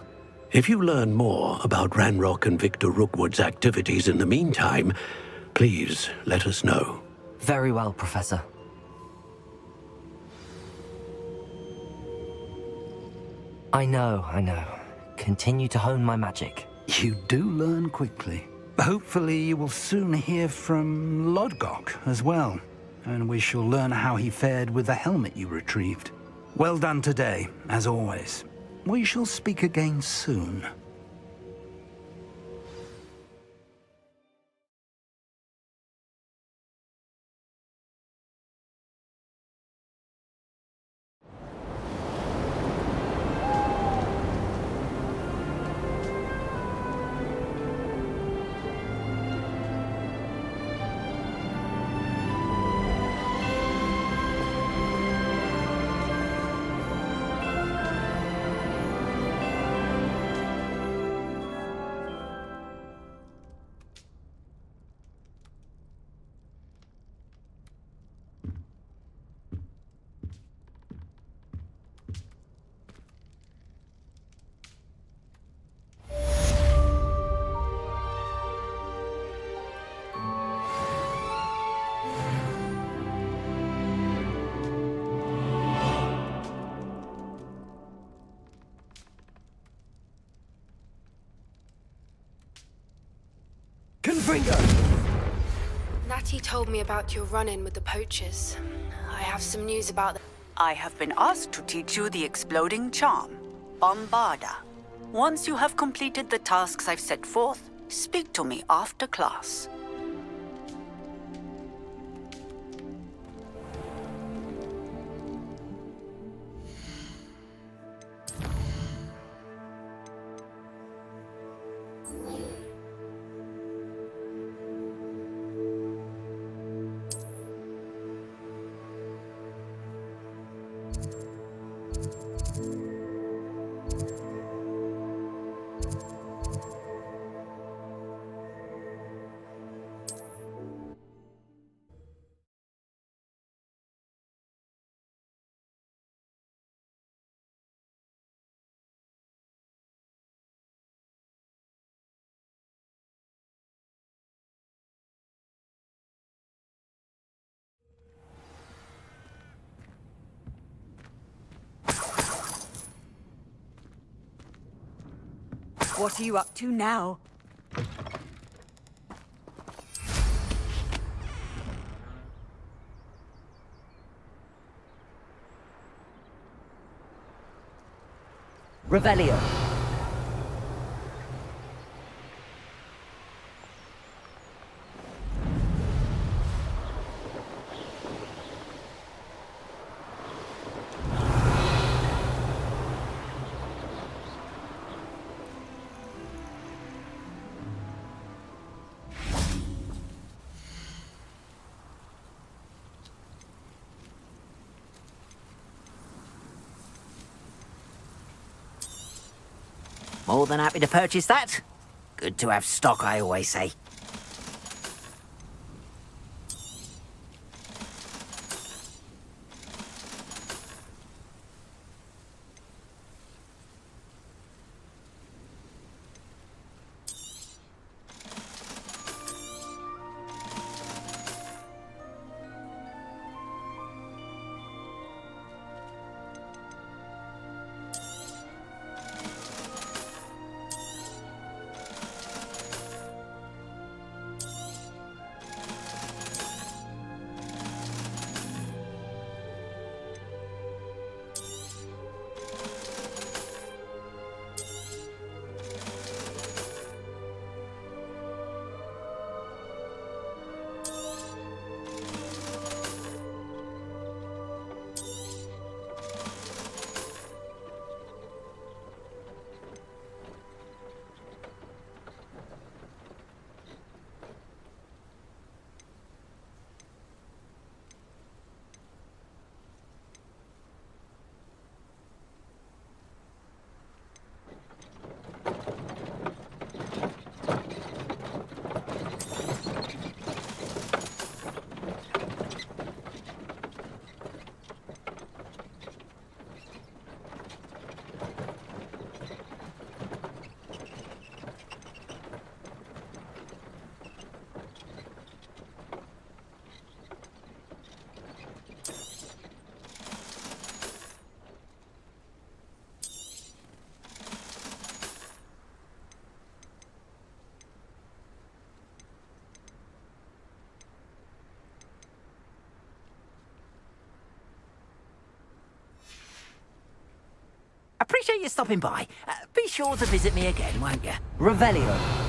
Speaker 18: If you learn more about Ranrok and Victor Rookwood's activities in the meantime, please let us know.
Speaker 1: Very well, Professor. I know. Continue to hone my magic.
Speaker 3: You do learn quickly. Hopefully you will soon hear from Lodgok as well, and we shall learn how he fared with the helmet you retrieved. Well done today, as always. We shall speak again soon.
Speaker 21: we go!
Speaker 22: Natty told me about your run-in with the poachers. I have some news about them.
Speaker 23: I have been asked to teach you the exploding charm, Bombarda. Once you have completed the tasks I've set forth, speak to me after class.
Speaker 21: What are you up to now?
Speaker 1: Revelio.
Speaker 24: More than happy to purchase that. Good to have stock, I always say. Appreciate you stopping by. Be sure to visit me again, won't you?
Speaker 1: Revelio.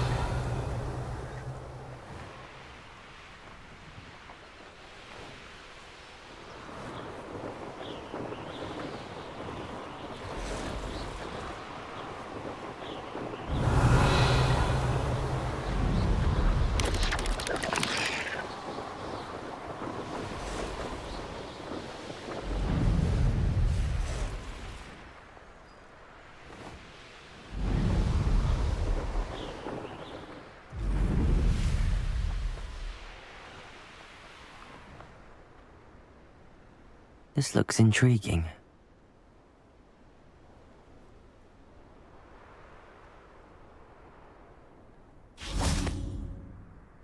Speaker 1: This looks intriguing.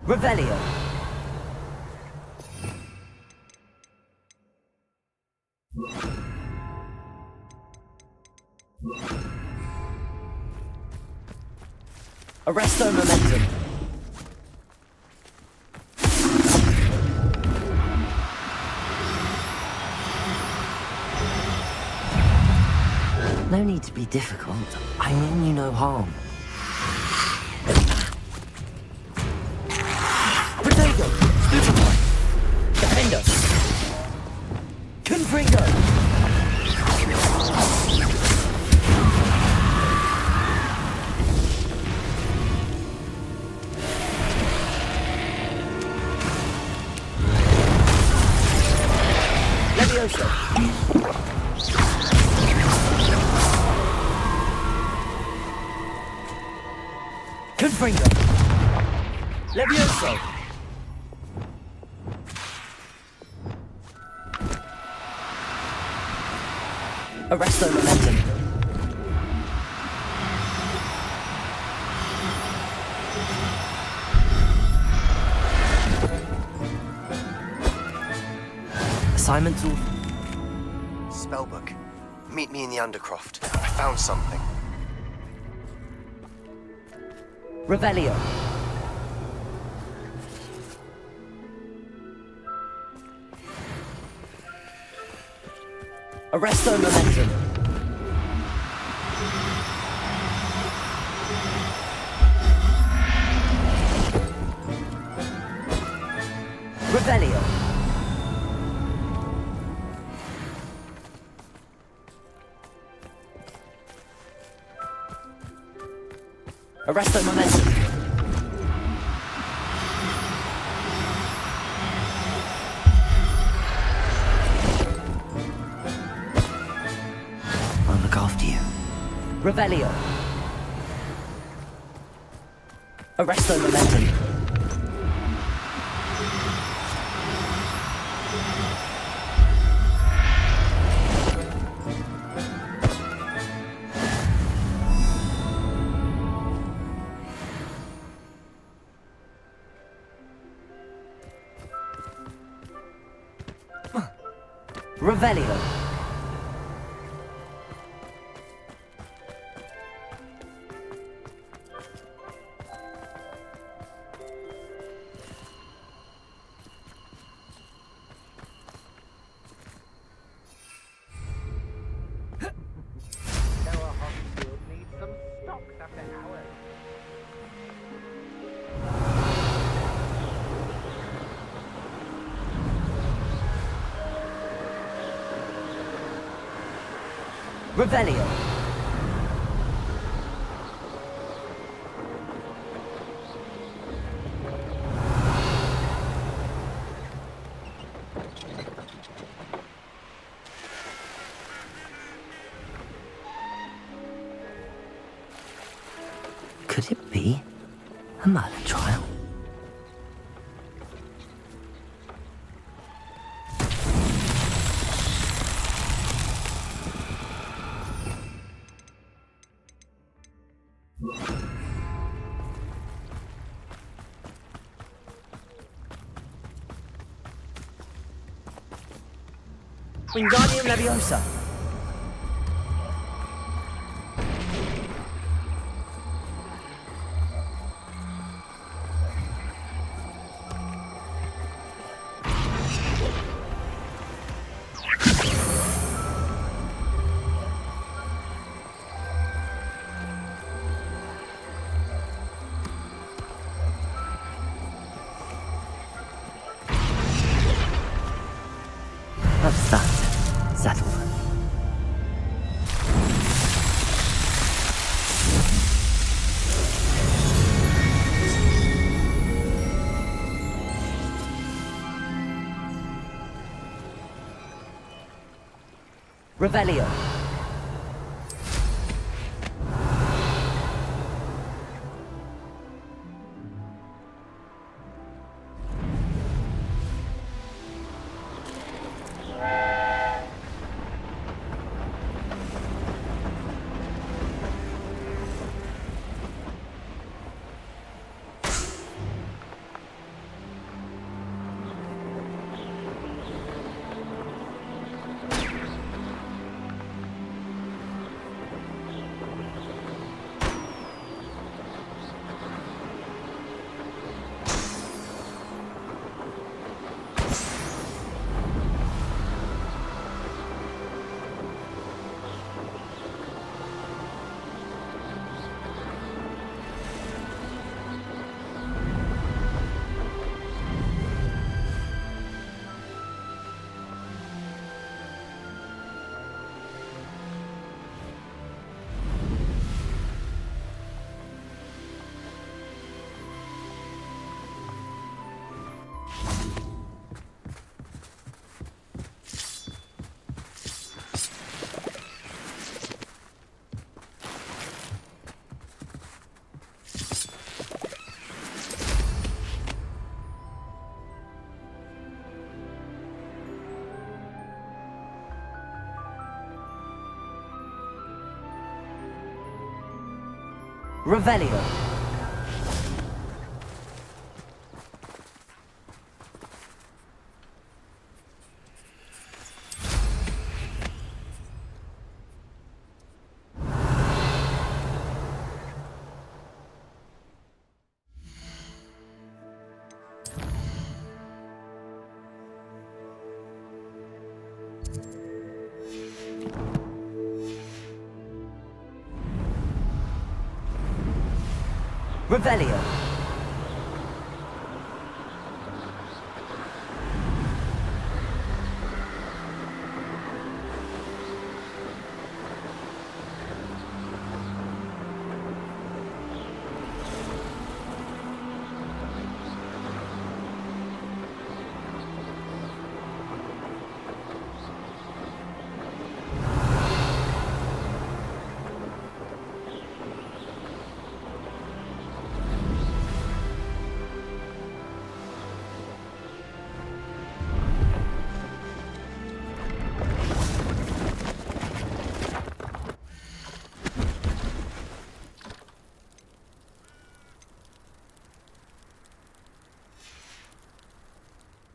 Speaker 1: Revelio. Arresto momentum. No need to be difficult. I mean you no harm. Potato! Stupefy! Defender! Confringo! Levioso! Confringo! Levioso! Arresto momentum. Assignments all...
Speaker 16: Spellbook. Meet me in the Undercroft. I found something.
Speaker 1: Revelio. Arresto momentum. Revelio. Arresto momentum. I'll look after you. Revelio. Arresto momentum. Revelio. Revelio. Could it be a murder trial? Wingardium Leviosa. That's that. Settled. Revelio. Revelio. Revelio.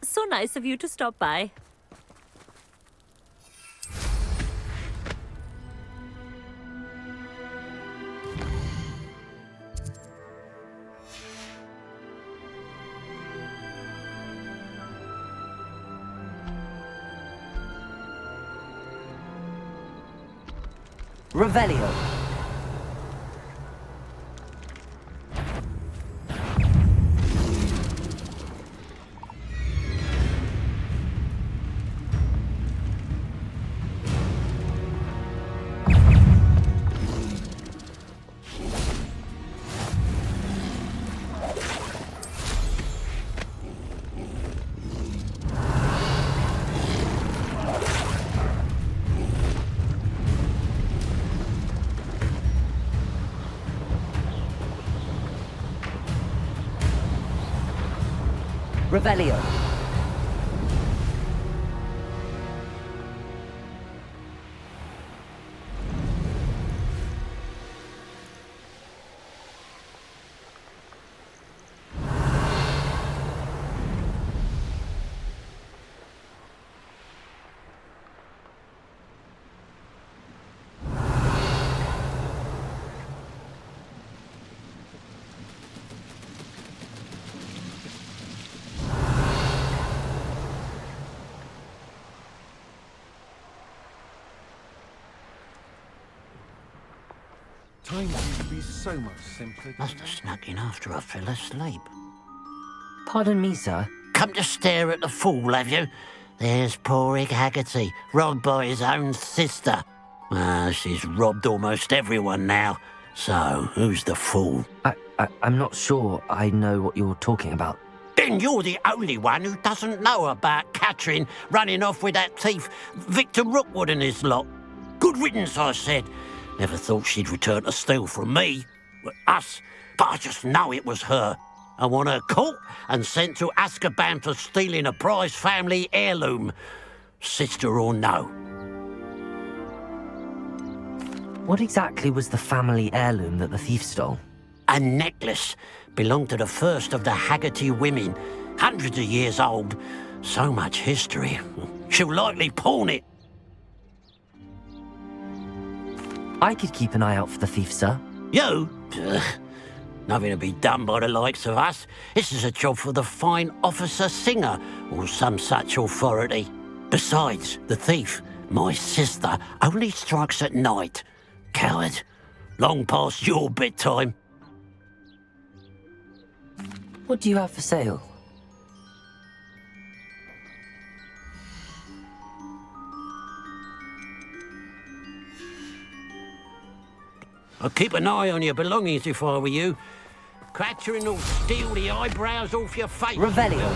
Speaker 4: So nice of you to stop by.
Speaker 1: Revelio. Revelio.
Speaker 19: Time used to be so much simpler.
Speaker 7: Must have snuck in after I fell asleep.
Speaker 1: Pardon me, sir.
Speaker 7: Come to stare at the fool, have you? There's poor Egg Haggerty, robbed by his own sister. She's robbed almost everyone now. So, who's the fool?
Speaker 1: I'm not sure I know what you're talking about.
Speaker 7: Then you're the only one who doesn't know about Catherine running off with that thief, Victor Rookwood and his lot. Good riddance, I said. Never thought she'd return to steal from me, us, but I just know it was her. I want her caught and sent to Azkaban for stealing a prized family heirloom, sister or no.
Speaker 1: What exactly was the family heirloom that the thief stole?
Speaker 7: A necklace belonged to the first of the Haggerty women, hundreds of years old. So much history. She'll likely pawn it.
Speaker 1: I could keep an eye out for the thief, sir.
Speaker 7: You? Ugh. Nothing to be done by the likes of us. This is a job for the fine officer Singer, or some such authority. Besides, the thief, my sister, only strikes at night. Coward. Long past your bedtime.
Speaker 1: What do you have for sale?
Speaker 7: I'd keep an eye on your belongings if I were you. Catherine will steal the eyebrows off your face.
Speaker 1: Revelio.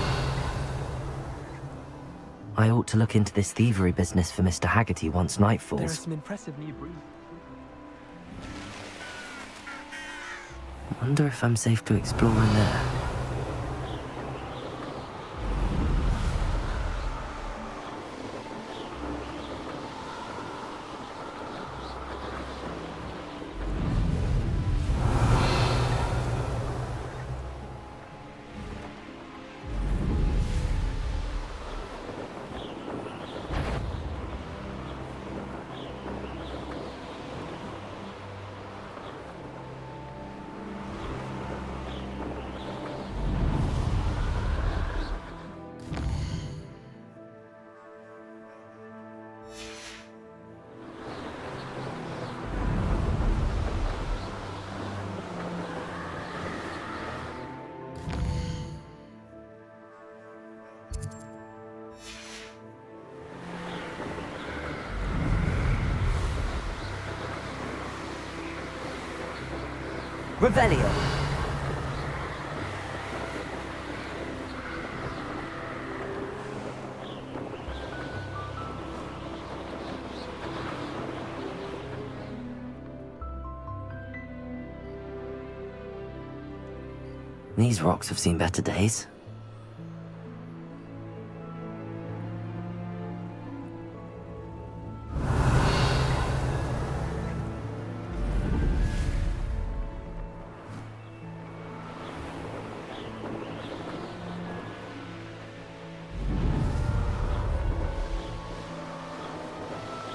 Speaker 1: I ought to look into this thievery business for Mr. Haggerty once night falls.
Speaker 17: There are some impressive new breeds.
Speaker 1: I wonder if I'm safe to explore in there. Revelio. These rocks have seen better days.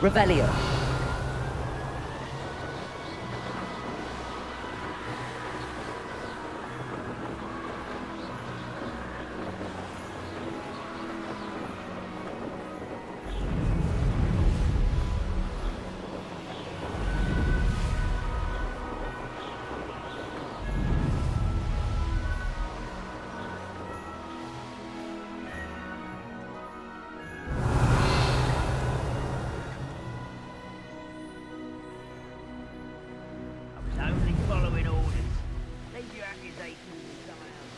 Speaker 1: Revelio.
Speaker 6: Only following orders. Leave your accusations to someone else.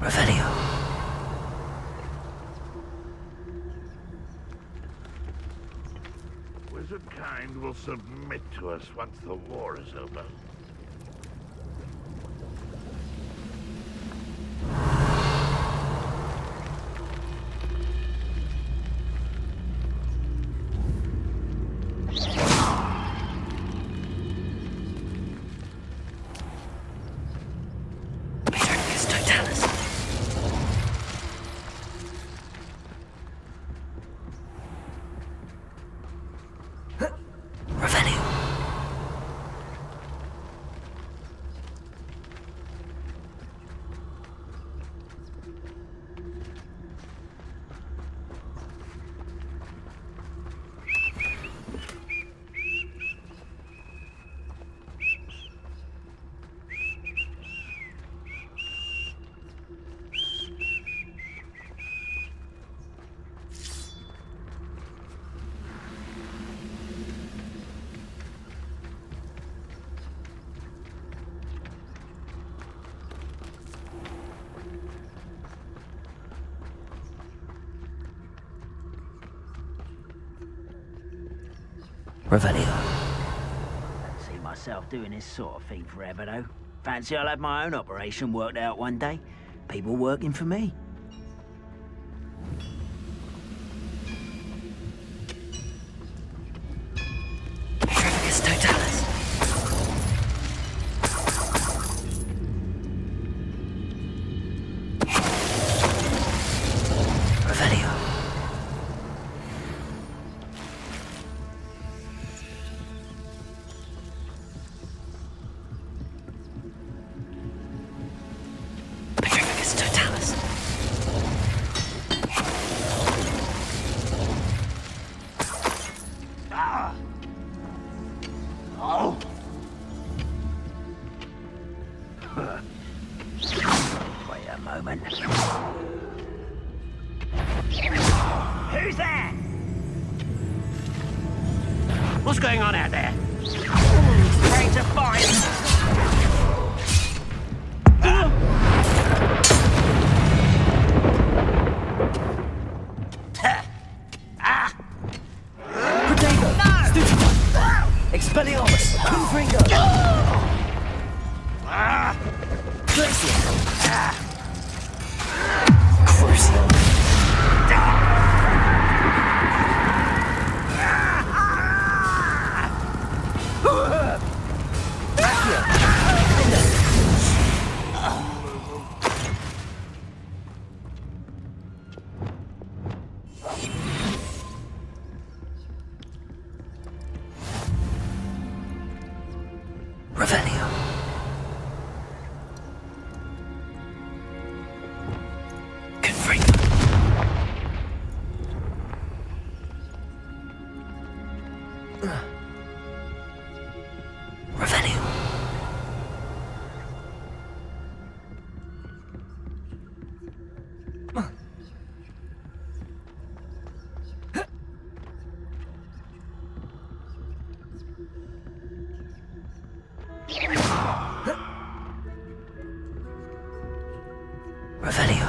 Speaker 1: Revelio.
Speaker 8: Wizard kind will submit to us once the war is over.
Speaker 1: Revelio.
Speaker 6: Don't see myself doing this sort of thing forever, though. Fancy I'll have my own operation worked out one day. People working for me. Wait a moment. Who's that?
Speaker 7: What's going on out there?
Speaker 6: Ready to fight!
Speaker 1: Expelliarmus! Confringo! Crucial! Accio!
Speaker 2: Revelio.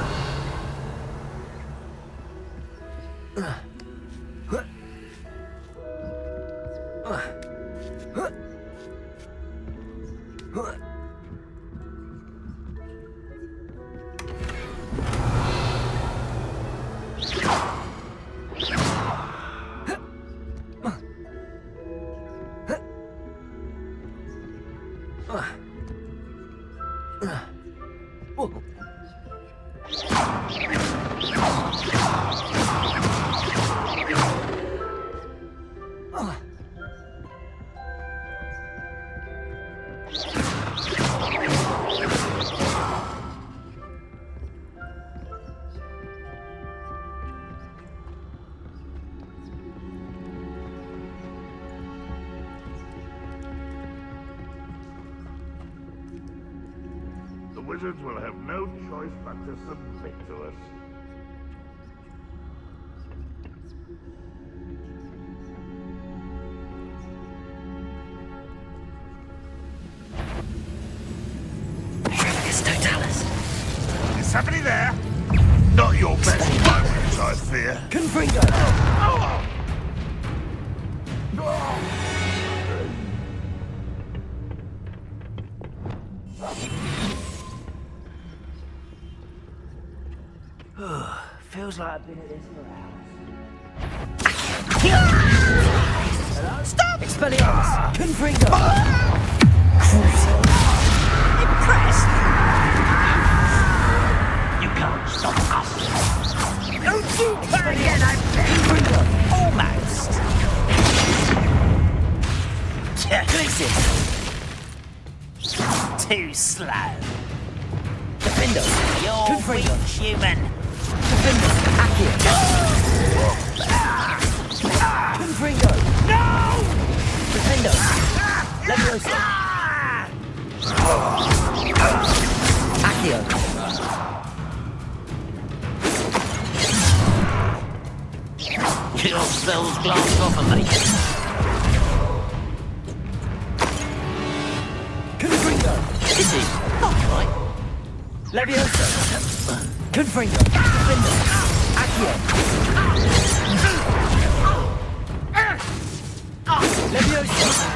Speaker 8: The wizards will have no choice but to submit to us. Is somebody there? Not your best moments, I fear.
Speaker 2: Confringo!
Speaker 6: Feels like I've been at this for hours.
Speaker 2: Stop! Expelliarmus! Confringo!
Speaker 6: Impressed? You can't stop us. Don't you try again, I bet. Almost. Glitches. Too slow.
Speaker 2: Defendo!
Speaker 6: You're weak, human.
Speaker 2: Defendo! Accio! Confringo!
Speaker 6: No!
Speaker 2: Defendo! Leviosa! Accio!
Speaker 6: Your spells glanced off of me.
Speaker 2: Confringo!
Speaker 6: Is it? Not right.
Speaker 2: Leviosa! Confringo! Defendo! Accio! Leviosa!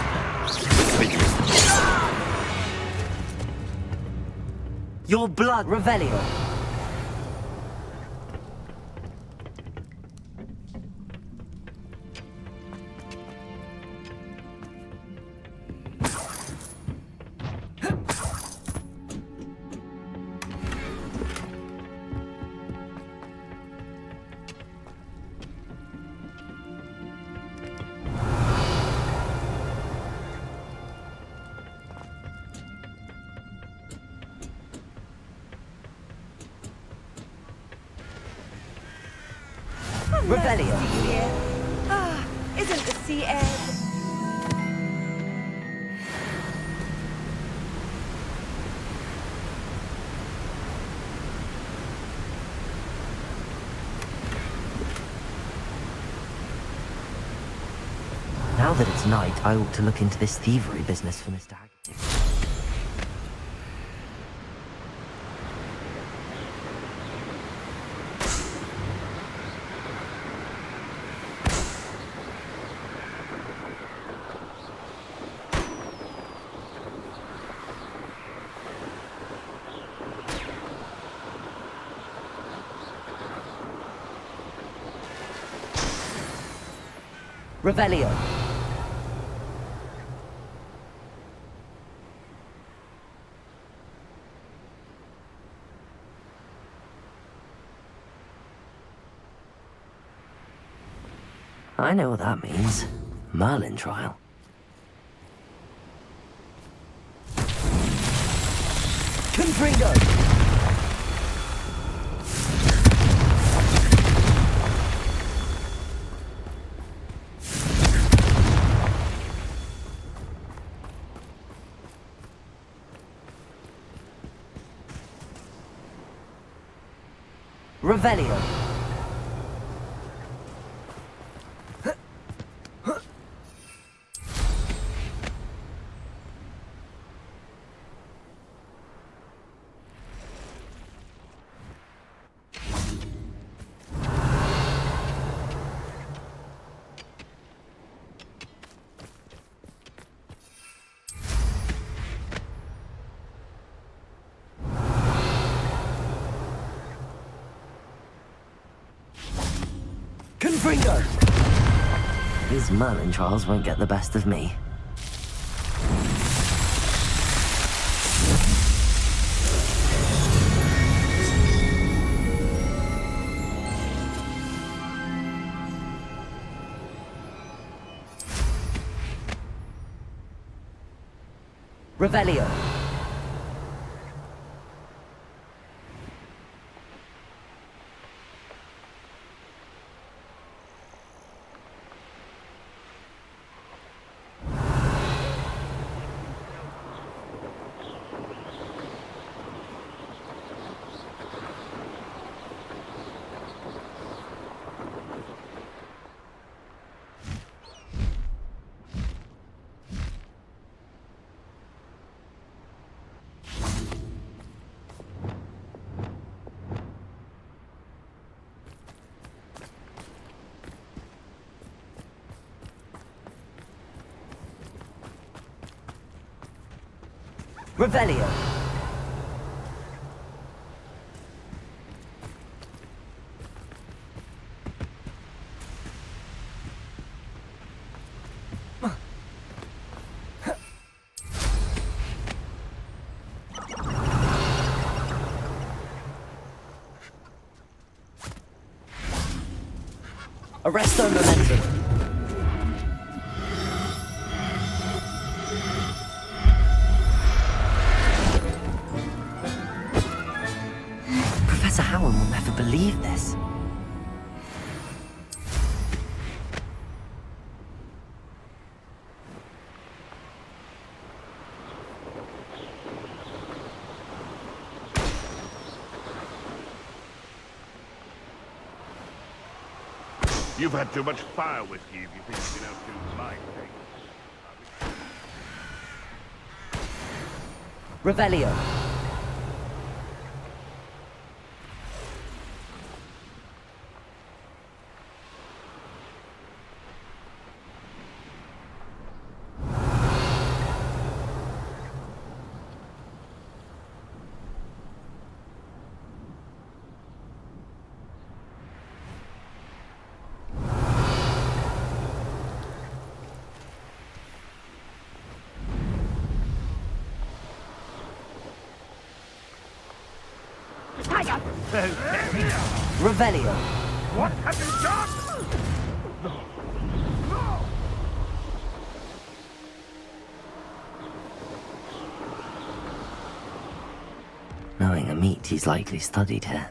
Speaker 2: Your blood, Revelio! Revelio.
Speaker 21: Ah, isn't the sea air...
Speaker 2: Now that it's night, I ought to look into this thievery business for Mr. Haggerty. Revelio. I know what that means. Merlin trial. Confringo! Revelio.
Speaker 1: Freedom! These Merlin trials won't get the best of me. Revelio. Revelio. Arresto momentum. Professor Howard will never believe this.
Speaker 8: You've had too much fire whiskey if you think you've been able to do my thing.
Speaker 1: Revelio. Revelio.
Speaker 8: What have you done? No. No.
Speaker 1: Knowing a meat he's likely studied here.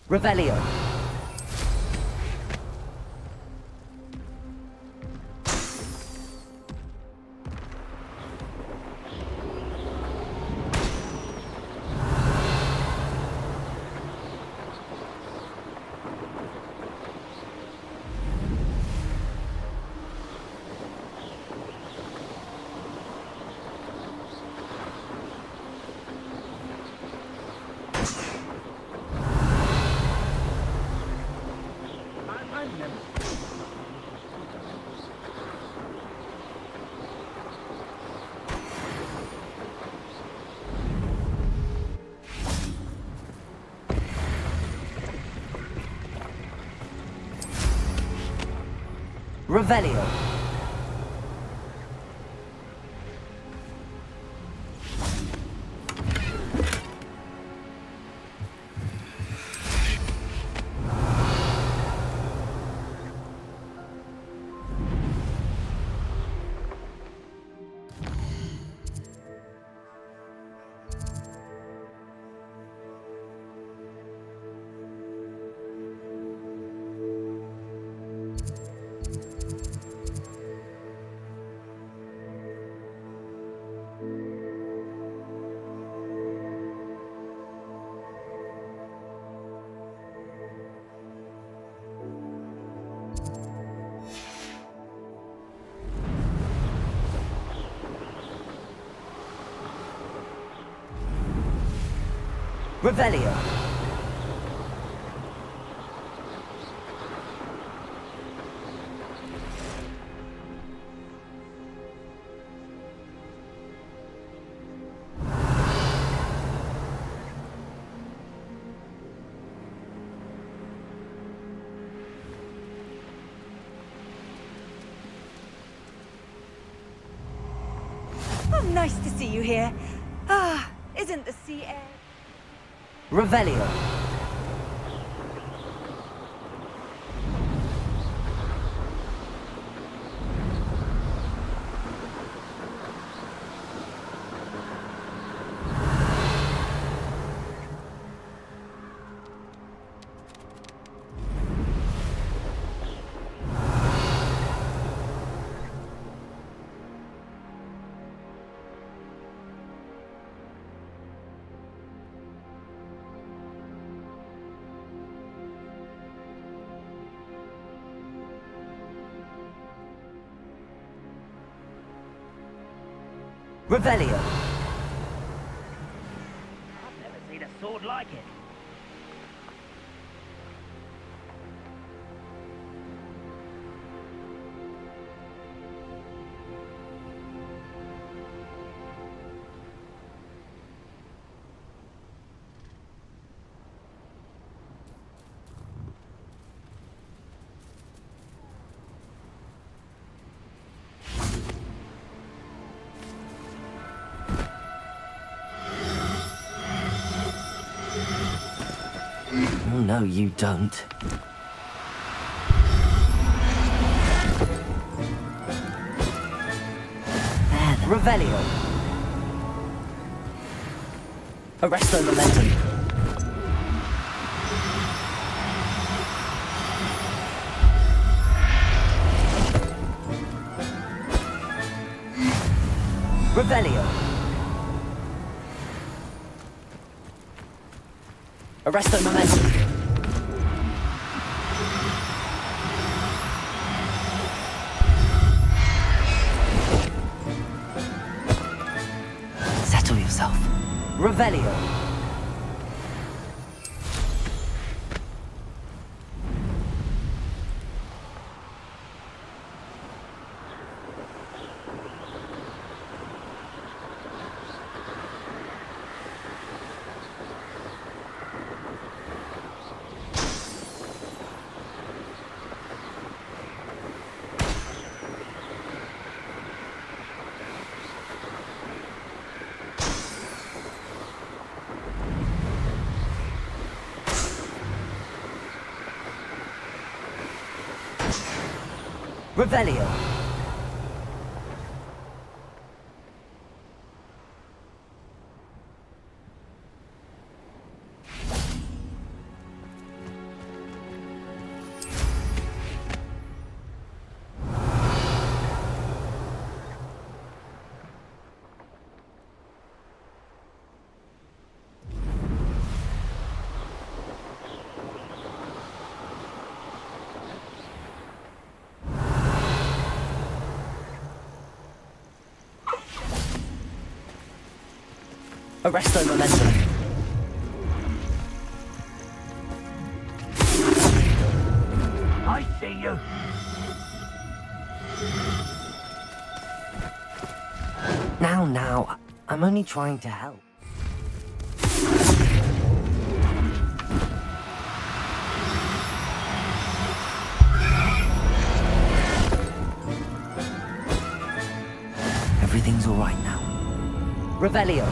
Speaker 1: Revelio. Revelio. Revelio.
Speaker 21: Oh, nice to see you here. Ah, isn't the sea air...
Speaker 1: Revelio. Revelio.
Speaker 6: I've never seen a sword like it.
Speaker 1: Oh, no, you don't. Revelio. Arresto momentum. Revelio. Arresto momentum. Settle yourself. Revelio. Revelio. Arresto momentum.
Speaker 6: I see you.
Speaker 1: Now, I'm only trying to help. Everything's all right now. Revelio.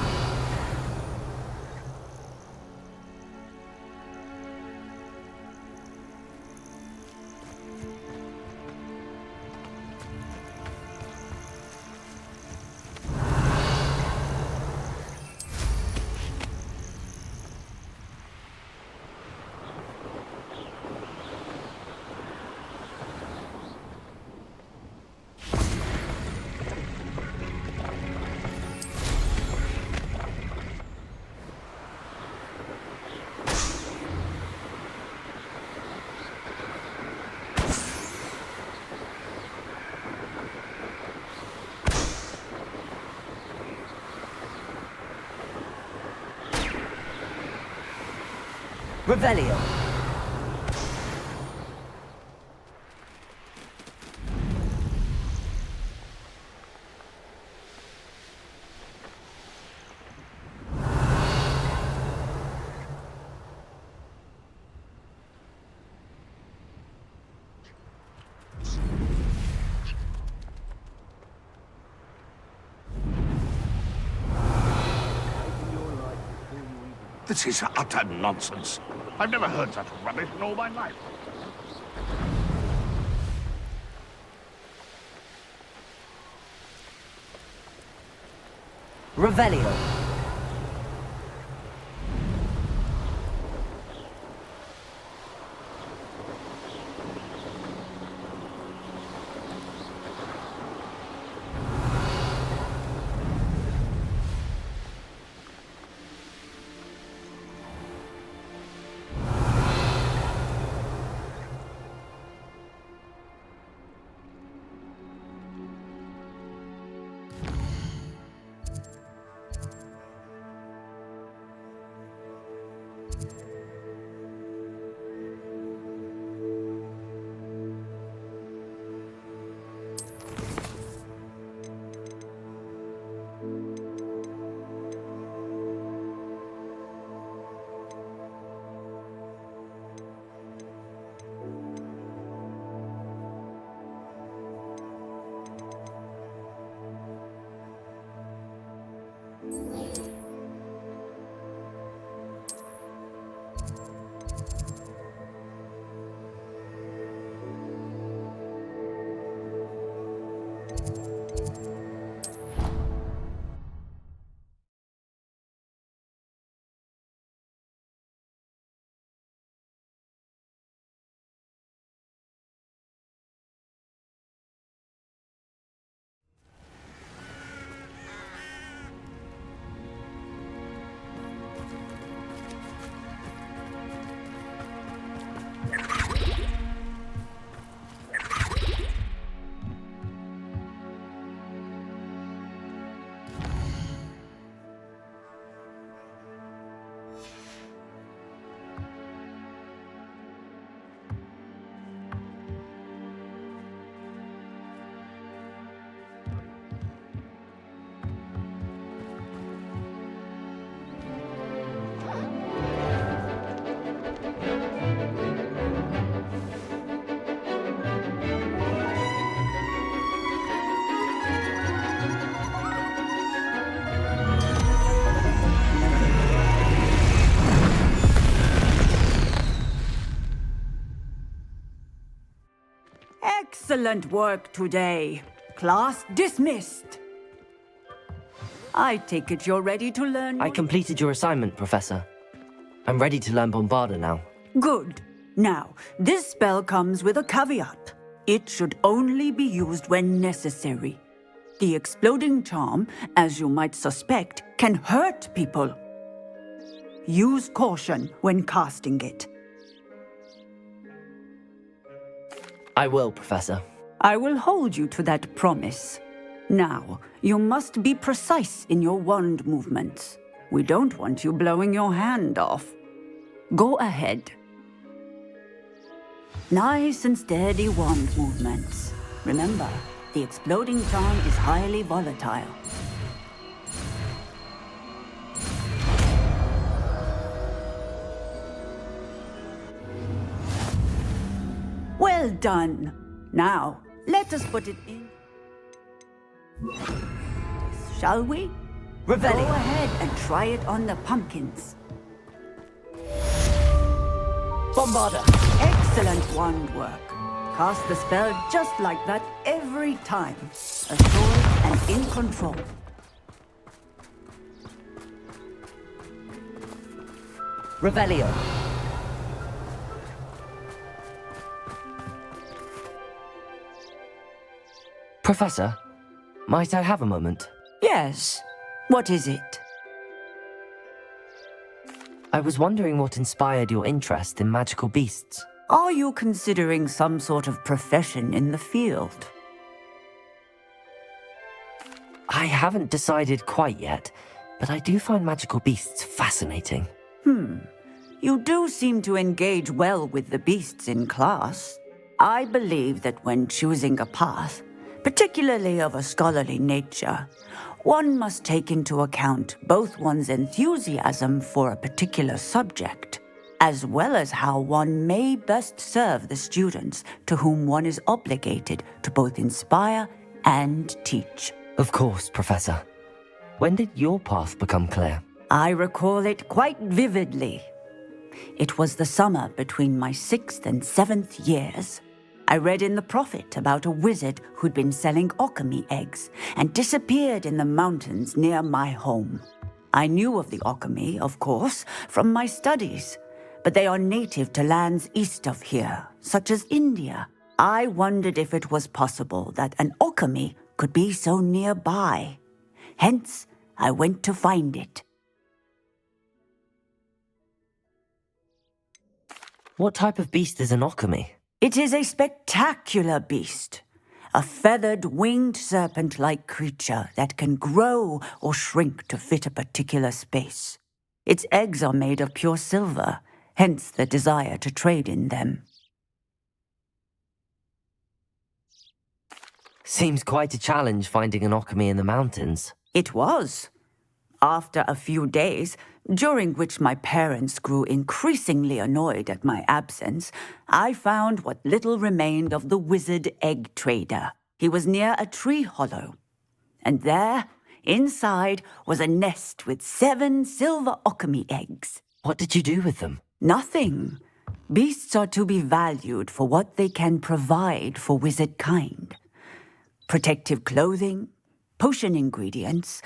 Speaker 1: Revelio.
Speaker 8: This is utter nonsense. I've never heard such rubbish in all my life.
Speaker 1: Revelio.
Speaker 21: Excellent work today. Class dismissed. I take it you're ready to learn...
Speaker 1: I completed your assignment, Professor. I'm ready to learn Bombarda now.
Speaker 21: Good. Now, this spell comes with a caveat. It should only be used when necessary. The exploding charm, as you might suspect, can hurt people. Use caution when casting it.
Speaker 1: I will, Professor.
Speaker 21: I will hold you to that promise. Now, you must be precise in your wand movements. We don't want you blowing your hand off. Go ahead. Nice and steady wand movements. Remember, the exploding charm is highly volatile. Well done. Now, let us put it in. Shall we?
Speaker 1: Revelio.
Speaker 21: Go ahead and try it on the pumpkins.
Speaker 1: Bombarda.
Speaker 21: Excellent wand work. Cast the spell just like that every time. Assured and in control.
Speaker 1: Revelio. Professor, might I have a moment?
Speaker 21: Yes. What is it?
Speaker 1: I was wondering what inspired your interest in magical beasts.
Speaker 21: Are you considering some sort of profession in the field?
Speaker 1: I haven't decided quite yet, but I do find magical beasts fascinating.
Speaker 21: You do seem to engage well with the beasts in class. I believe that when choosing a path, particularly of a scholarly nature, one must take into account both one's enthusiasm for a particular subject, as well as how one may best serve the students to whom one is obligated to both inspire and teach.
Speaker 2: Of course, Professor. When did your path become clear?
Speaker 21: I recall it quite vividly. It was the summer between my 6th and 7th years. I read in the Prophet about a wizard who'd been selling alchemy eggs and disappeared in the mountains near my home. I knew of the alchemy, of course, from my studies, but they are native to lands east of here, such as India. I wondered if it was possible that an alchemy could be so nearby. Hence, I went to find it.
Speaker 2: What type of beast is an alchemy?
Speaker 21: It is a spectacular beast. A feathered, winged serpent-like creature that can grow or shrink to fit a particular space. Its eggs are made of pure silver, hence the desire to trade in them.
Speaker 2: Seems quite a challenge finding an alchemy in the mountains.
Speaker 21: It was. After a few days, during which my parents grew increasingly annoyed at my absence, I found what little remained of the wizard egg trader. He was near a tree hollow. And there, inside, was a nest with 7 silver alchemy eggs.
Speaker 2: What did you do with them?
Speaker 21: Nothing. Beasts are to be valued for what they can provide for wizard kind. Protective clothing, potion ingredients,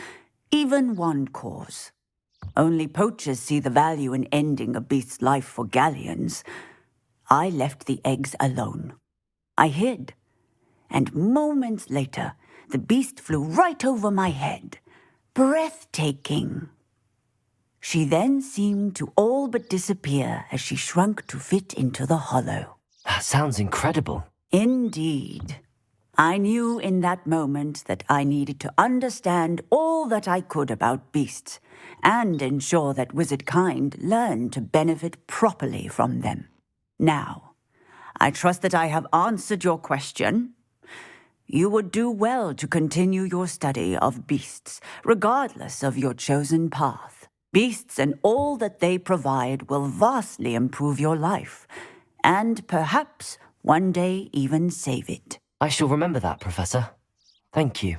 Speaker 21: even wand cores. Only poachers see the value in ending a beast's life for galleons. I left the eggs alone. I hid, and moments later, the beast flew right over my head. Breathtaking. She then seemed to all but disappear as she shrunk to fit into the hollow.
Speaker 2: That sounds incredible.
Speaker 21: Indeed. I knew in that moment that I needed to understand all that I could about beasts and ensure that wizard kind learned to benefit properly from them. Now, I trust that I have answered your question. You would do well to continue your study of beasts, regardless of your chosen path. Beasts and all that they provide will vastly improve your life, and perhaps one day even save it.
Speaker 2: I shall remember that, Professor. Thank you.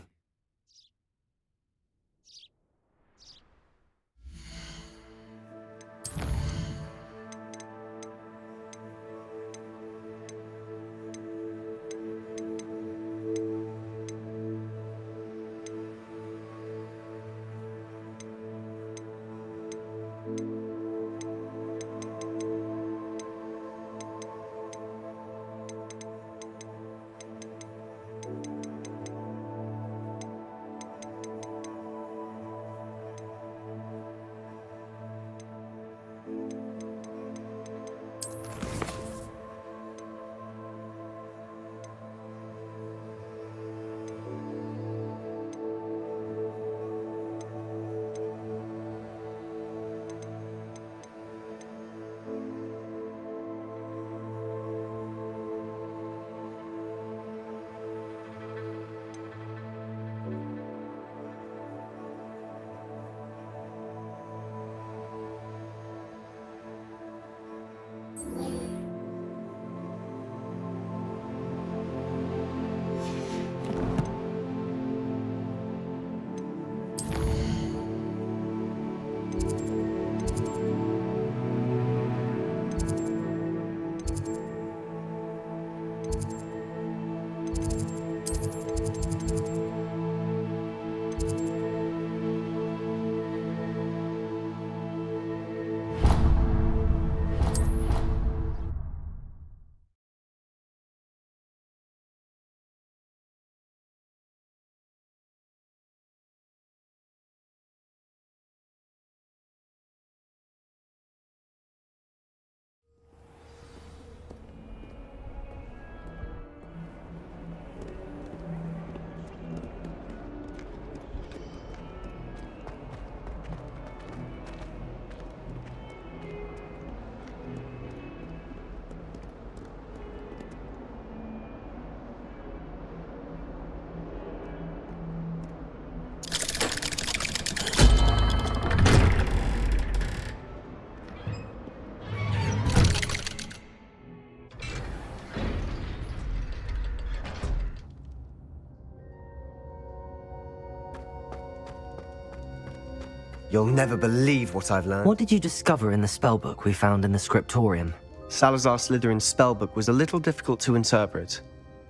Speaker 16: You'll never believe what I've learned.
Speaker 2: What did you discover in the spellbook we found in the Scriptorium?
Speaker 16: Salazar Slytherin's spellbook was a little difficult to interpret,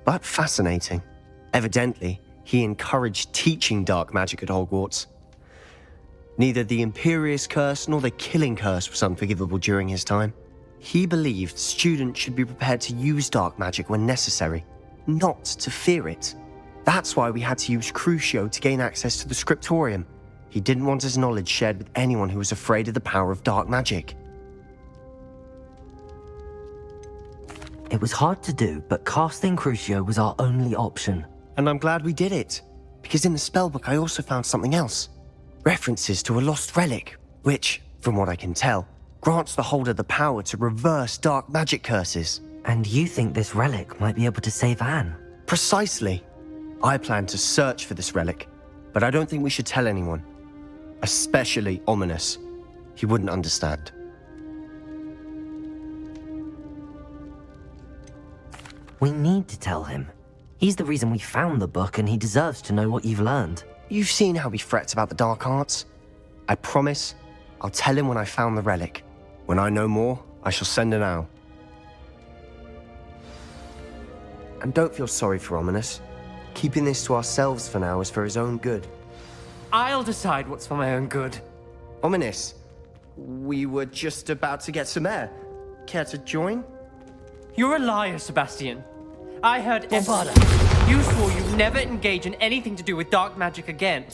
Speaker 16: but fascinating. Evidently, he encouraged teaching dark magic at Hogwarts. Neither the Imperious Curse nor the Killing Curse was unforgivable during his time. He believed students should be prepared to use dark magic when necessary, not to fear it. That's why we had to use Crucio to gain access to the Scriptorium. He didn't want his knowledge shared with anyone who was afraid of the power of dark magic.
Speaker 2: It was hard to do, but casting Crucio was our only option.
Speaker 16: And I'm glad we did it, because in the spellbook I also found something else. References to a lost relic, which, from what I can tell, grants the holder the power to reverse dark magic curses.
Speaker 2: And you think this relic might be able to save Anne?
Speaker 16: Precisely. I plan to search for this relic, but I don't think we should tell anyone. Especially Ominous. He wouldn't understand.
Speaker 2: We need to tell him. He's the reason we found the book, and he deserves to know what you've learned.
Speaker 16: You've seen how he frets about the dark arts. I promise I'll tell him when I found the relic. When I know more, I shall send an owl. And don't feel sorry for Ominous. Keeping this to ourselves for now is for his own good.
Speaker 17: I'll decide what's for my own good.
Speaker 16: Ominous, we were just about to get some air. Care to join?
Speaker 17: You're a liar, Sebastian. I heard You swore you'd never engage in anything to do with dark magic again.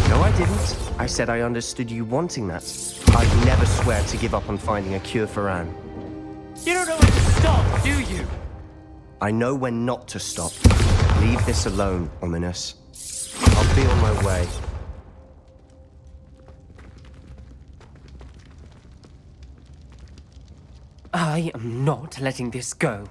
Speaker 16: No, I didn't. I said I understood you wanting that. I'd never swear to give up on finding a cure for Anne.
Speaker 17: You don't know when to stop, do you?
Speaker 16: I know when not to stop. Leave this alone, Ominous. I'll be on my way.
Speaker 17: I am not letting this go.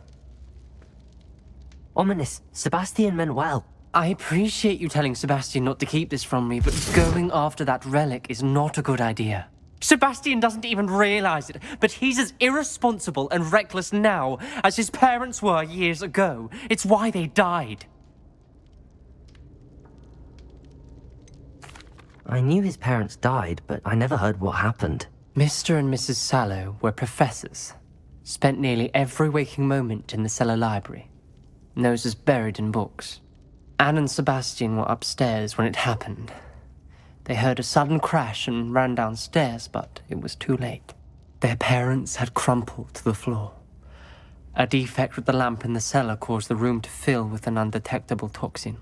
Speaker 2: Ominous, Sebastian meant well.
Speaker 17: I appreciate you telling Sebastian not to keep this from me, but going after that relic is not a good idea. Sebastian doesn't even realize it, but he's as irresponsible and reckless now as his parents were years ago. It's why they died.
Speaker 2: I knew his parents died, but I never heard what happened.
Speaker 17: Mr. and Mrs. Sallow were professors. Spent nearly every waking moment in the cellar library. Noses buried in books. Anne and Sebastian were upstairs when it happened. They heard a sudden crash and ran downstairs, but it was too late. Their parents had crumpled to the floor. A defect with the lamp in the cellar caused the room to fill with an undetectable toxin.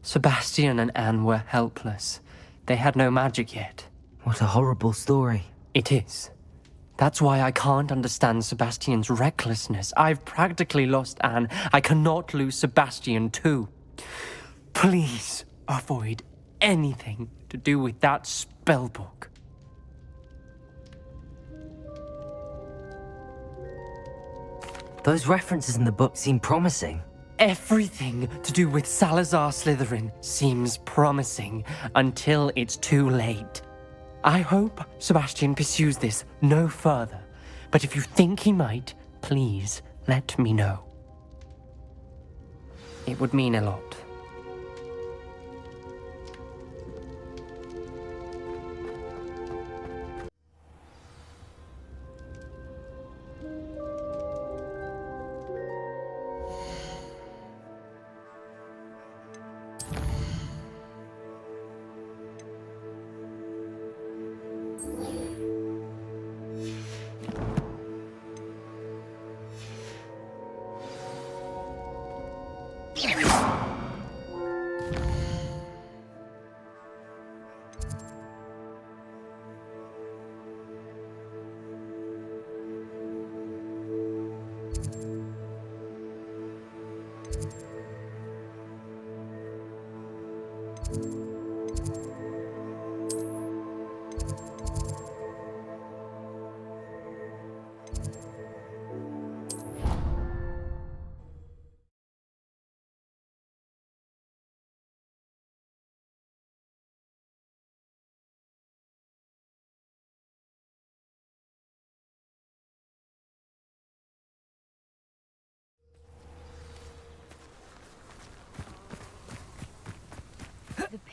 Speaker 17: Sebastian and Anne were helpless. They had no magic yet.
Speaker 2: What a horrible story.
Speaker 17: It is. That's why I can't understand Sebastian's recklessness. I've practically lost Anne. I cannot lose Sebastian too. Please avoid anything to do with that spellbook.
Speaker 2: Those references in the book seem promising.
Speaker 17: Everything to do with Salazar Slytherin seems promising until it's too late. I hope Sebastian pursues this no further, but if you think he might, please let me know. It would mean a lot.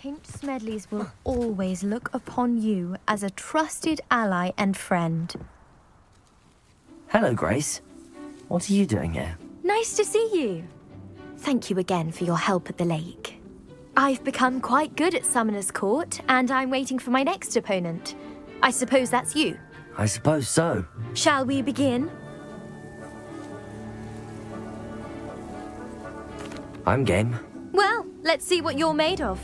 Speaker 10: Pinch Smedleys will always look upon you as a trusted ally and friend.
Speaker 1: Hello, Grace. What are you doing here?
Speaker 10: Nice to see you. Thank you again for your help at the lake. I've become quite good at Summoner's Court, and I'm waiting for my next opponent. I suppose that's you.
Speaker 1: I suppose so.
Speaker 10: Shall we begin?
Speaker 1: I'm game.
Speaker 10: Well, let's see what you're made of.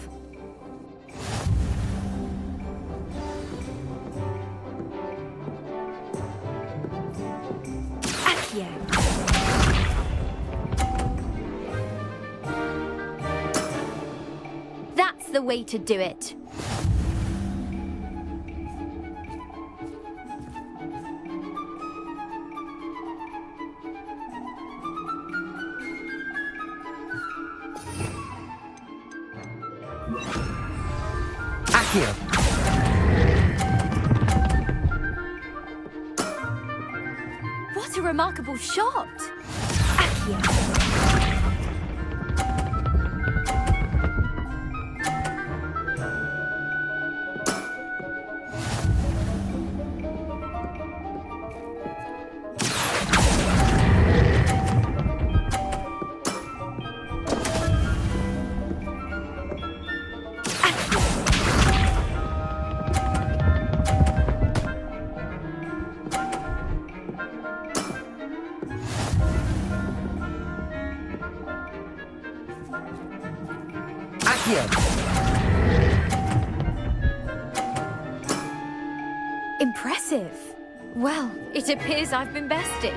Speaker 10: Accio. That's the way to do it.
Speaker 1: Accio.
Speaker 10: What a remarkable shot! Accio. Impressive. Well, it appears I've been bested.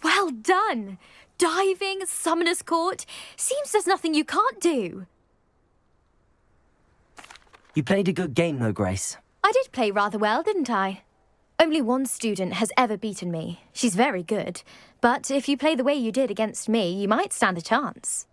Speaker 10: Well done! Diving, Summoner's Court. Seems there's nothing you can't do.
Speaker 1: You played a good game, though, Grace.
Speaker 10: I did play rather well, didn't I? Only one student has ever beaten me. She's very good. But if you play the way you did against me, you might stand a chance.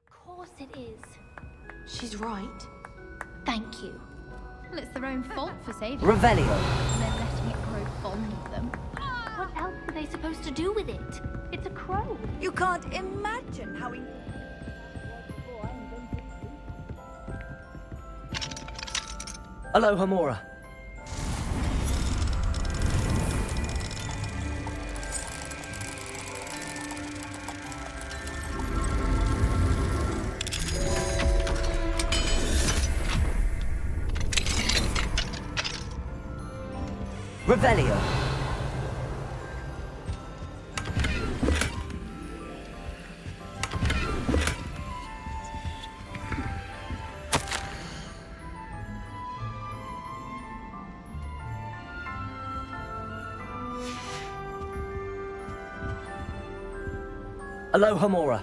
Speaker 12: Of course it is.
Speaker 5: She's right.
Speaker 12: Thank you.
Speaker 13: Well, it's their own fault for saving
Speaker 1: Revelio.
Speaker 13: and then letting it grow fond of them.
Speaker 12: What else are they supposed to do with it? It's a crow.
Speaker 21: You can't imagine how...
Speaker 1: Hello, Hamora. Revelio. Hello, Hamora.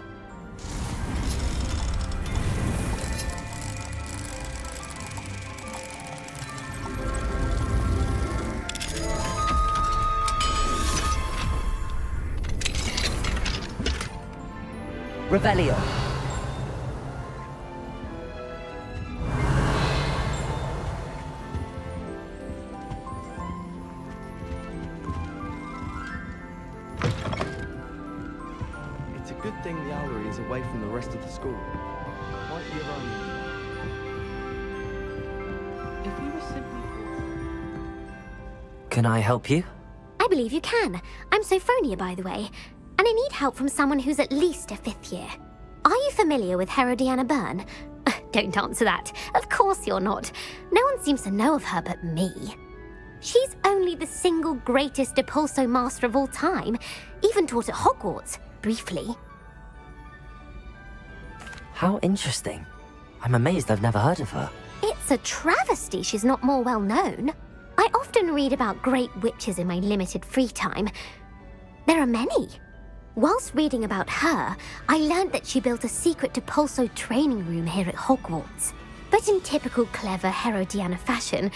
Speaker 1: Revelio.
Speaker 15: It's a good thing the owlery is away from the rest of the school. Might be if we were simply...
Speaker 1: Can I help you?
Speaker 12: I believe you can. I'm Sophronia, by the way. And I need help from someone who's at least a 5th year. Are you familiar with Herodiana Byrne? Don't answer that. Of course you're not. No one seems to know of her but me. She's only the single greatest Depulso master of all time. Even taught at Hogwarts, briefly.
Speaker 1: How interesting. I'm amazed I've never heard of her.
Speaker 12: It's a travesty she's not more well known. I often read about great witches in my limited free time. There are many. Whilst reading about her, I learned that she built a secret Depulso training room here at Hogwarts. But in typical clever Herodiana fashion,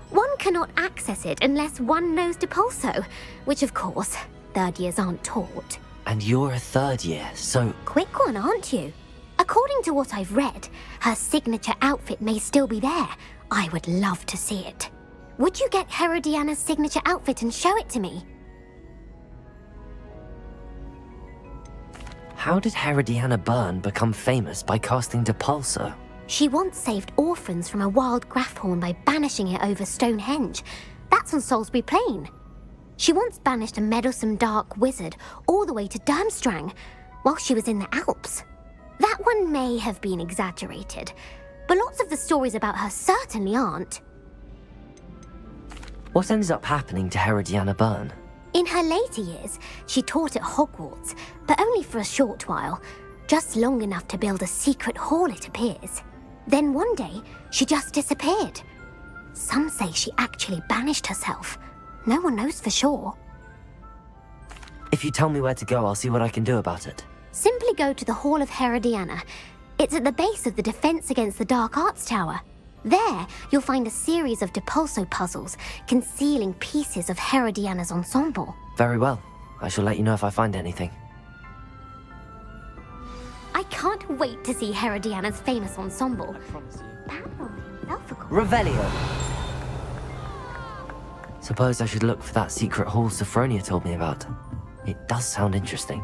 Speaker 12: one cannot access it unless one knows Depulso, which of course, third years aren't taught.
Speaker 1: And you're a third year, so...
Speaker 12: Quick one, aren't you? According to what I've read, her signature outfit may still be there. I would love to see it. Would you get Herodiana's signature outfit and show it to me?
Speaker 1: How did Herodiana Byrne become famous by casting Depulso?
Speaker 12: She once saved orphans from a wild Graffhorn by banishing it over Stonehenge. That's on Salisbury Plain. She once banished a meddlesome dark wizard all the way to Durmstrang while she was in the Alps. That one may have been exaggerated, but lots of the stories about her certainly aren't.
Speaker 1: What ended up happening to Herodiana Byrne?
Speaker 12: In her later years, she taught at Hogwarts, but only for a short while, just long enough to build a secret hall, it appears. Then one day, she just disappeared. Some say she actually banished herself. No one knows for sure.
Speaker 1: If you tell me where to go, I'll see what I can do about it.
Speaker 12: Simply go to the Hall of Herodiana. It's at the base of the Defense Against the Dark Arts Tower. There, you'll find a series of Depulso puzzles concealing pieces of Herodiana's ensemble.
Speaker 1: Very well. I shall let you know if I find anything.
Speaker 12: I can't wait to see Herodiana's famous ensemble.
Speaker 1: Revelio! Suppose I should look for that secret hall Sophronia told me about. It does sound interesting.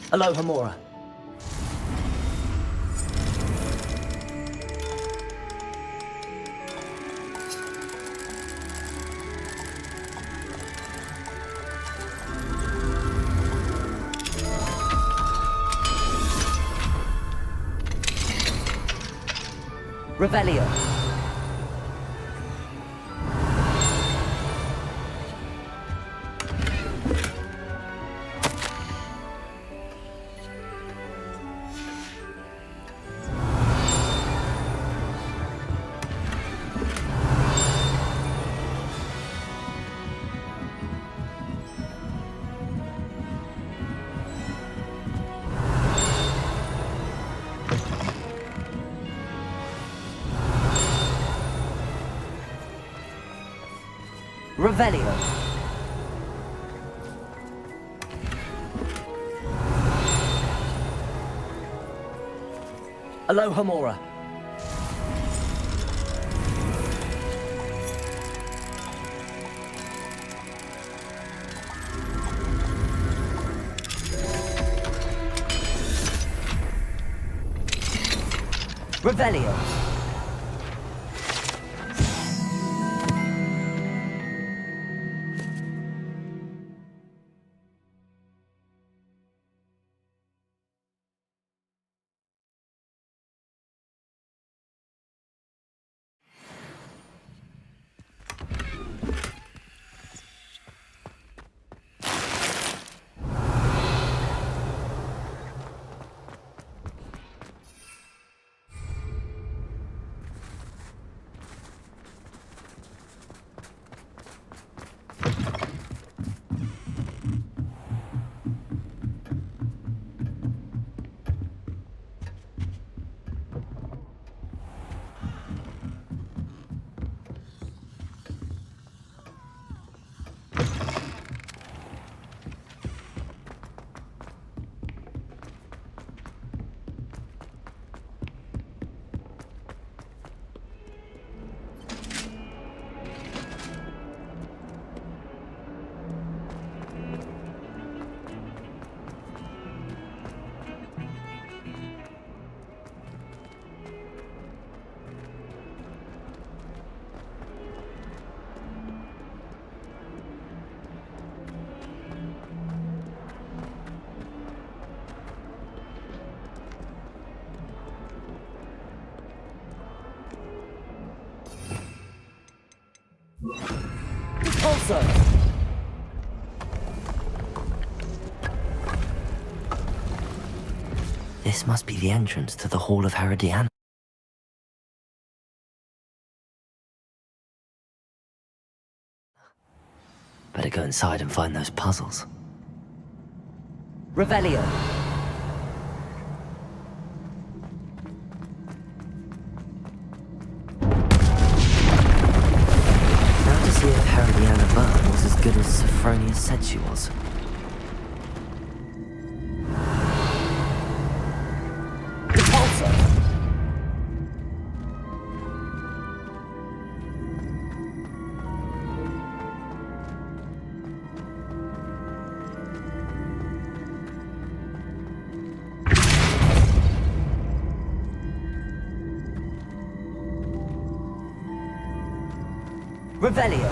Speaker 1: Aloha Mora. Revelio. Revelio. Aloha Mora. Revelio.
Speaker 2: Also, this must be the entrance to the Hall of Herodiana. Better go inside and find those puzzles. Revelio. Now to see if Herodiana Byrne was as good as Sophronia said she was. Revelio.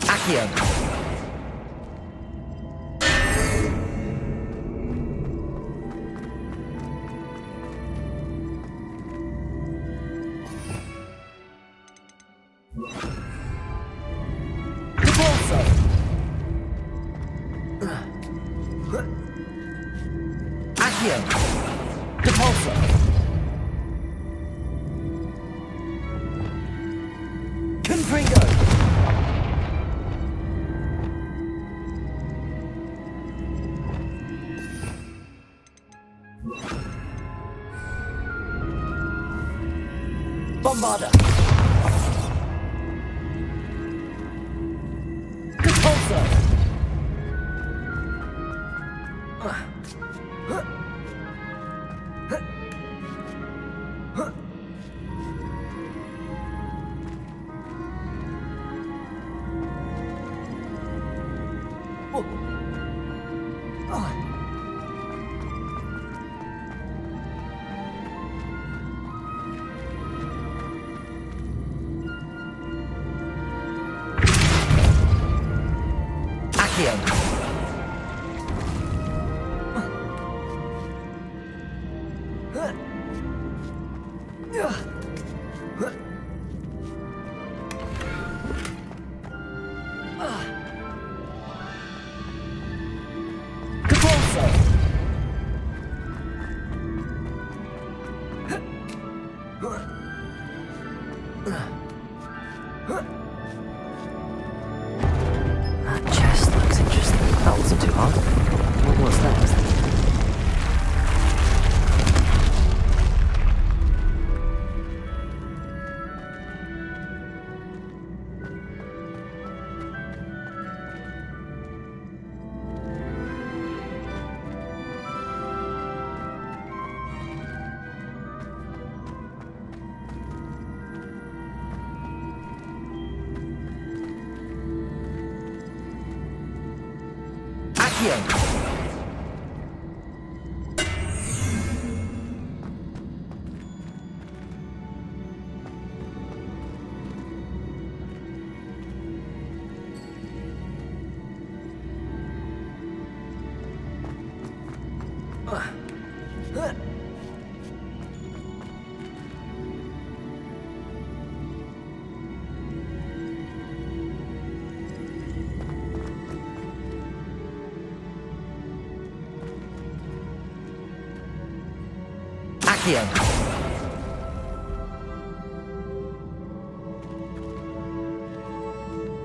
Speaker 2: Accio. Accio. Depulso. Confringo! Bombarda! Repulsor! That chest looks interesting. That wasn't too hard. What was next? Accio.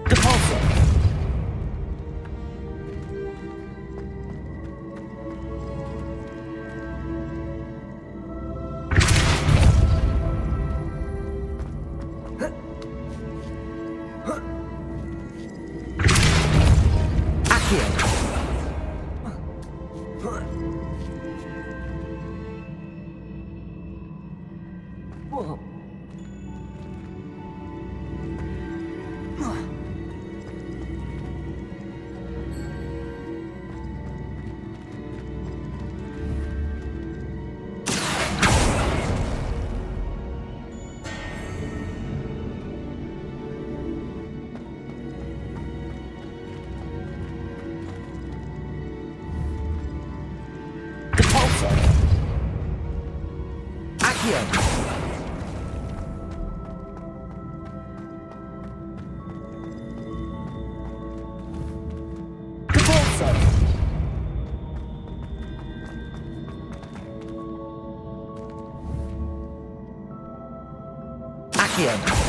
Speaker 2: Depulso. Accio! Repulso! Accio!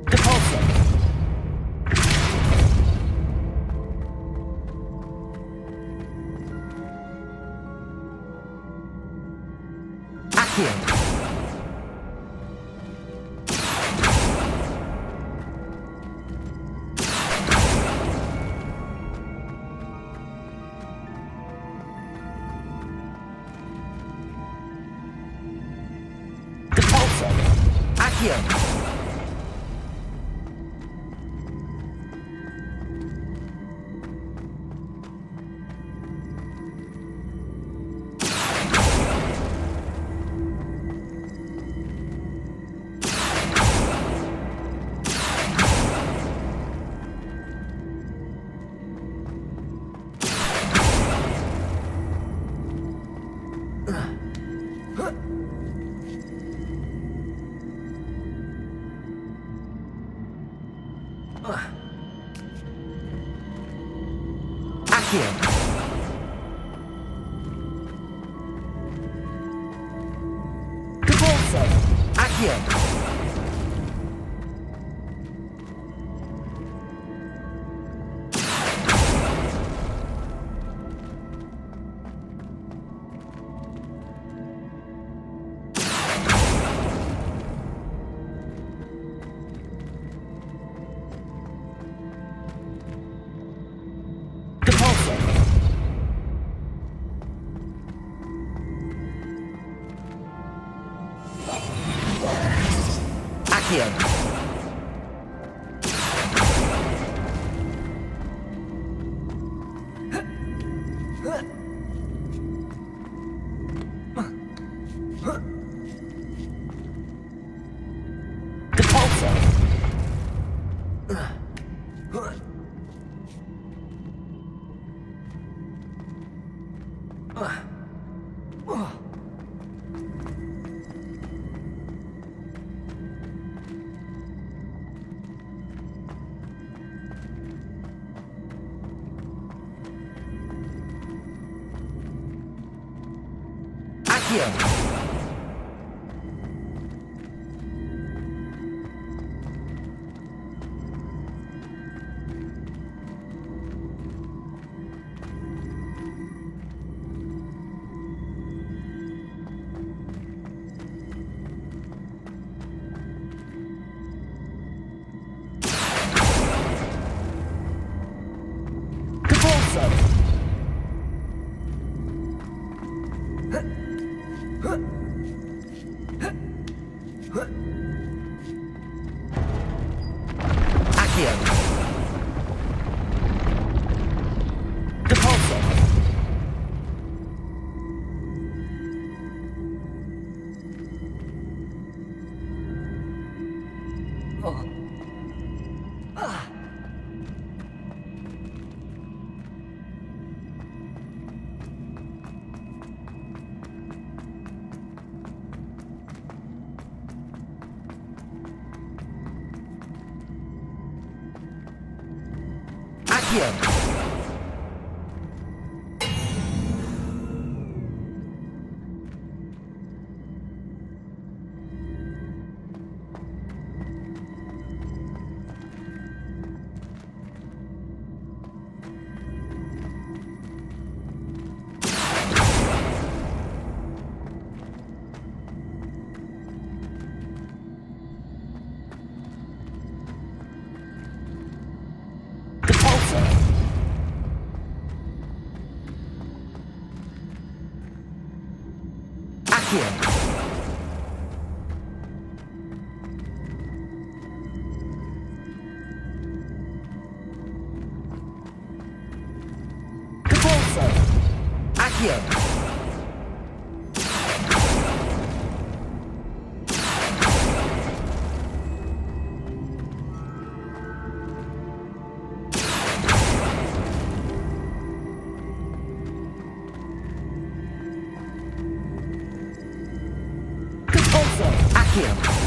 Speaker 2: Repulso! Accio! Repulso! Accio! Accio! Repulso! Accio! Accio! Repulso! Accio! Accio.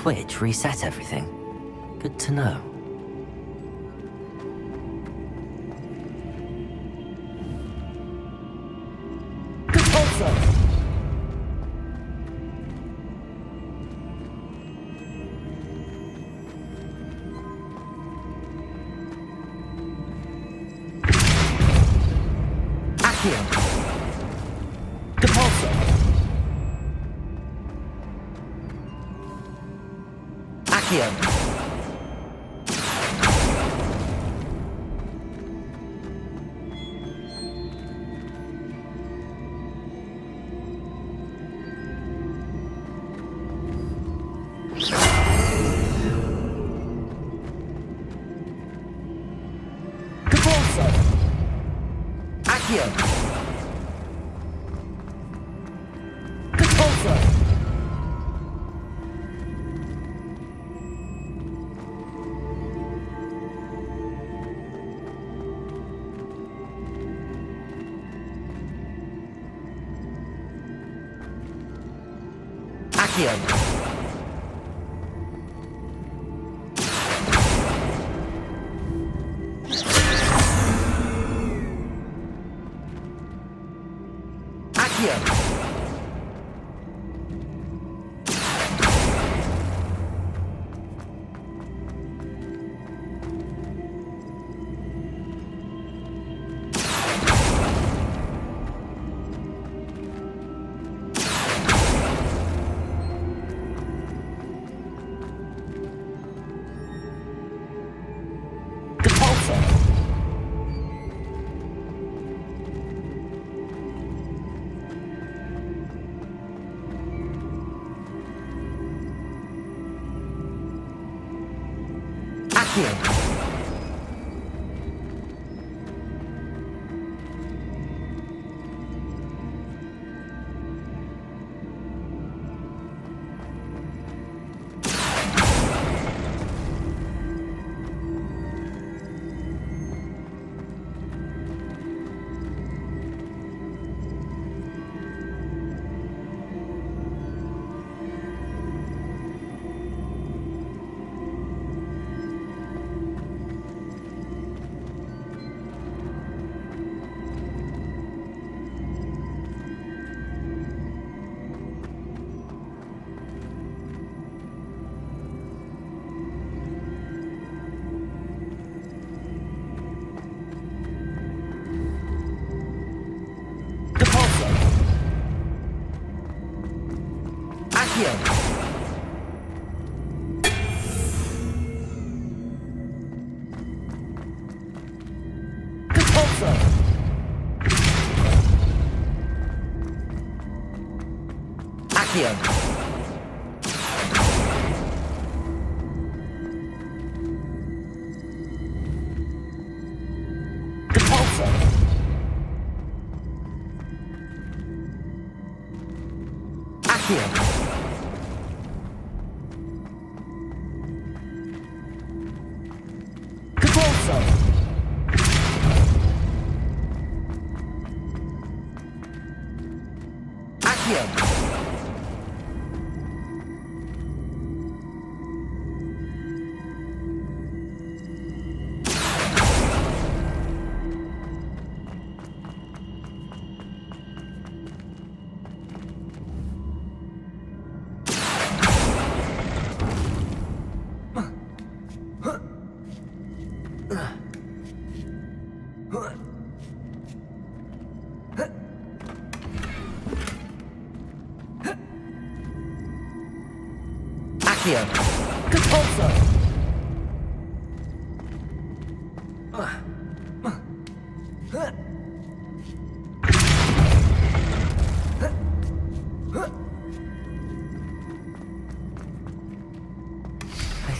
Speaker 2: Switch reset everything. Good to know.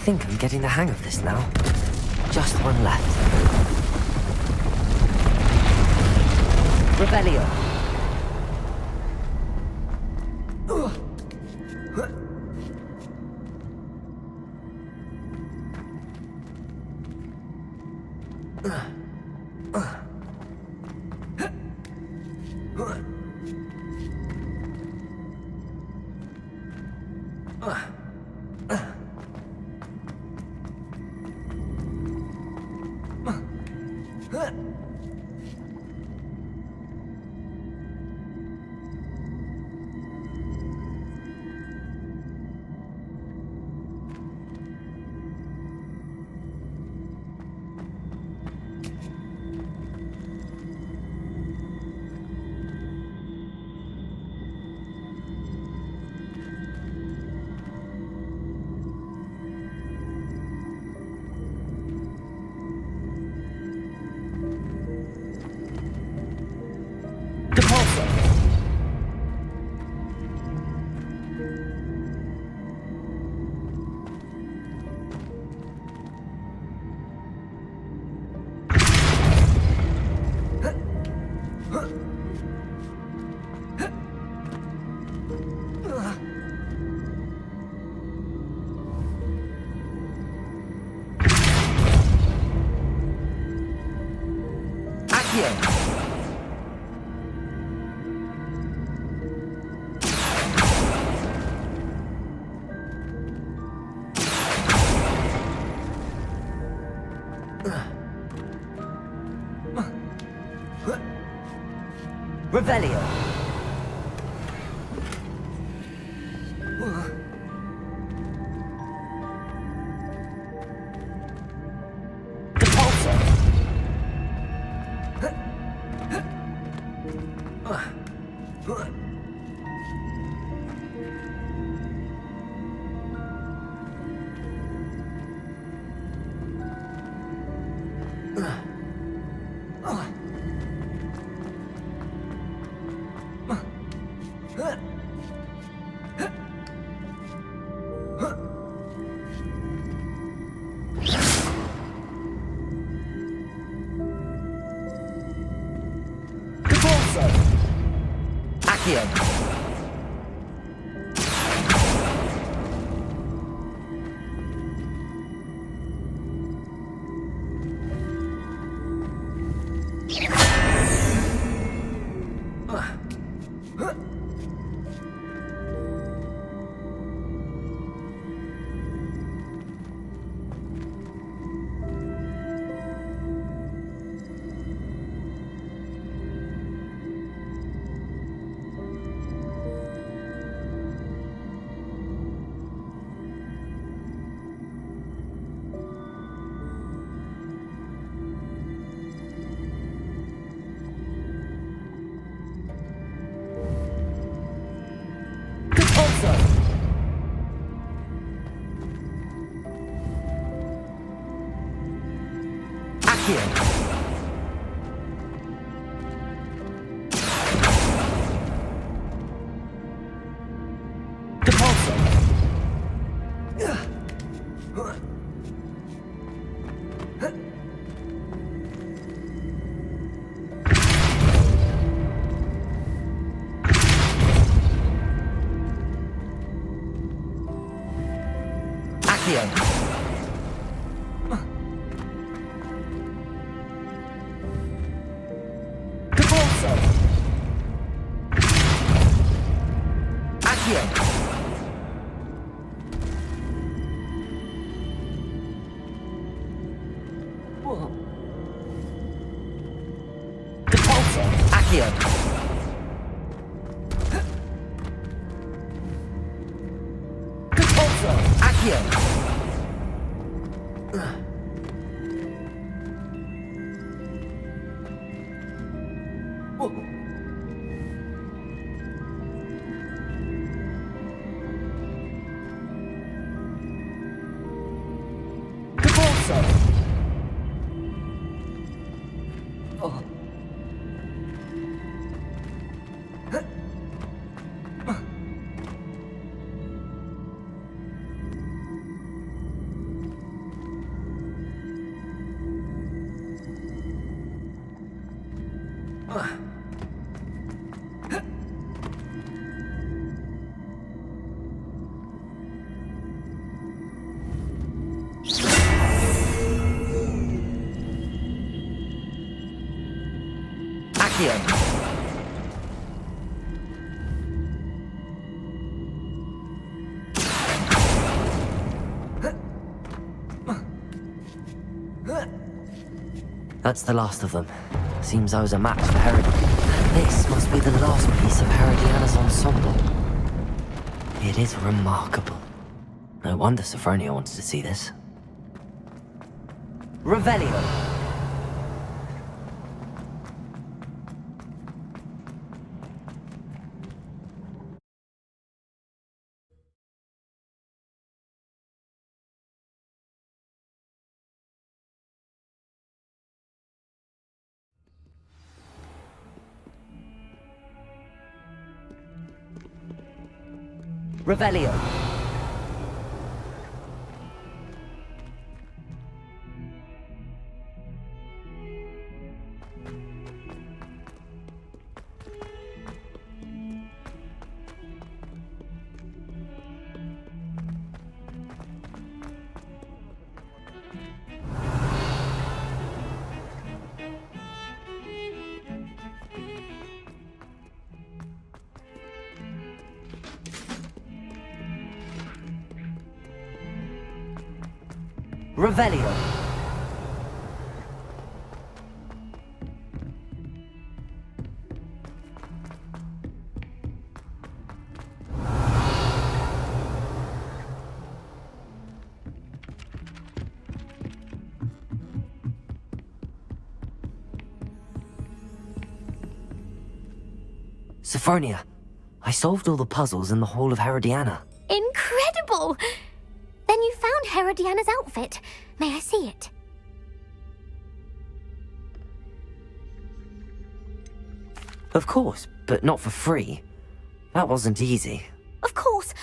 Speaker 2: think I'm getting the hang of this now. Just one left. Revelio. Revelio. That's the last of them. Seems I was a match for Herod. This must be the last piece of Herodiana's ensemble. It is remarkable. No wonder Sophronia wants to see this. Revelio! Revelio. Revelio. Sophronia, I solved all the puzzles in the Hall of Herodiana.
Speaker 12: Incredible! Then you found Herodiana's outfit. May I see it?
Speaker 2: Of course, but not for free. That wasn't easy.
Speaker 12: Of course,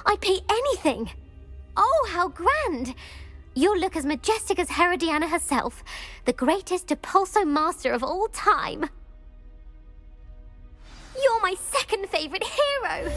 Speaker 12: I'd pay anything. Oh, how grand! You'll look as majestic as Herodiana herself, the greatest Depulso master of all time. You're my second favorite hero!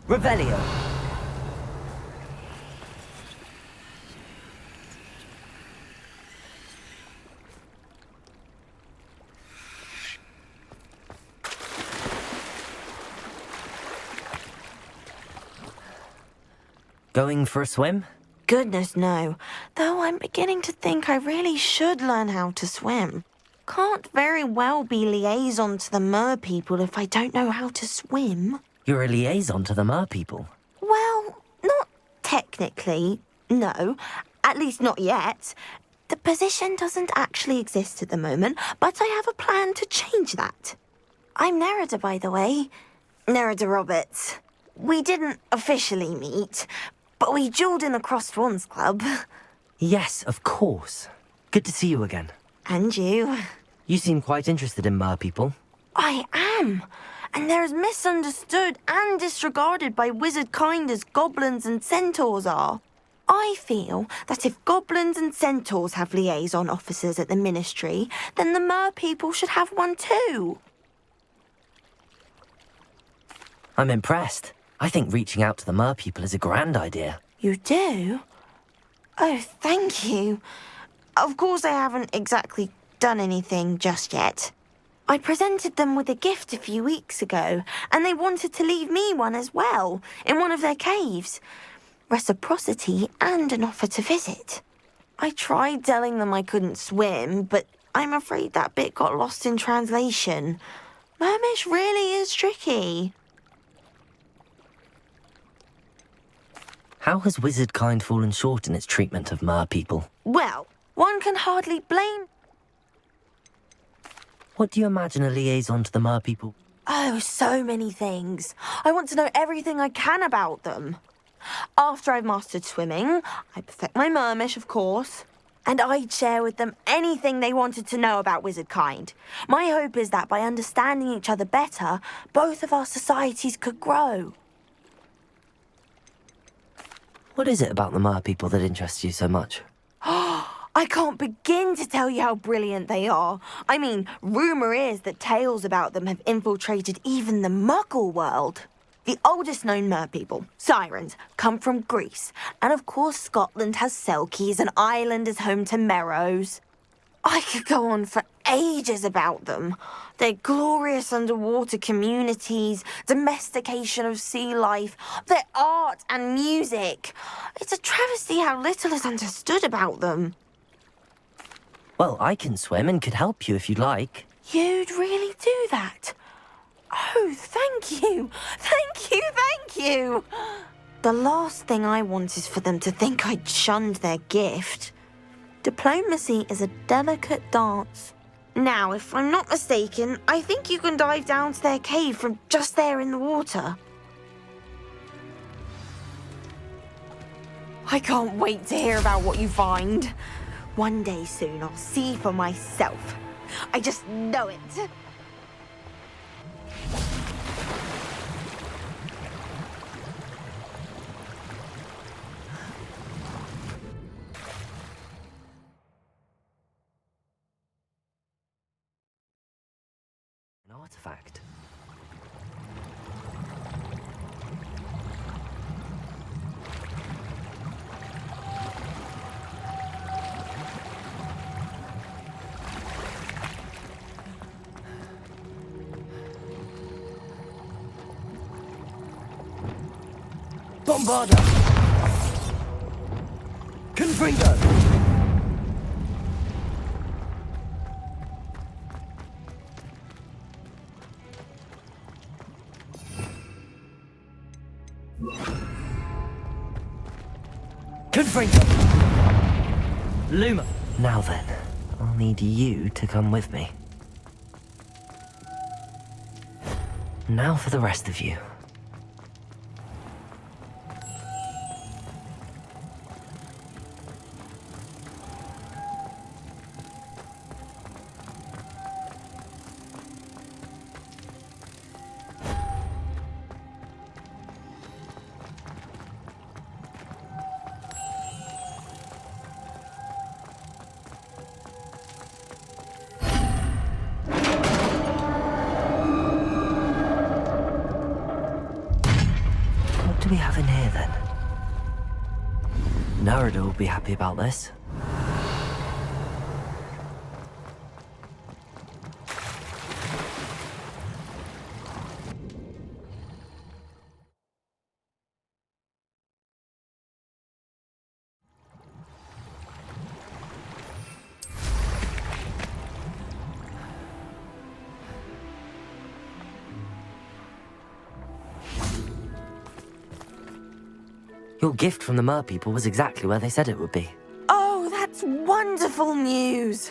Speaker 1: Revelio. Going for a swim?
Speaker 5: Goodness, no. Though I'm beginning to think I really should learn how to swim. Can't very well be liaison to the mer people if I don't know how to swim.
Speaker 1: You're a liaison to the mer people.
Speaker 5: Well, not technically, no. At least not yet. The position doesn't actually exist at the moment, but I have a plan to change that. I'm Nerida, by the way. Nerida Roberts. We didn't officially meet, but we duelled in the Crossed Wands Club.
Speaker 1: Yes, of course. Good to see you again.
Speaker 5: And you.
Speaker 1: You seem quite interested in mer people.
Speaker 5: I am. And they're as misunderstood and disregarded by wizard kind as goblins and centaurs are. I feel that if goblins and centaurs have liaison officers at the ministry, then the mer people should have one too.
Speaker 1: I'm impressed. I think reaching out to the mer people is a grand idea.
Speaker 5: You do? Oh, thank you. Of course I haven't exactly done anything just yet. I presented them with a gift a few weeks ago, and they wanted to leave me one as well, in one of their caves. Reciprocity and an offer to visit. I tried telling them I couldn't swim, but I'm afraid that bit got lost in translation. Mermish really is tricky.
Speaker 1: How has wizard kind fallen short in its treatment of mer people?
Speaker 5: Well, one can hardly blame...
Speaker 1: What do you imagine a liaison to the mer people?
Speaker 5: Oh, so many things. I want to know everything I can about them. After I've mastered swimming, I perfect my mermish, of course, and I'd share with them anything they wanted to know about wizard kind. My hope is that by understanding each other better, both of our societies could grow.
Speaker 1: What is it about the mer people that interests you so much?
Speaker 5: I can't begin to tell you how brilliant they are. I mean, rumour is that tales about them have infiltrated even the Muggle world. The oldest known mer people, sirens, come from Greece. And of course Scotland has Selkies and Ireland is home to Merrows. I could go on for ages about them. Their glorious underwater communities, domestication of sea life, their art and music. It's a travesty how little is understood about them.
Speaker 1: Well, I can swim and could help you if you'd like.
Speaker 5: You'd really do that? Oh, thank you. Thank you, thank you. The last thing I want is for them to think I'd shunned their gift. Diplomacy is a delicate dance. Now, if I'm not mistaken, I think you can dive down to their cave from just there in the water. I can't wait to hear about what you find. One day soon, I'll see for myself. I just know it.
Speaker 2: An artifact.
Speaker 16: Bombarda! Confringo! Confringo!
Speaker 2: Luma! Now then, I'll need you to come with me. Now for the rest of you. What do we have in here then? Narada will be happy about this. Your gift from the Mer people was exactly where they said it would be.
Speaker 5: Oh, that's wonderful news.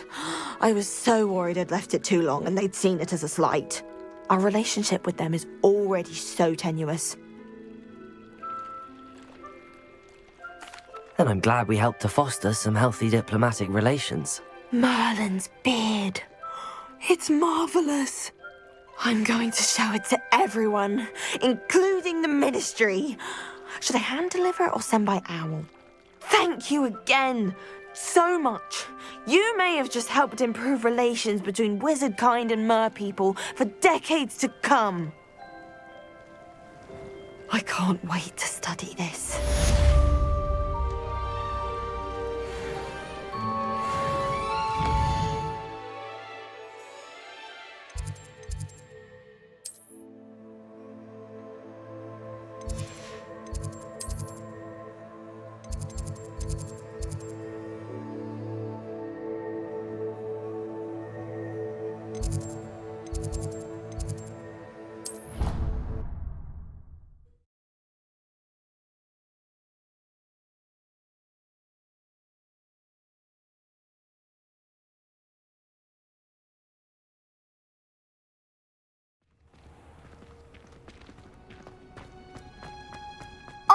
Speaker 5: I was so worried I'd left it too long and they'd seen it as a slight. Our relationship with them is already so tenuous.
Speaker 2: Then I'm glad we helped to foster some healthy diplomatic relations.
Speaker 5: Merlin's beard. It's marvelous. I'm going to show it to everyone, including the Ministry. Should I hand deliver it or send by owl? Thank you again, so much. You may have just helped improve relations between wizard kind and mer people for decades to come. I can't wait to study this.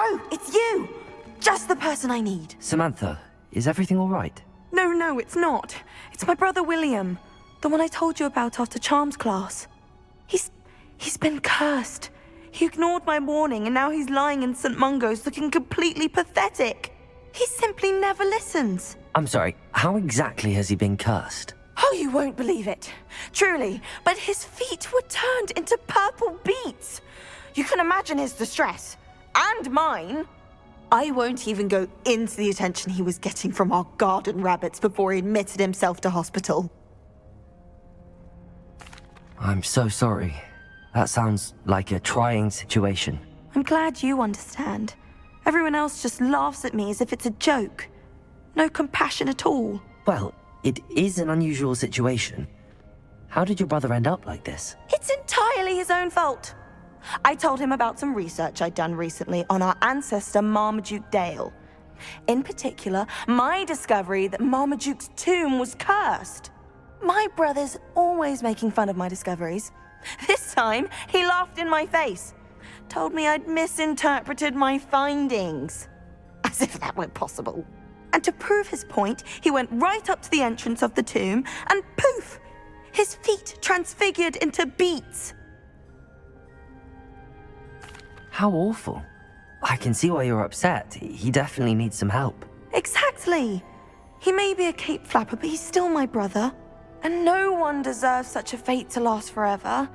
Speaker 5: Oh, it's you! Just the person I need.
Speaker 2: Samantha, is everything all right?
Speaker 5: No, it's not. It's my brother William. The one I told you about after Charms class. He's been cursed. He ignored my warning and now he's lying in St. Mungo's looking completely pathetic. He simply never listens.
Speaker 2: I'm sorry, how exactly has he been cursed?
Speaker 5: Oh, you won't believe it. Truly, but his feet were turned into purple beets. You can imagine his distress. And mine. I won't even go into the attention he was getting from our garden rabbits before he admitted himself to hospital.
Speaker 2: I'm so sorry. That sounds like a trying situation.
Speaker 5: I'm glad you understand. Everyone else just laughs at me as if it's a joke. No compassion at all.
Speaker 2: Well, it is an unusual situation. How did your brother end up like this?
Speaker 5: It's entirely his own fault. I told him about some research I'd done recently on our ancestor Marmaduke Dale. In particular, my discovery that Marmaduke's tomb was cursed. My brother's always making fun of my discoveries. This time, he laughed in my face. Told me I'd misinterpreted my findings. As if that were possible. And to prove his point, he went right up to the entrance of the tomb and poof! His feet transfigured into beets.
Speaker 1: How awful. I can see why you're upset. He definitely needs some help.
Speaker 5: Exactly. He may be a cape flapper, but he's still my brother. And no one deserves such a fate to last forever,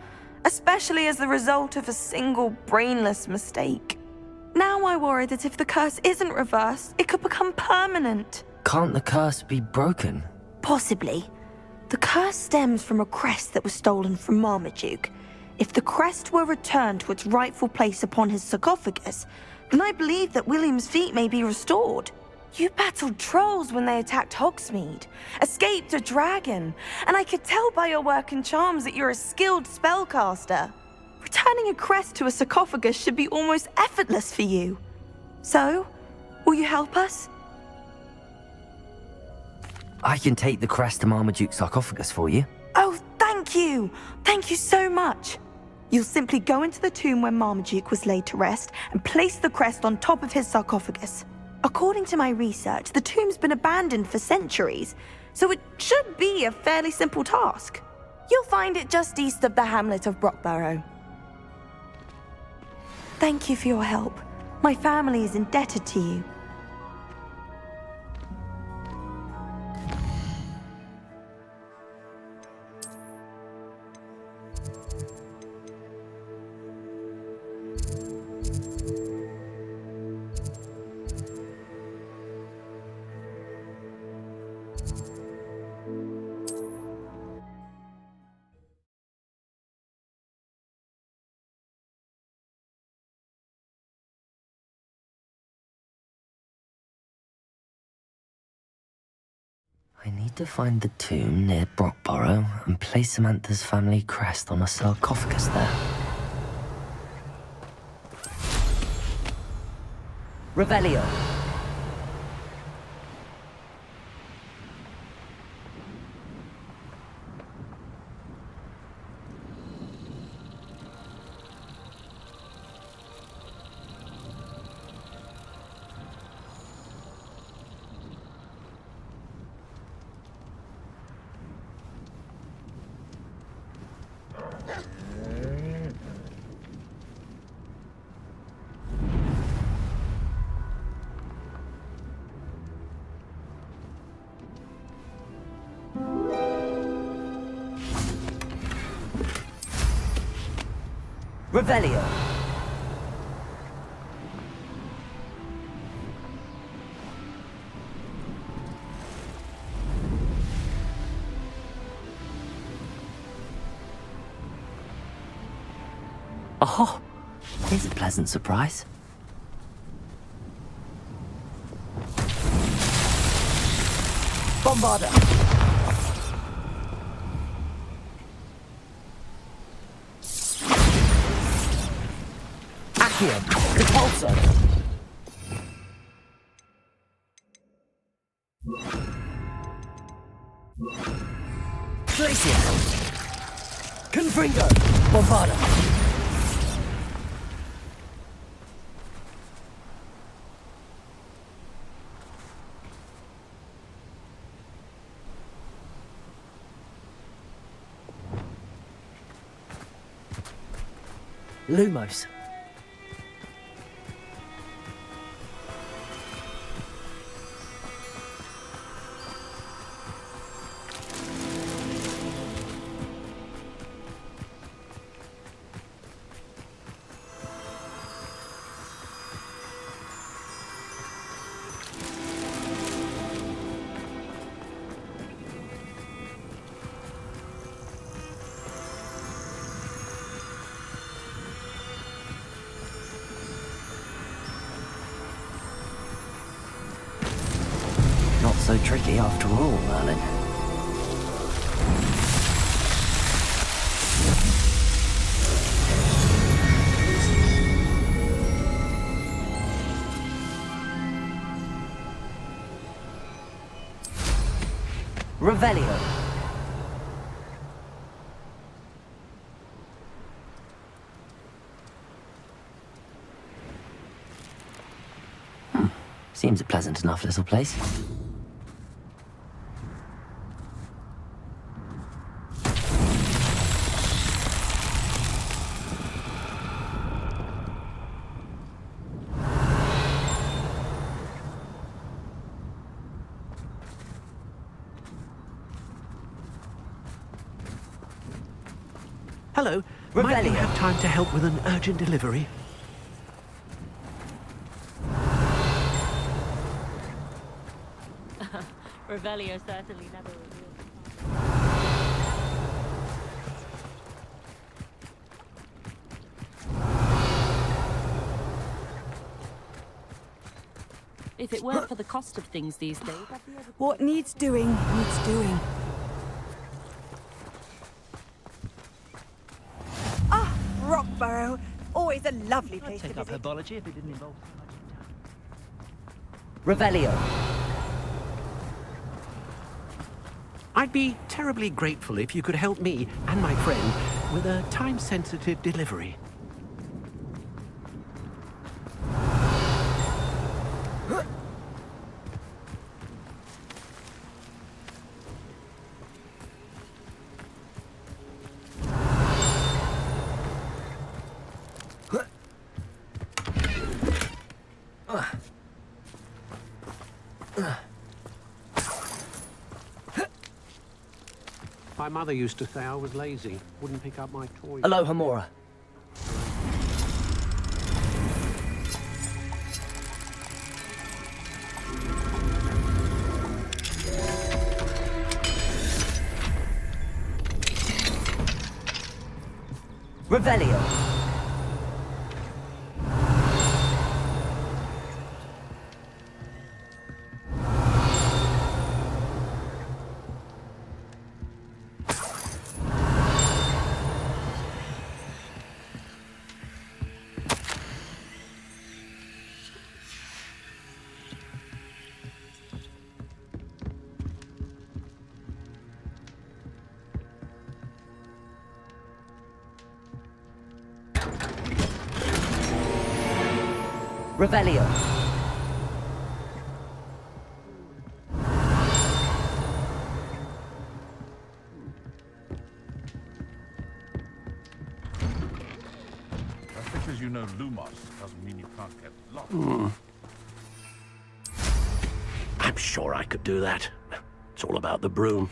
Speaker 5: especially as the result of a single brainless mistake. Now I worry that if the curse isn't reversed, it could become permanent.
Speaker 1: Can't the curse be broken?
Speaker 5: Possibly. The curse stems from a crest that was stolen from Marmaduke. If the crest were returned to its rightful place upon his sarcophagus, then I believe that William's feet may be restored. You battled trolls when they attacked Hogsmeade, escaped a dragon, and I could tell by your work and charms that you're a skilled spellcaster. Returning a crest to a sarcophagus should be almost effortless for you. So, will you help us?
Speaker 1: I can take the crest to Marmaduke's sarcophagus for you.
Speaker 5: Oh, thank you! Thank you so much! You'll simply go into the tomb where Marmaduke was laid to rest and place the crest on top of his sarcophagus. According to my research, the tomb's been abandoned for centuries, so it should be a fairly simple task. You'll find it just east of the hamlet of Brockborough. Thank you for your help. My family is indebted to you.
Speaker 1: I need to find the tomb near Brockborough and place Samantha's family crest on a sarcophagus there. Revelio. Revelio. Oh, here's a pleasant surprise. Bombarder. Accio. Repulsor. Glacier. Confringo. Bombarder. Lumos. Not so tricky after all, Merlin. Revelio.
Speaker 2: Seems a pleasant enough little place.
Speaker 18: Hello. Might you have time to help with an urgent delivery?
Speaker 4: Revelio certainly never revealed. If it weren't for the cost of things these days, I'd be able to...
Speaker 21: What needs doing, needs doing. Ah, Rockborough. Always a lovely place to
Speaker 6: Take up
Speaker 21: visit.
Speaker 6: herbology if it didn't involve so much.
Speaker 2: Revelio.
Speaker 18: I'd be terribly grateful if you could help me and my friend with a time-sensitive delivery. My mother used to say I was lazy, wouldn't pick up my toys.
Speaker 2: Aloha Mora. Revelio. Revelio.
Speaker 8: Just because you know Lumos doesn't mean you can't get lost.
Speaker 18: I'm sure I could do that. It's all about the broom.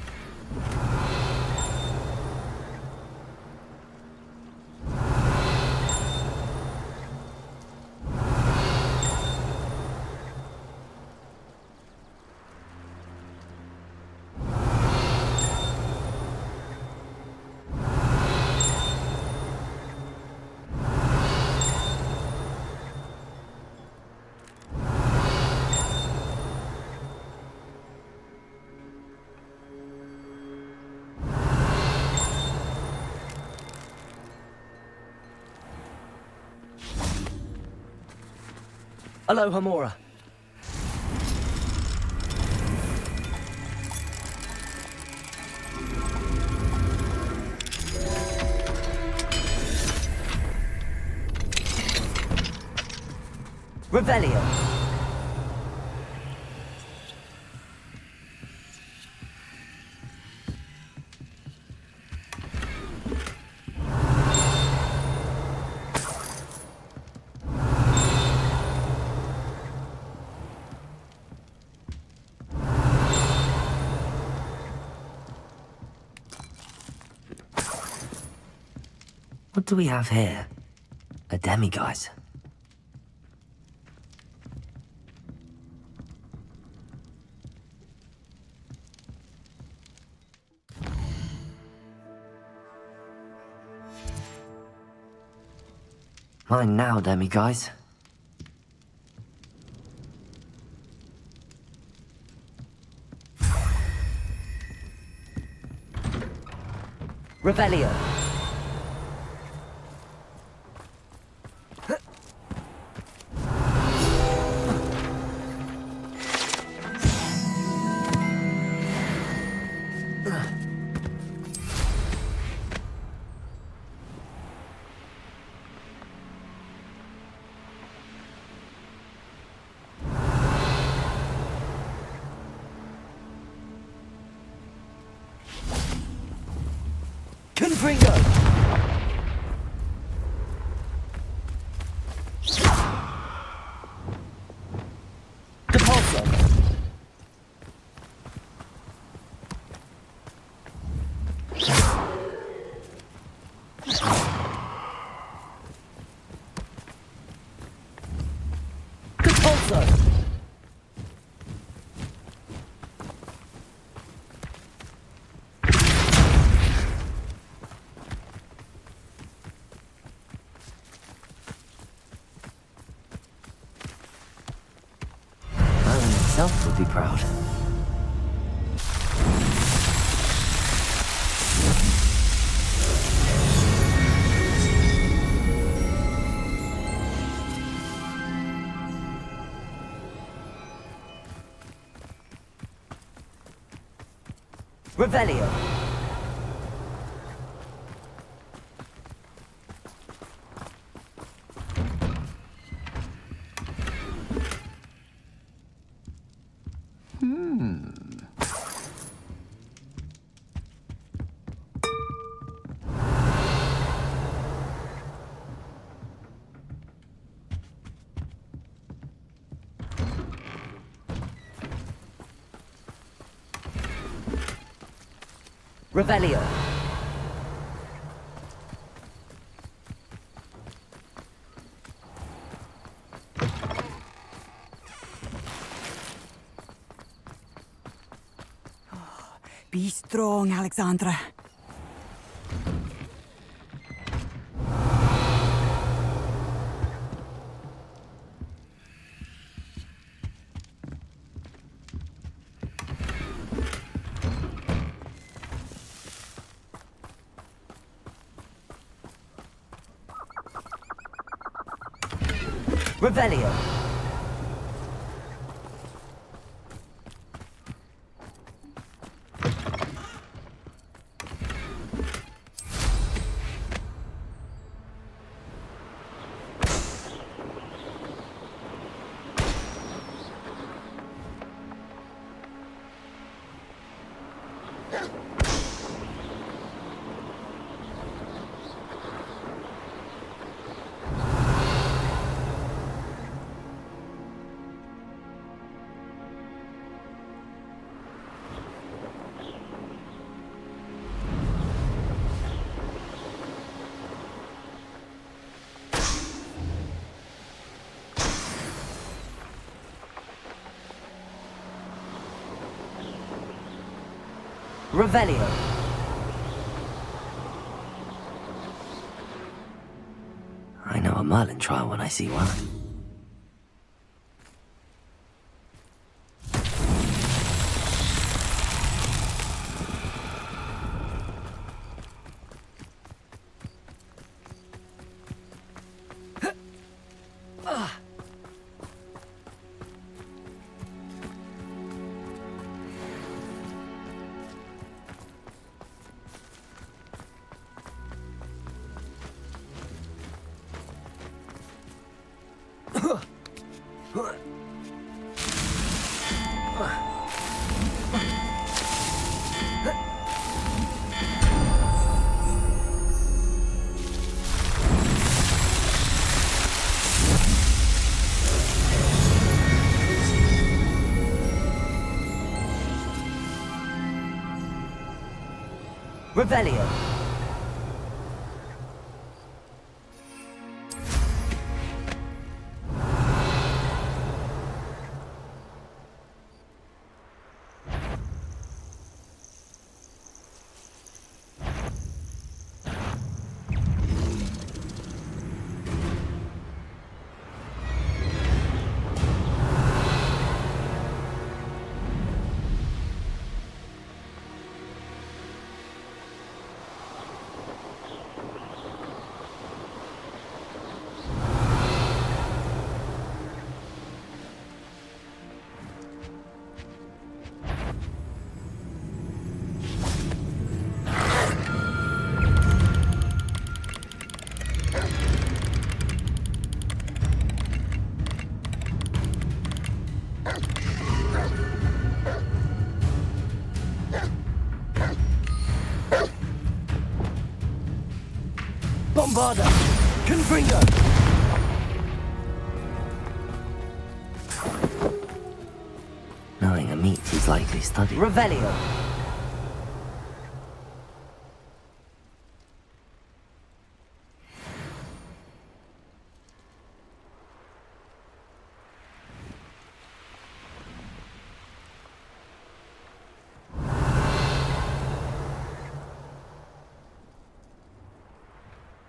Speaker 2: Aloha Mora. Revelio. What do we have here? A demiguise. Mine now, demiguise. Revelio. Confringo! Depulso! Depulso! Merlin himself would be proud. Revelio. Revelio.
Speaker 21: Be strong, Alexandra.
Speaker 2: Revelio. Revelio. I know a Merlin trial when I see one. Revelio. Bombarda! Confringo! Knowing a meat is likely studied. Revelio!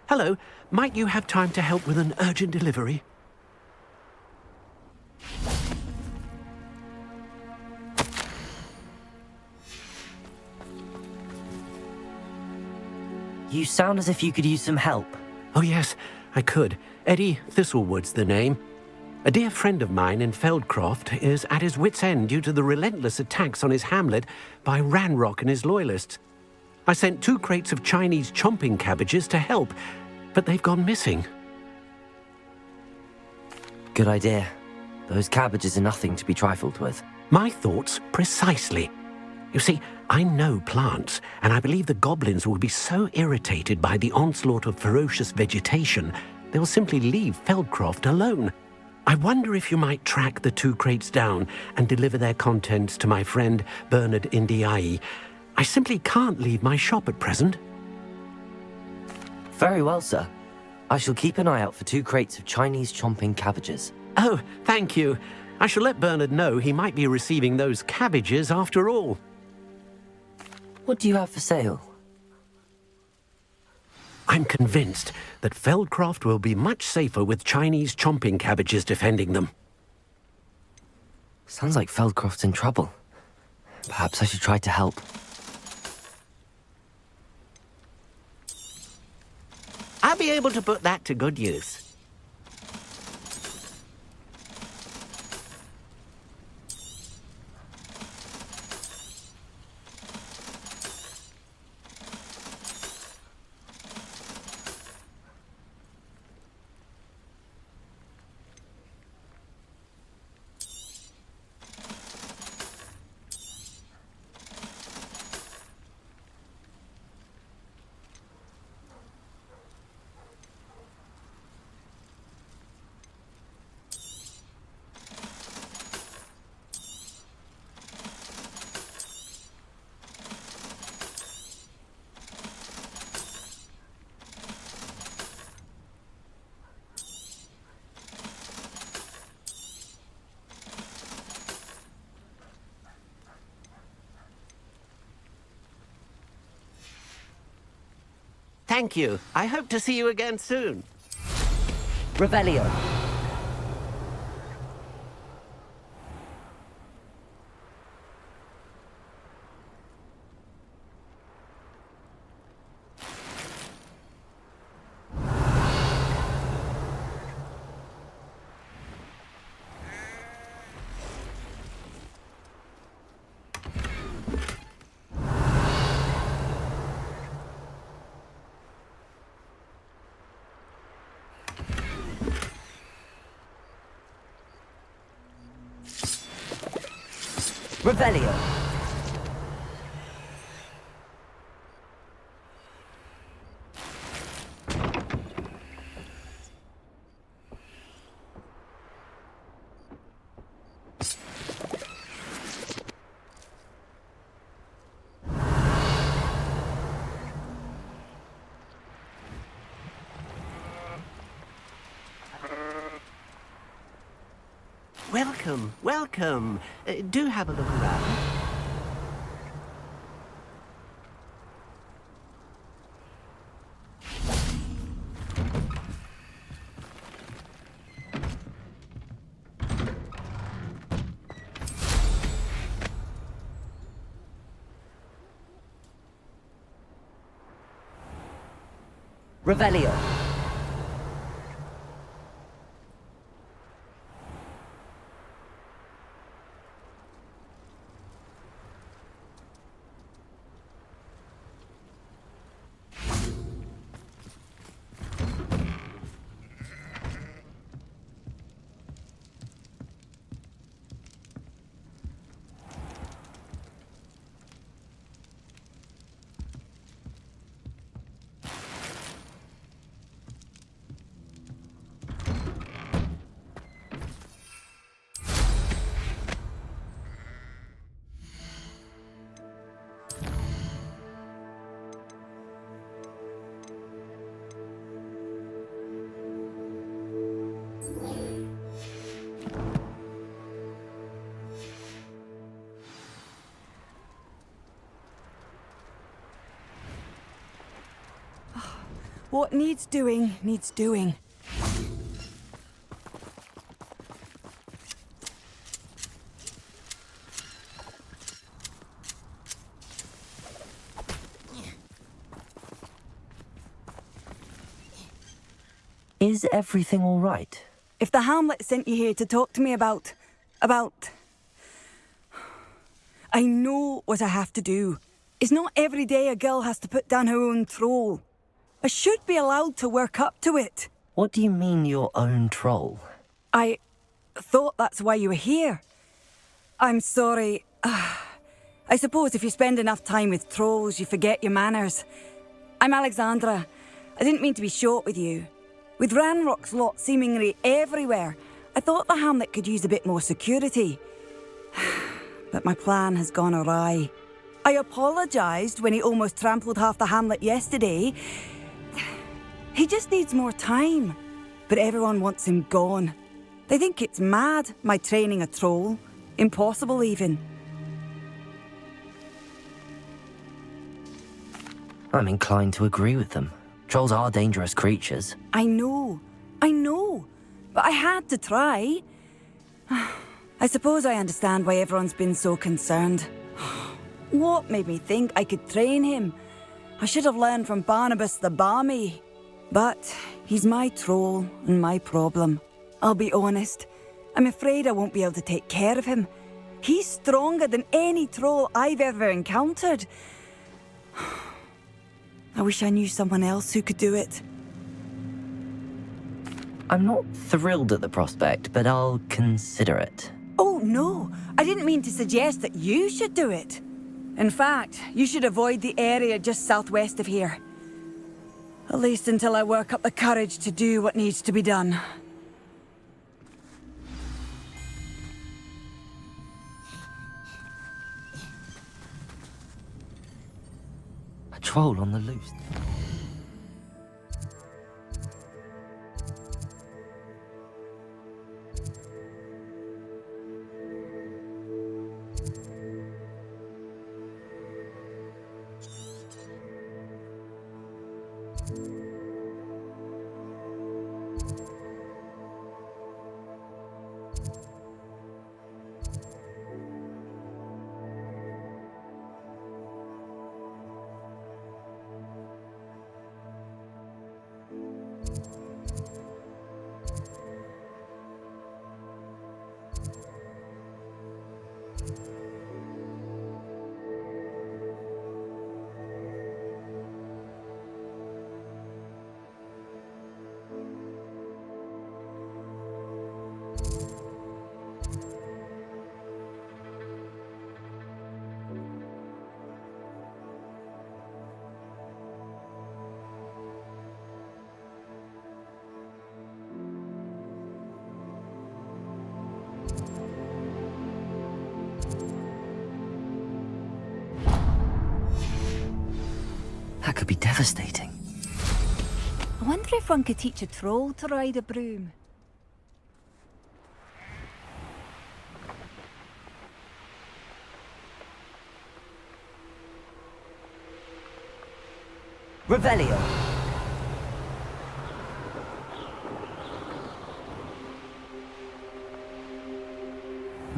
Speaker 18: Hello, might you have time to help with an urgent delivery?
Speaker 2: You sound as if you could use some help.
Speaker 18: Oh yes, I could. Eddie Thistlewood's the name. A dear friend of mine in Feldcroft is at his wit's end due to the relentless attacks on his hamlet by Ranrok and his loyalists. I sent 2 crates of Chinese chomping cabbages to help, but they've gone missing.
Speaker 2: Good idea. Those cabbages are nothing to be trifled with.
Speaker 18: My thoughts precisely. You see, I know plants, and I believe the goblins will be so irritated by the onslaught of ferocious vegetation, they will simply leave Feldcroft alone. I wonder if you might track the 2 crates down and deliver their contents to my friend Bernard Indiai. I simply can't leave my shop at present.
Speaker 2: Very well, sir. I shall keep an eye out for 2 crates of Chinese chomping cabbages.
Speaker 18: Oh, thank you. I shall let Bernard know he might be receiving those cabbages after all.
Speaker 2: What do you have for sale?
Speaker 18: I'm convinced that Feldcroft will be much safer with Chinese chomping cabbages defending them.
Speaker 2: Sounds like Feldcroft's in trouble. Perhaps I should try to help.
Speaker 7: I'll be able to put that to good use. Thank you. I hope to see you again soon.
Speaker 2: Revelio. Revelio.
Speaker 7: Welcome, welcome. Do have a look around.
Speaker 2: Revelio.
Speaker 9: What needs doing, needs doing.
Speaker 1: Is everything all right?
Speaker 9: If the Hamlet sent you here to talk to me about... I know what I have to do. It's not every day a girl has to put down her own troll. I should be allowed to work up to it.
Speaker 1: What do you mean, your own troll?
Speaker 9: I thought that's why you were here. I'm sorry. I suppose if you spend enough time with trolls, you forget your manners. I'm Alexandra. I didn't mean to be short with you. With Ranrok's lot seemingly everywhere, I thought the hamlet could use a bit more security. But my plan has gone awry. I apologised when he almost trampled half the hamlet yesterday. He just needs more time. But everyone wants him gone. They think it's mad, my training a troll. Impossible, even.
Speaker 1: I'm inclined to agree with them. Trolls are dangerous creatures.
Speaker 9: I know. But I had to try. I suppose I understand why everyone's been so concerned. What made me think I could train him? I should have learned from Barnabas the Barmy. But he's my troll and my problem. I'll be honest. I'm afraid I won't be able to take care of him. He's stronger than any troll I've ever encountered. I wish I knew someone else who could do it.
Speaker 1: I'm not thrilled at the prospect, but I'll consider it.
Speaker 9: Oh, no. I didn't mean to suggest that you should do it. In fact, you should avoid the area just southwest of here. At least until I work up the courage to do what needs to be done.
Speaker 1: A troll on the loose. That could be devastating.
Speaker 9: I wonder if one could teach a troll to ride a broom.
Speaker 1: Revelio.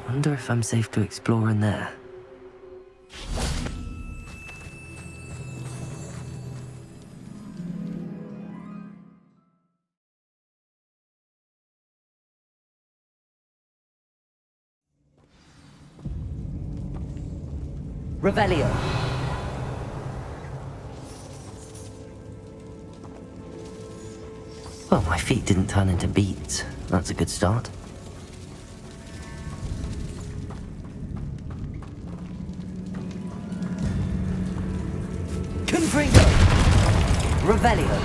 Speaker 1: Wonder if I'm safe to explore in there. Revelio. Well, my feet didn't turn into beets. That's a good start. Confringo. Revelio.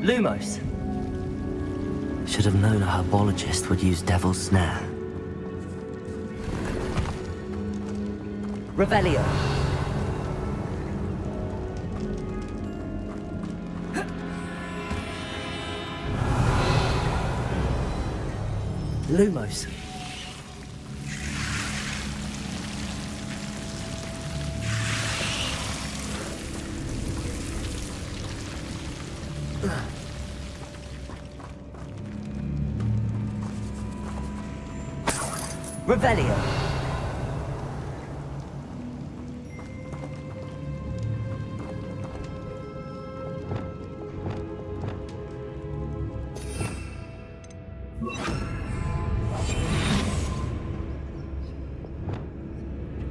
Speaker 1: Lumos. Should have known a herbologist would use Devil's Snare. Revelio. Lumos. Revelio.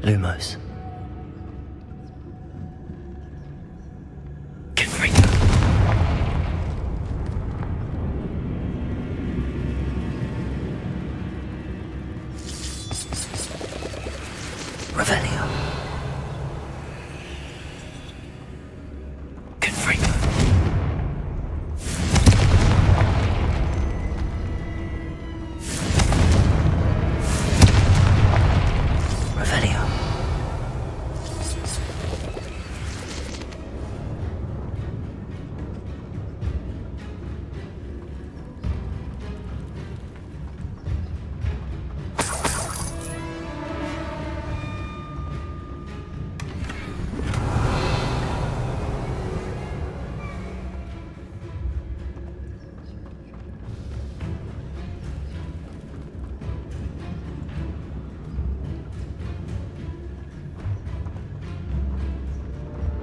Speaker 1: Lumos. Revelio. Confringo. Revelio.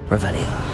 Speaker 1: Revelio.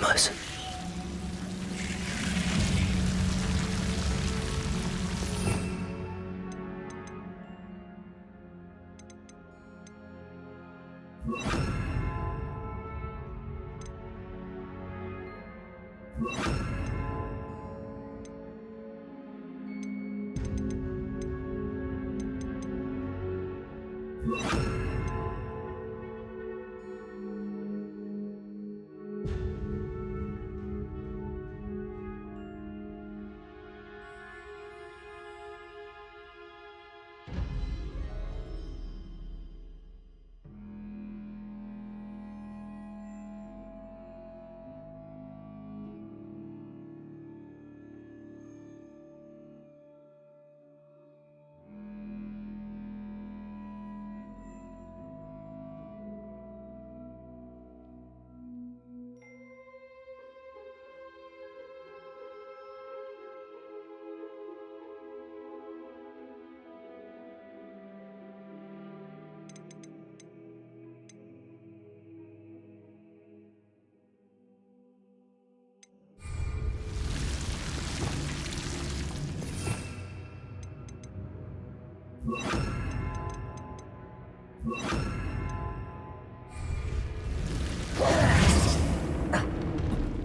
Speaker 1: Lumos.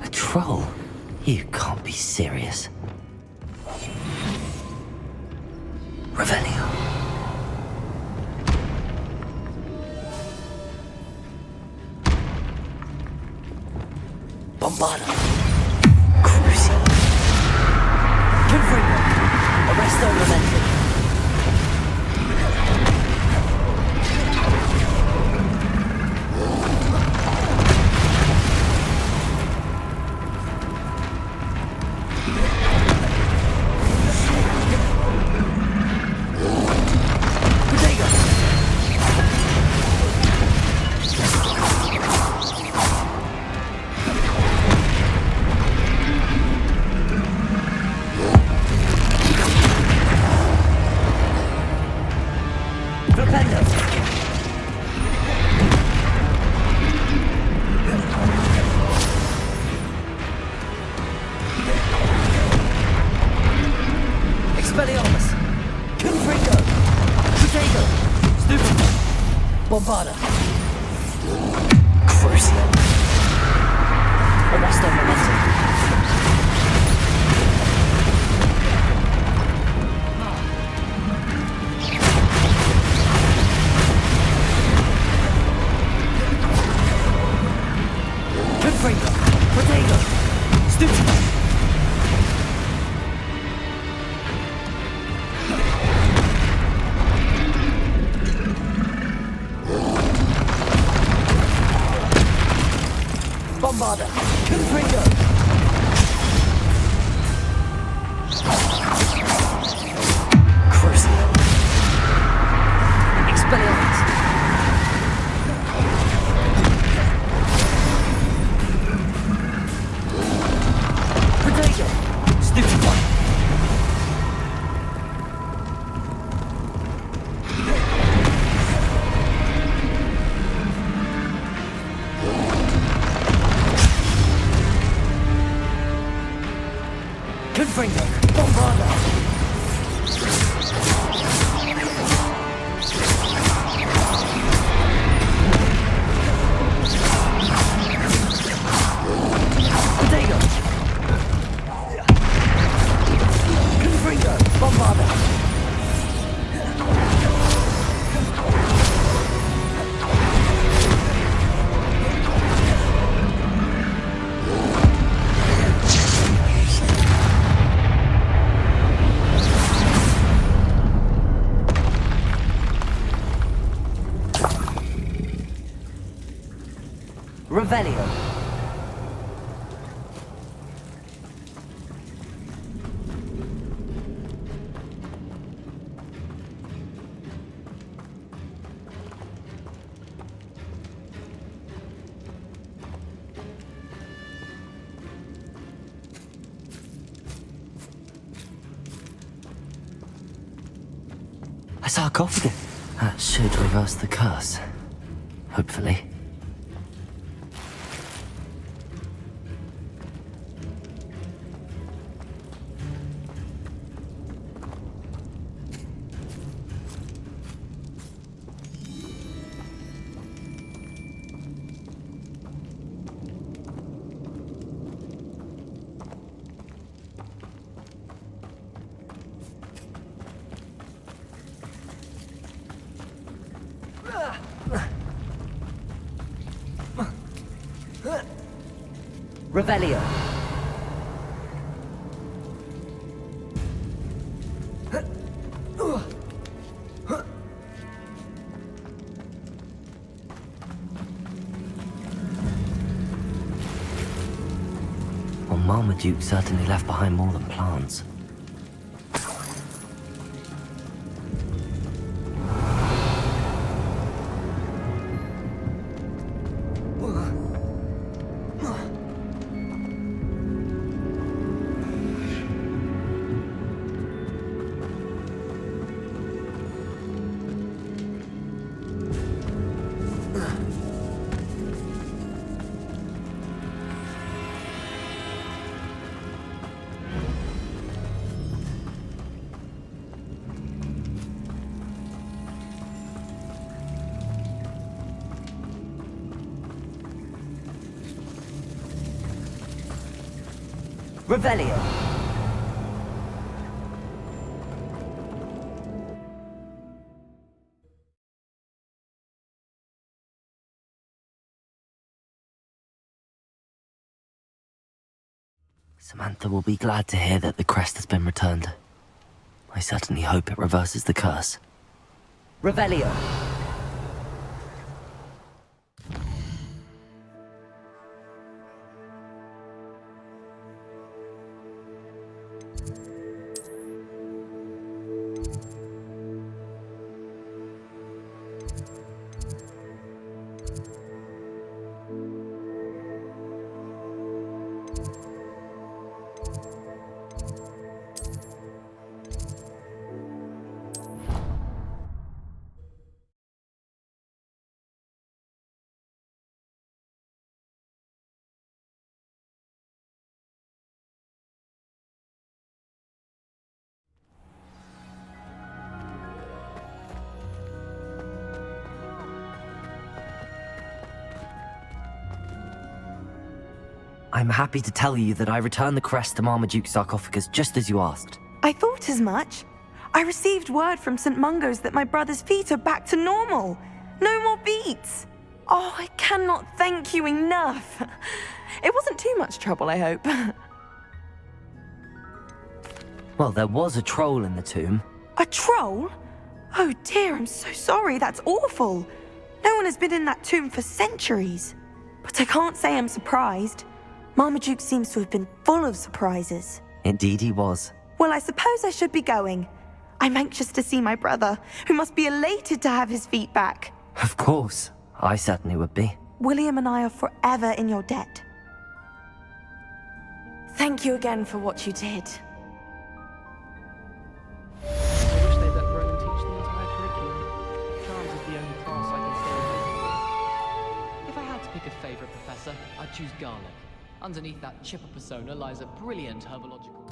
Speaker 1: A troll? You can't be serious. Revelio. Bombarda. Cruci. Confringo. Arresto Momentum. Bombarda. Cruciatus. Arresto momentum. Confringo. Protego. Stupid. Bombarda. Confringo. Cruciatus. Expelliarmus. Protego. Stupid one. Confringo. Bombarda. Protego. Confringo. Bombarda. Revelio. A sarcophagus. That should reverse the curse. Hopefully. Revelio. Well, Marmaduke certainly left behind more than plants. Revelio. Samantha will be glad to hear that the crest has been returned. I certainly hope it reverses the curse. Revelio. I'm happy to tell you that I returned the crest to Marmaduke's sarcophagus just as you asked.
Speaker 5: I thought as much. I received word from St. Mungo's that my brother's feet are back to normal. No more beats. Oh, I cannot thank you enough. It wasn't too much trouble, I hope.
Speaker 1: Well, there was a troll in the tomb.
Speaker 5: A troll? Oh dear, I'm so sorry. That's awful. No one has been in that tomb for centuries. But I can't say I'm surprised. Marmaduke seems to have been full of surprises.
Speaker 1: Indeed he was.
Speaker 5: Well, I suppose I should be going. I'm anxious to see my brother, who must be elated to have his feet back.
Speaker 1: Of course. I certainly would be.
Speaker 5: William and I are forever in your debt. Thank you again for what you did.
Speaker 15: I wish they'd let Ronan teach the entire curriculum. Charms is the only class I can stay with.
Speaker 3: If I had to pick a favorite professor, I'd choose Garlic. Underneath that chipper persona lies a brilliant herbological...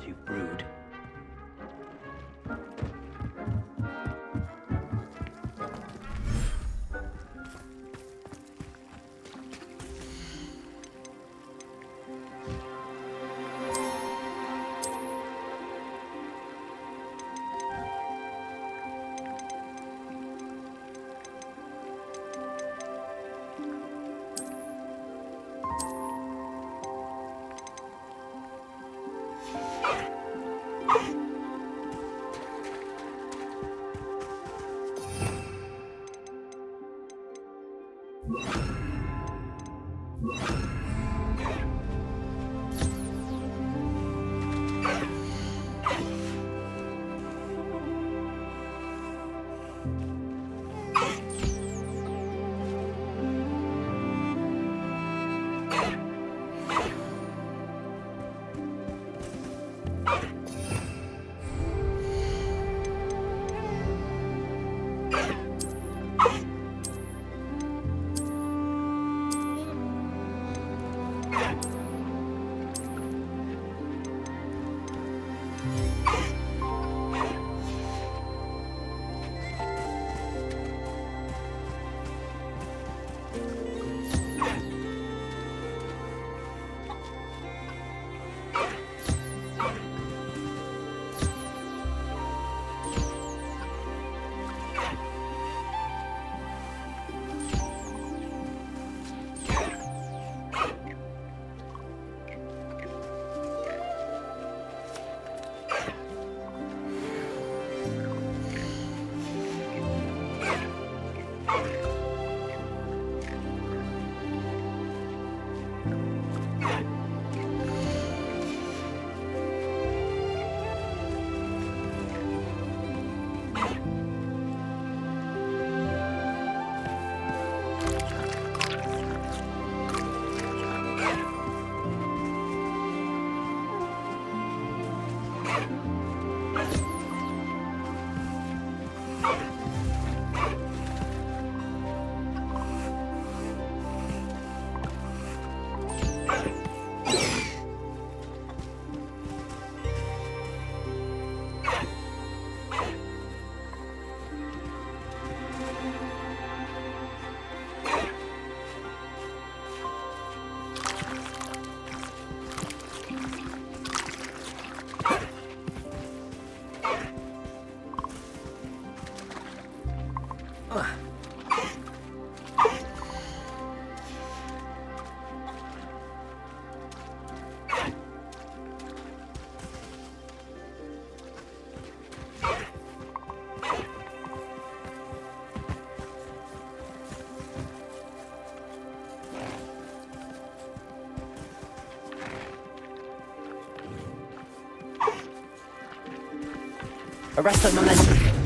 Speaker 6: you've brewed.
Speaker 2: Arrest the momentum.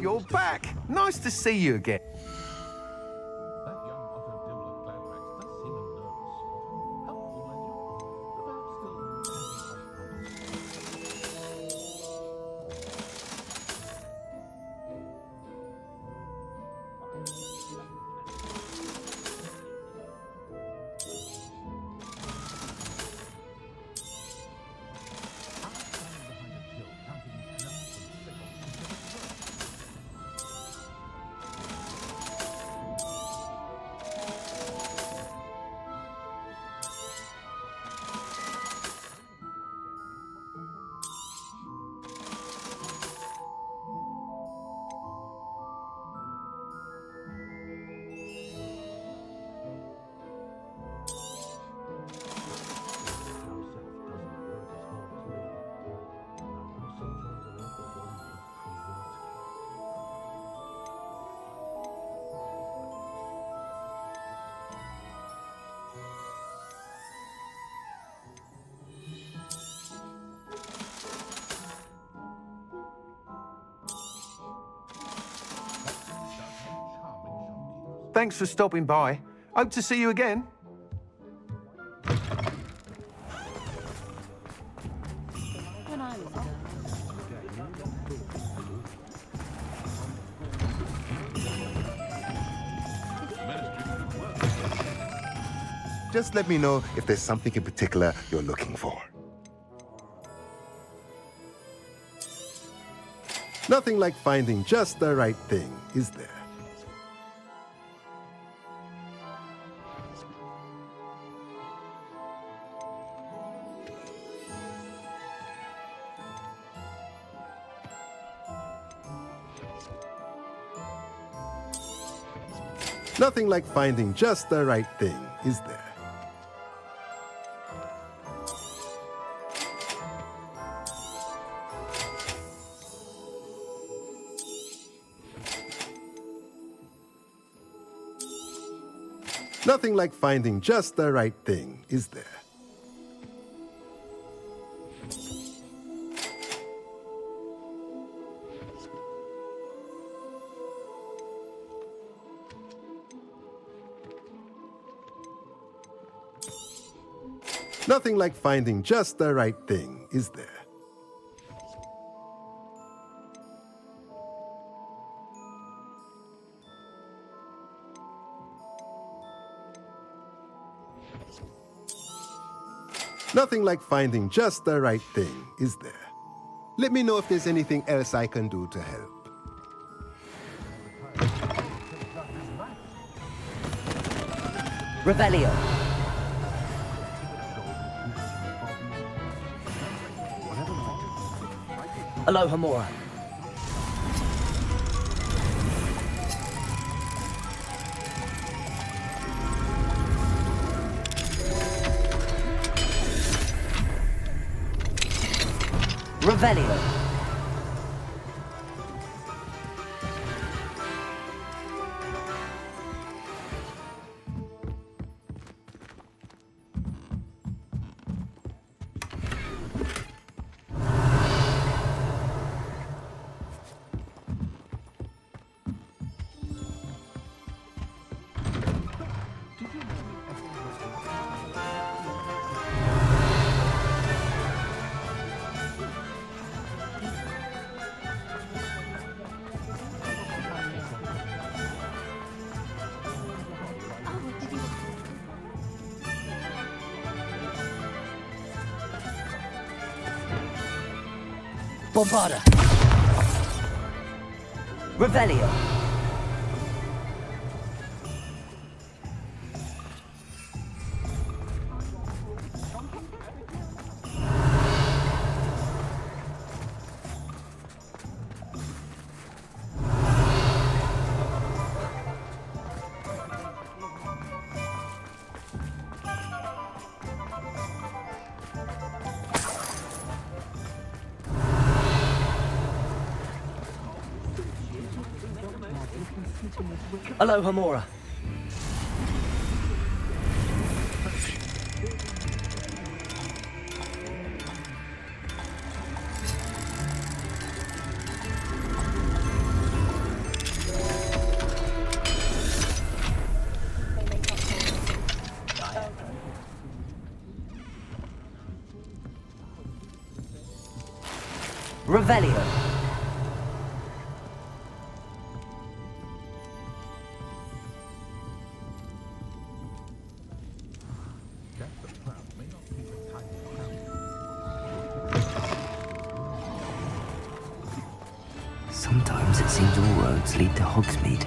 Speaker 11: you're back. Nice to see you again. Thanks for stopping by. Hope to see you again.
Speaker 4: When I was a
Speaker 14: Just let me know if there's something in particular you're looking for. Nothing like finding just the right thing, is there? Nothing like finding just the right thing, is there? Nothing like finding just the right thing, is there? Nothing like finding just the right thing, is there? Nothing like finding just the right thing, is there? Let me know if there's anything else I can do to help.
Speaker 1: Revelio. Aloha Mora. Revelio. Bombarda. Revelio. Aloha Mora.
Speaker 2: Revelio. Sometimes it seems all roads lead to Hogsmeade.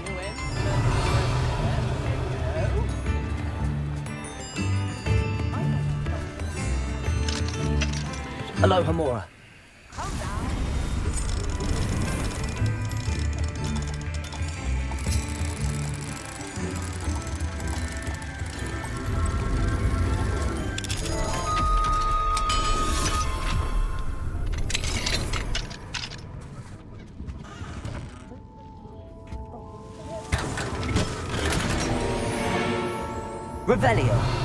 Speaker 2: Hello, Hamora. Revelio.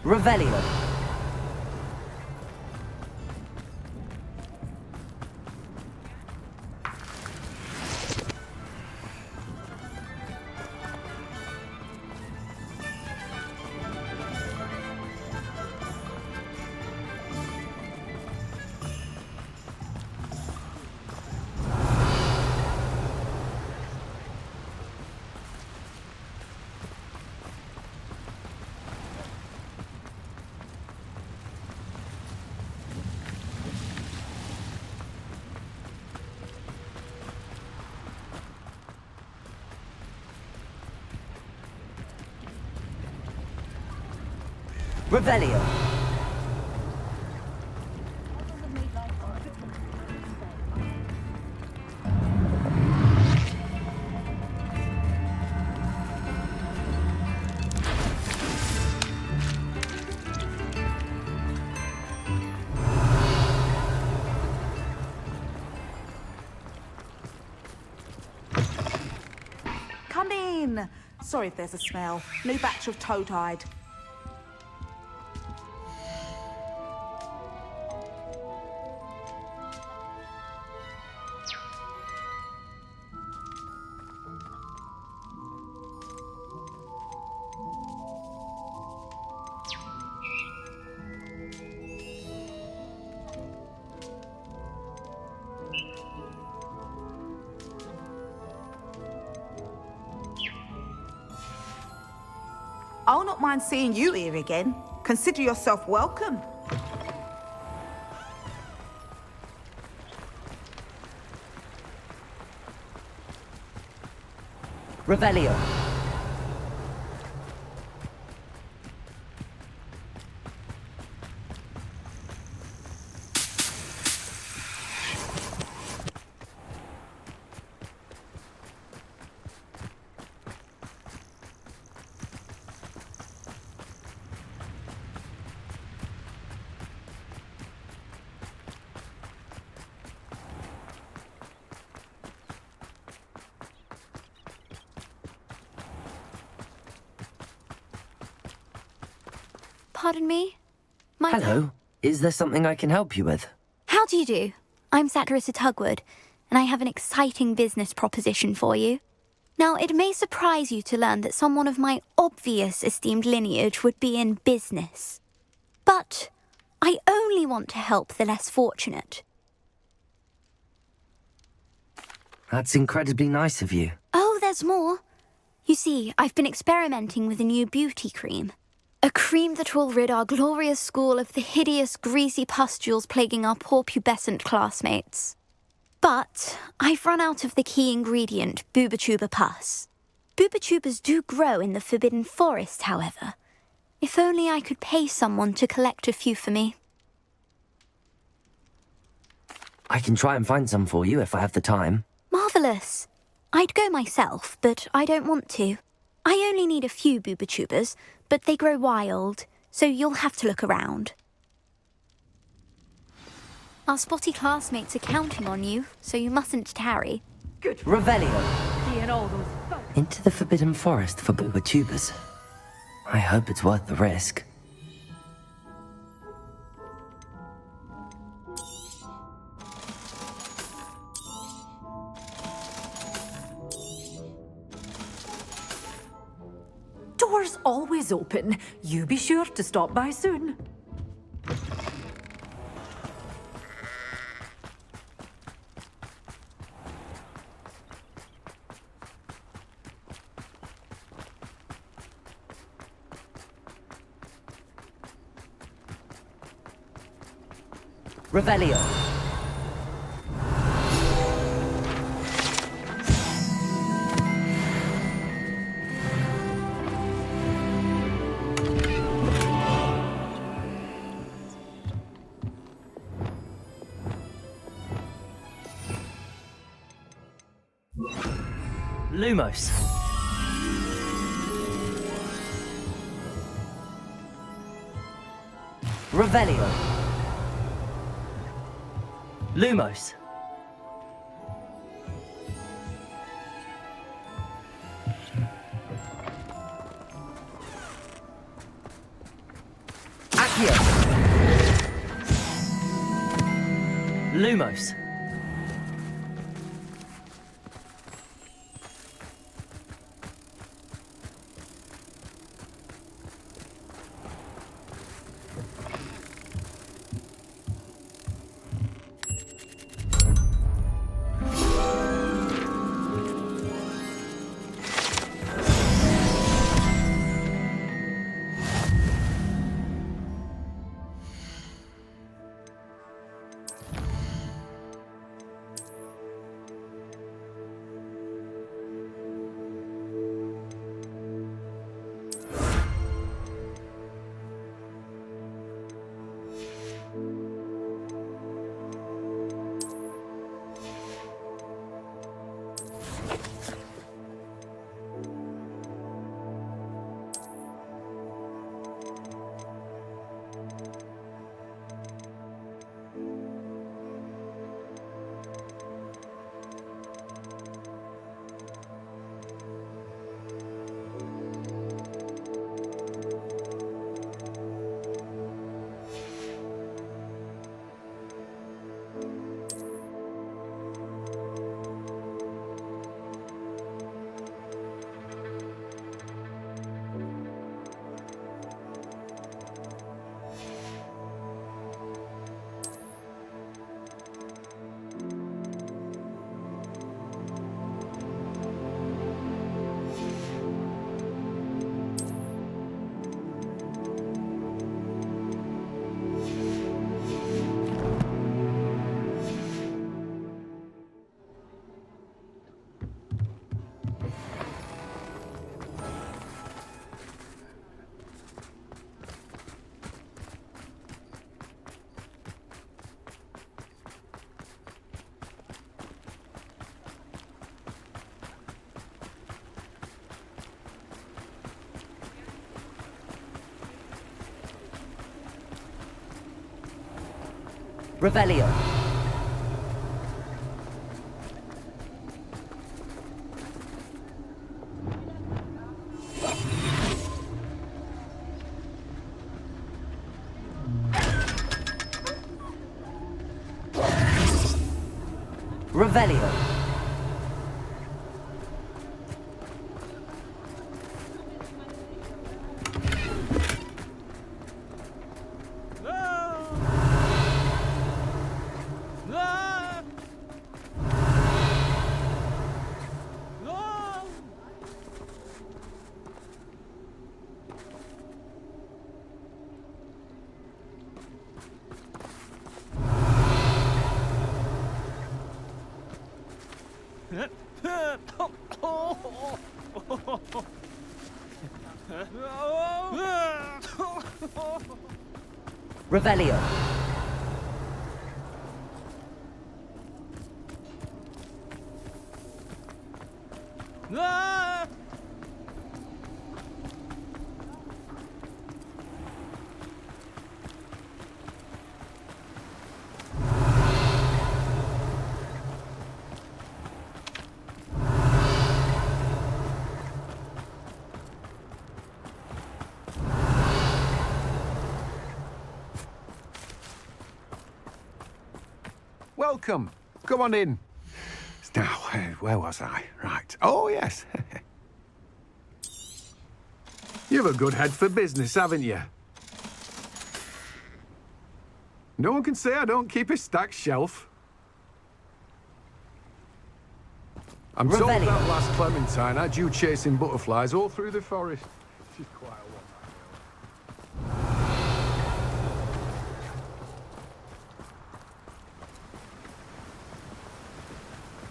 Speaker 2: Revelio. Revelio.
Speaker 20: Come in. Sorry if there's a smell. New batch of toad-hide. I'll not mind seeing you here again. Consider yourself welcome.
Speaker 2: Revelio.
Speaker 10: Pardon me?
Speaker 2: Hello. Is there something I can help you with?
Speaker 10: How do you do? I'm Saccharissa Tugwood, and I have an exciting business proposition for you. Now, it may surprise you to learn that someone of my obvious esteemed lineage would be in business. But I only want to help the less fortunate.
Speaker 2: That's incredibly nice of you.
Speaker 10: Oh, there's more. You see, I've been experimenting with a new beauty cream. A cream that will rid our glorious school of the hideous, greasy pustules plaguing our poor pubescent classmates. But I've run out of the key ingredient, Boobotuber pus. Boobotubers do grow in the Forbidden Forest, however. If only I could pay someone to collect a few for me.
Speaker 2: I can try and find some for you if I have the time.
Speaker 10: Marvellous. I'd go myself, but I don't want to. I only need a few Boobotubers, but they grow wild, so you'll have to look around. Our spotty classmates are counting on you, so you mustn't tarry.
Speaker 2: Good. Revelio.
Speaker 9: Seeing all those
Speaker 2: Into the Forbidden Forest for boober tubers. I hope it's worth the risk.
Speaker 19: Doors always open. You be sure to stop by soon.
Speaker 2: Revelio. Lumos. Revelio. Lumos. Accio. Lumos. Revelio. Revelio. Revelio.
Speaker 11: welcome. Come on in. Now, where was I? Right. Oh, yes. You've a good head for business, haven't you? No one can say I don't keep a stacked shelf. I'm told that last Clementine had you chasing butterflies all through the forest. She's quite a one.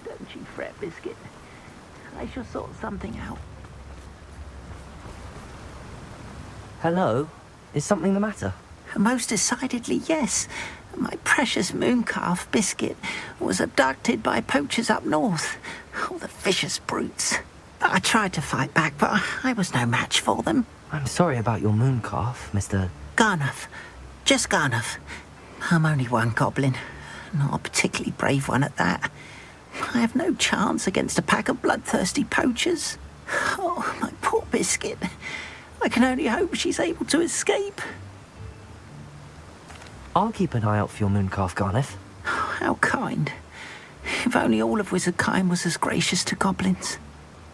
Speaker 6: Don't you fret, Biscuit. I shall sort something out.
Speaker 1: Hello? Is something the matter?
Speaker 6: Most decidedly, yes. My precious mooncalf, Biscuit, was abducted by poachers up north. Oh, the vicious brutes. I tried to fight back, but I was no match for them.
Speaker 1: I'm sorry about your mooncalf, Mr.
Speaker 6: Garnuff. Just Garnuff. I'm only one goblin. Not a particularly brave one at that. I have no chance against a pack of bloodthirsty poachers. Oh, my poor Biscuit. I can only hope she's able to escape.
Speaker 1: I'll keep an eye out for your mooncalf, Garniff.
Speaker 6: Oh, how kind. If only all of Wizardkind was as gracious to goblins.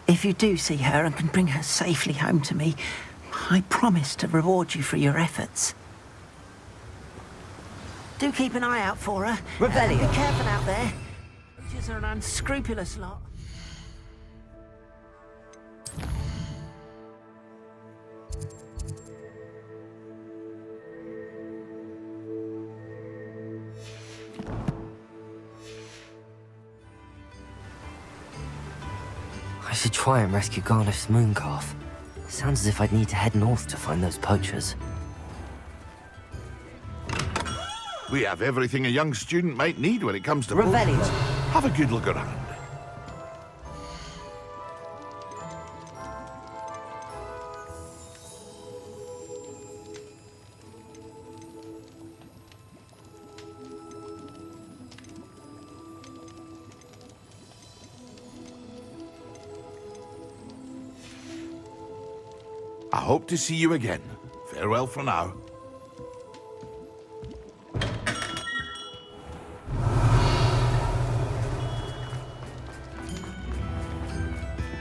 Speaker 6: If you do see her and can bring her safely home to me, I promise to reward you for your efforts. Do keep an eye out for her.
Speaker 1: Revelio.
Speaker 6: Be careful out there. Poachers are an unscrupulous lot.
Speaker 1: I should try and rescue Garniff's mooncalf. Sounds as if I'd need to head north to find those poachers.
Speaker 8: We have everything a young student might need when it comes to
Speaker 1: Revelio.
Speaker 8: potions. Have a good look around. I hope to see you again. Farewell for now.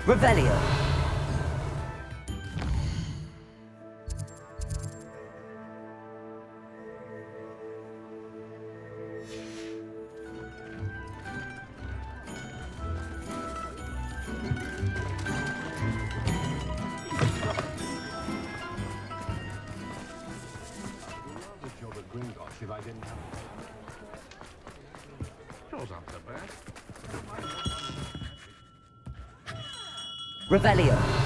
Speaker 1: Revelio.
Speaker 11: If I didn't have... Yours aren't the best.
Speaker 1: Revelio.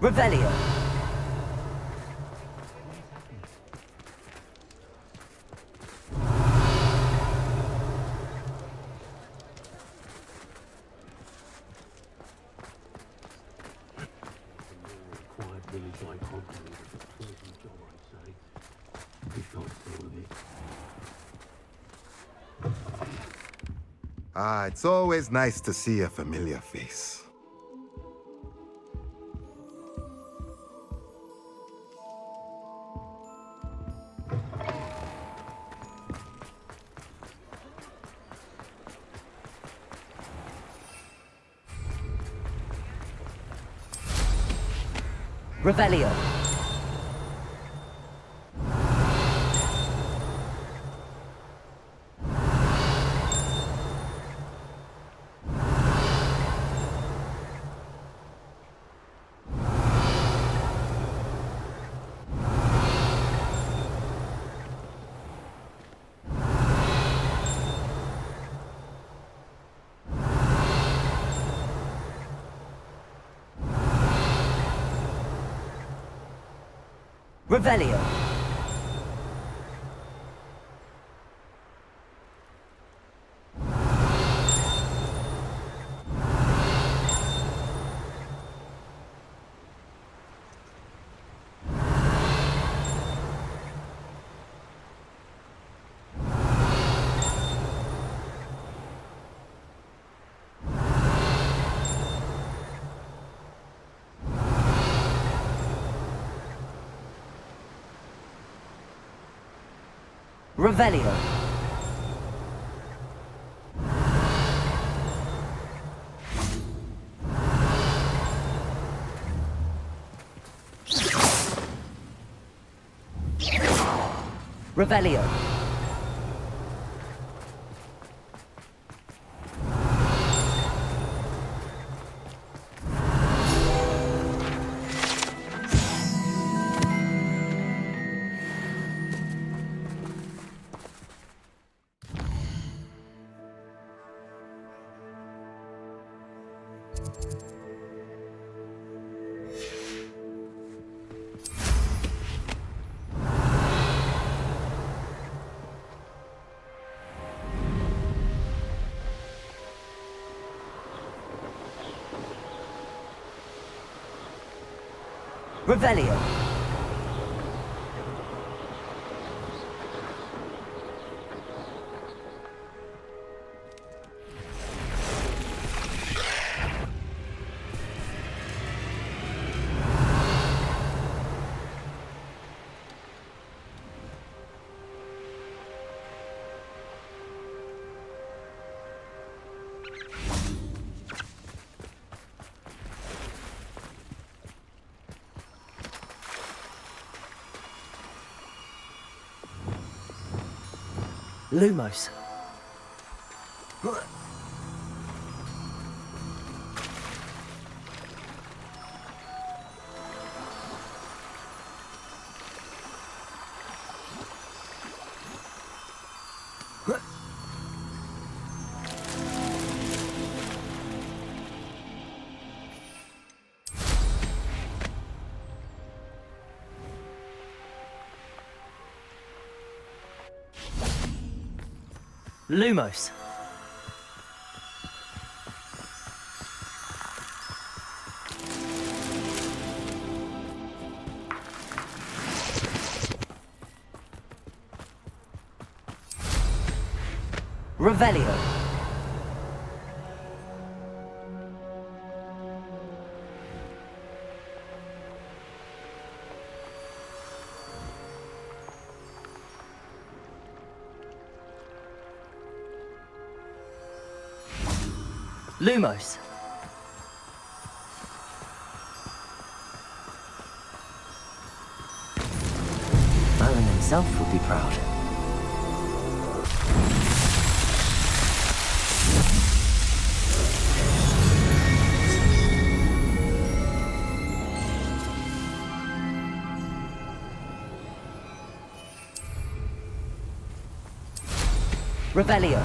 Speaker 1: Revelio.
Speaker 14: Ah, it's always nice to see a familiar face.
Speaker 2: Revelio. Revelio. Revelio. Revelio. Revelio. Lumos. Lumos. Revelio. Lumos. Merlin himself would be proud. Revelio.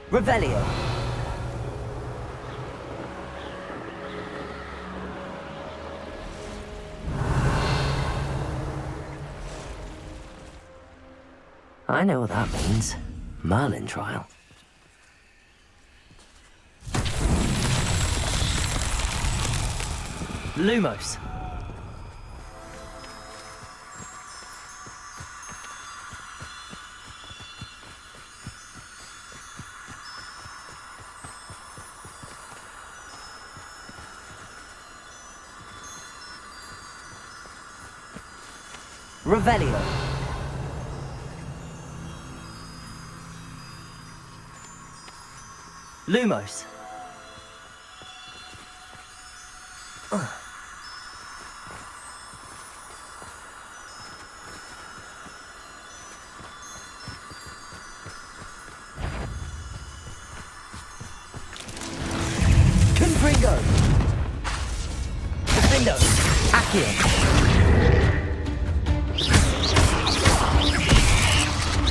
Speaker 2: Revelio. I know what that means. Merlin trial. Lumos. Revelio. Lumos. Confringo. Defendo. Accio.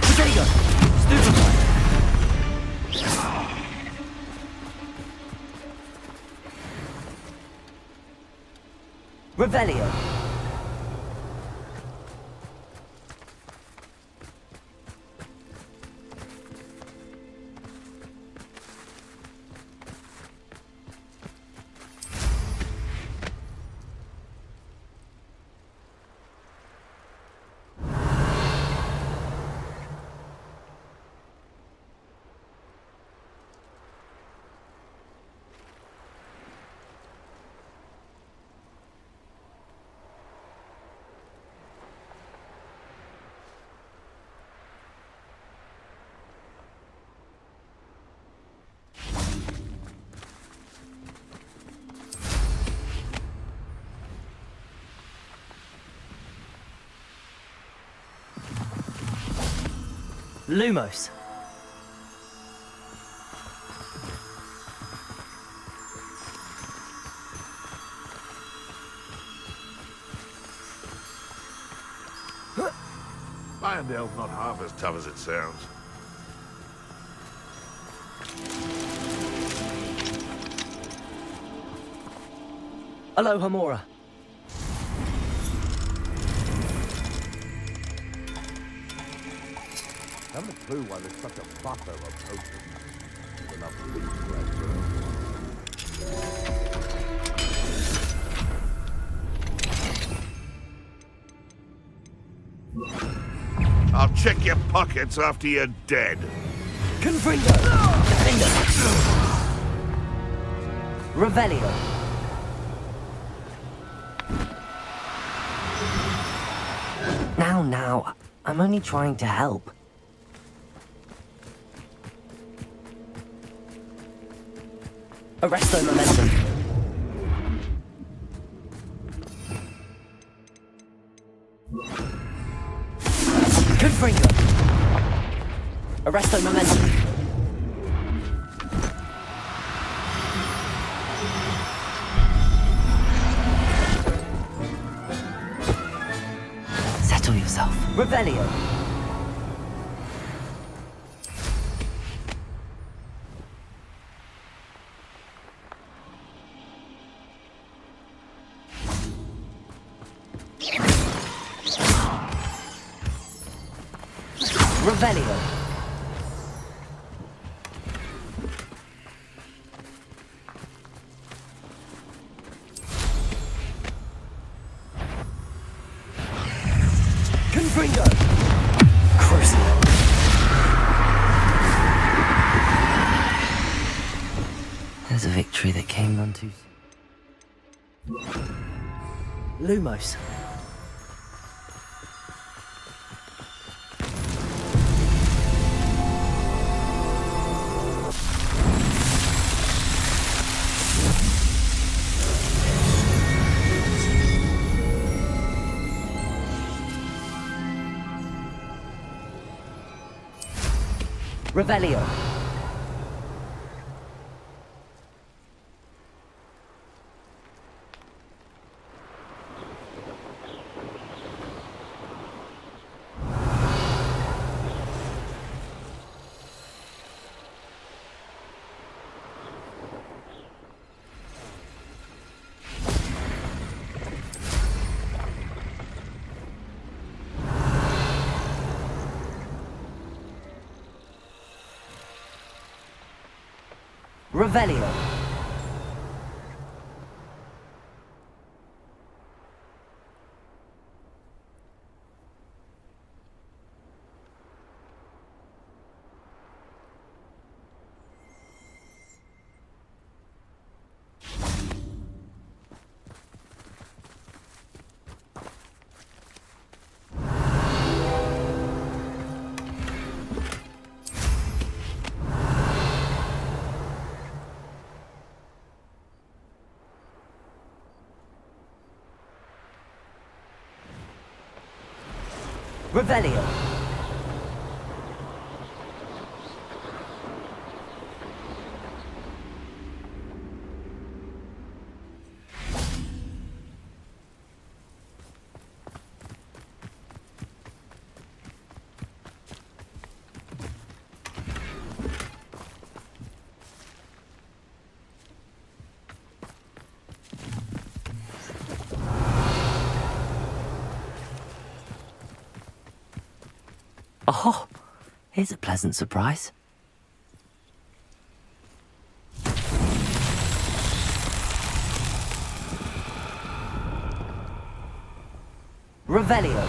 Speaker 2: Potato. Stupefy. Revelio. Lumos.
Speaker 8: Irondale's not half as tough as it sounds.
Speaker 2: Aloha Mora.
Speaker 11: I haven't a clue why there's such a fuss over poachers. There's enough beef.
Speaker 8: I'll check your pockets after you're dead.
Speaker 2: Confringo. Defendo. Revelio. Now, I'm only trying to help. Arresto momentum. Confringo. Arresto momentum. Settle yourself. Revelio. Revelio. Confringo. Cruciatus. There's a victory that came none too soon. Lumos. Revelio. Revelio. Revelio. Oh, here's a pleasant surprise. Revelio.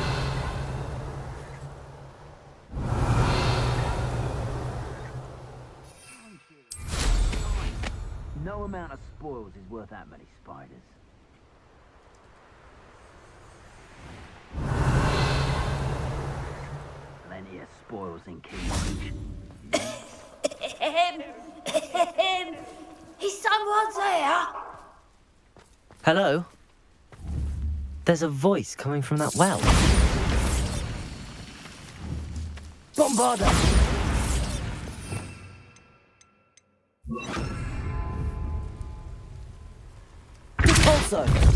Speaker 17: No amount of spoils is worth that many spiders. Plenty of spoils in King's
Speaker 22: Is someone there?
Speaker 2: Hello? There's a voice coming from that well. Bombarda! Repulso!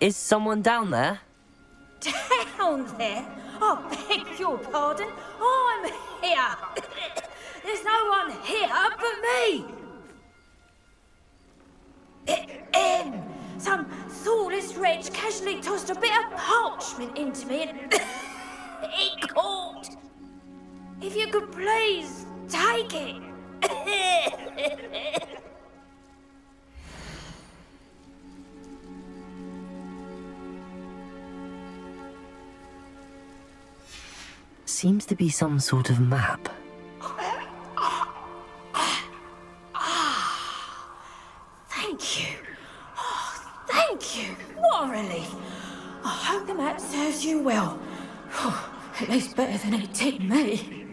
Speaker 2: Is someone down there?
Speaker 22: Down there? I beg your pardon. I'm here. There's no one here but me. Some thoughtless wretch casually tossed a bit of parchment into me and it caught. If you could please take it.
Speaker 2: Seems to be some sort of map.
Speaker 22: Thank you. Oh, thank you. What a relief. I hope the map serves you well. At least better than it did me.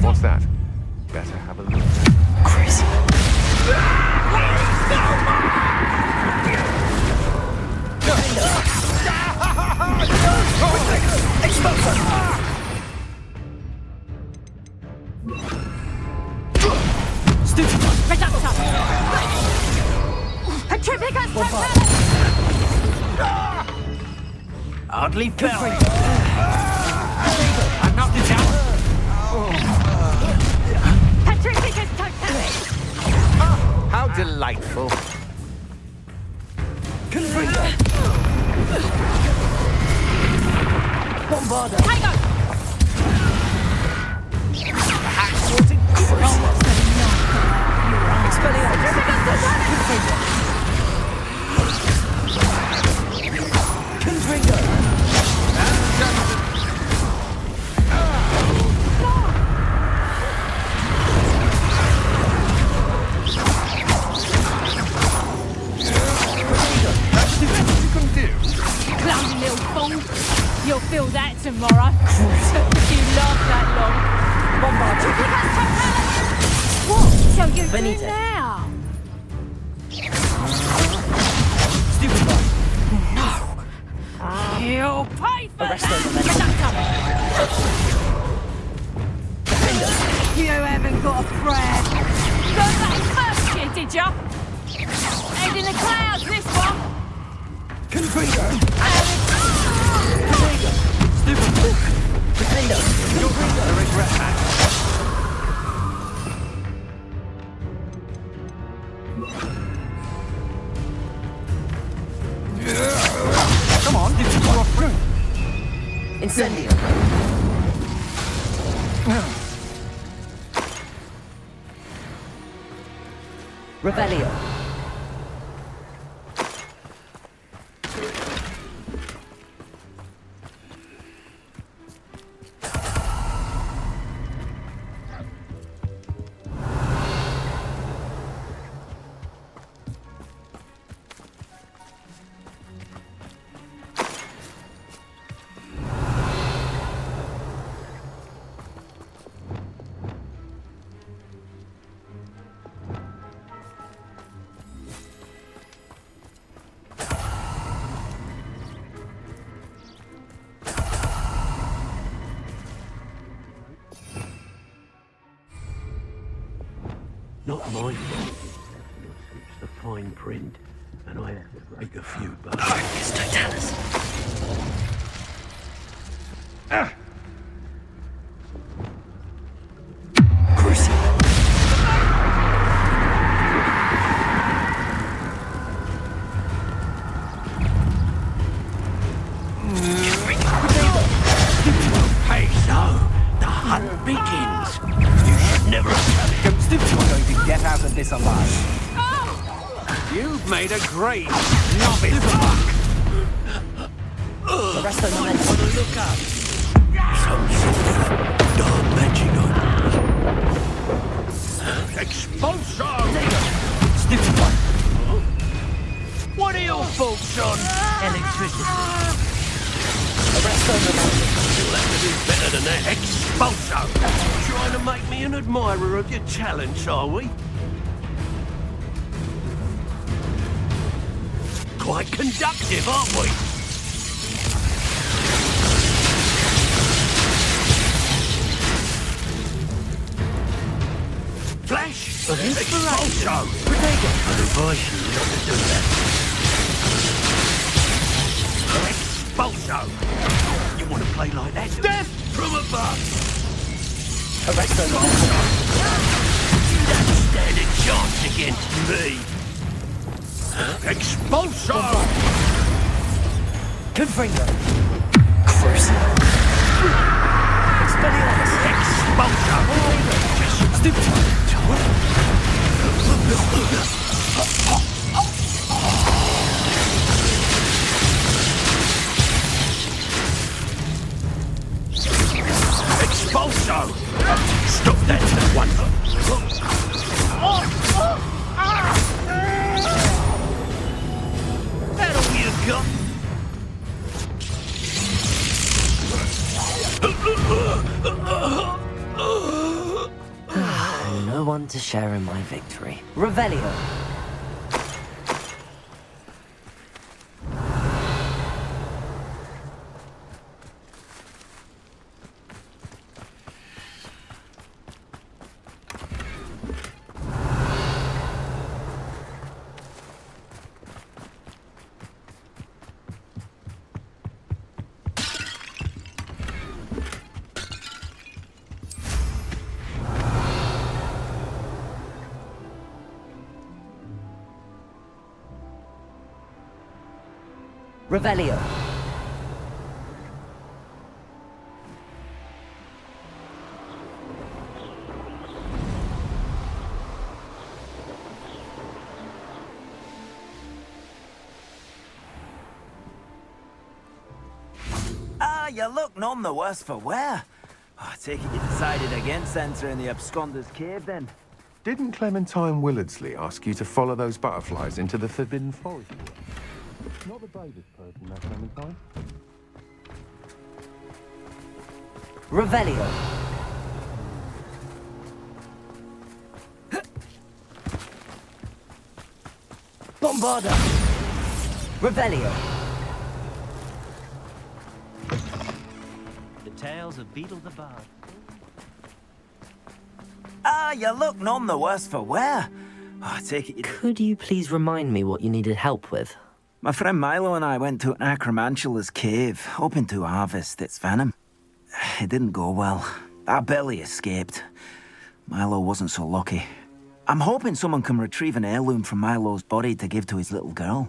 Speaker 11: What's that? Better have a look.
Speaker 2: Crazy.
Speaker 7: Hardly fell. I'm not the tower. How delightful.
Speaker 2: Bombarda. Venite.
Speaker 22: now?
Speaker 2: Stupid one.
Speaker 22: You'll pay for
Speaker 2: Arresto
Speaker 22: that!
Speaker 2: Defender.
Speaker 22: You haven't got a prayer. You got that first year, did ya? Head in the clouds, this one.
Speaker 2: Confringo. Confringo. Stupid. Defender. Confringo. I regret that.
Speaker 22: Come on, this is your fruit.
Speaker 2: Incendio. Revelio.
Speaker 18: Not mine. It's the fine print, and I make a few bucks.
Speaker 2: It's Totalis.
Speaker 18: Hey, so the hunt begins. You should never have come.
Speaker 12: Stupid one going to get out of this alive.
Speaker 18: You've made a great novice.
Speaker 2: The rest of them
Speaker 18: Want to look up? Some sort of dark magic on. Expulsion!
Speaker 2: Stupid one.
Speaker 18: What are your thoughts on
Speaker 2: Electricity. Arrest them.
Speaker 18: You'll have to do better than that. Expulsion! Trying to make me an admirer of your talents, are we? Quite conductive, aren't we? Flash of inspiration! I'd advise you not to do that. Expulsion! You want to play like that? Death from above!
Speaker 2: Arrest them.
Speaker 18: You don't stand a chance against me! Expulsion!
Speaker 2: Confringo. Cruciatus. Expelliarmus.
Speaker 18: Expulsion!
Speaker 2: Stupid one.
Speaker 18: Expulsion! Stop that at once! That all you got?
Speaker 2: No one to share in my victory. Revelio. Revelio.
Speaker 12: You look none the worse for wear. I take it you decided against entering the Absconder's Cave, then?
Speaker 13: Didn't Clementine Willardsley ask you to follow those butterflies into the Forbidden Forest? Not the bravest person, that Clementine.
Speaker 2: Revelio. Bombarda! Revelio!
Speaker 17: The Tales of Beetle the Bard.
Speaker 12: Ah, you look none the worse for wear. Oh, I take it you...
Speaker 2: Could you please remind me what you needed help with?
Speaker 12: My friend Milo and I went to an Acromantula's cave, hoping to harvest its venom. It didn't go well. Our belly escaped. Milo wasn't so lucky. I'm hoping someone can retrieve an heirloom from Milo's body to give to his little girl.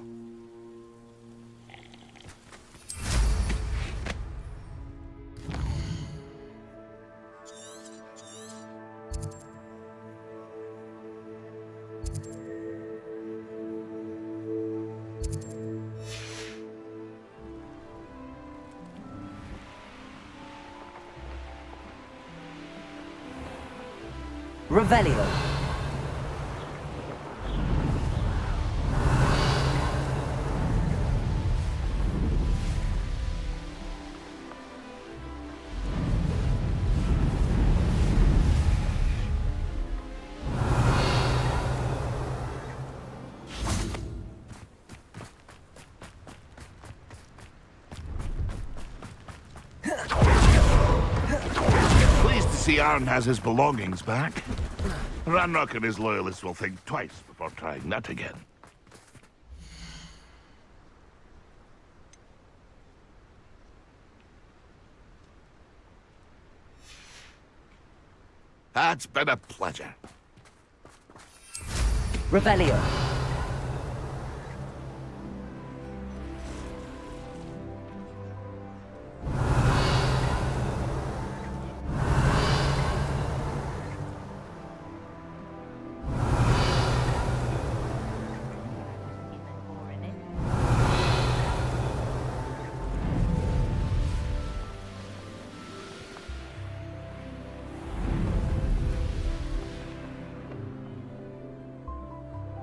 Speaker 2: Revelio.
Speaker 8: Pleased to see Arn has his belongings back. Ranrok and his loyalists will think twice before trying that again. It's been a pleasure.
Speaker 2: Revelio.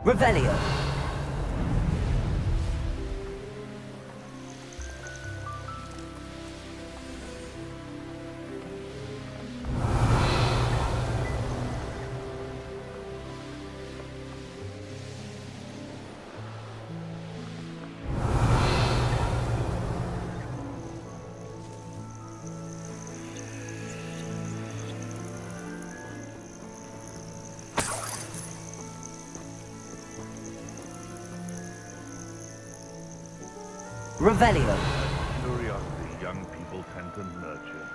Speaker 2: Revelio. Revelio.
Speaker 8: Curiosity young people tend to nurture.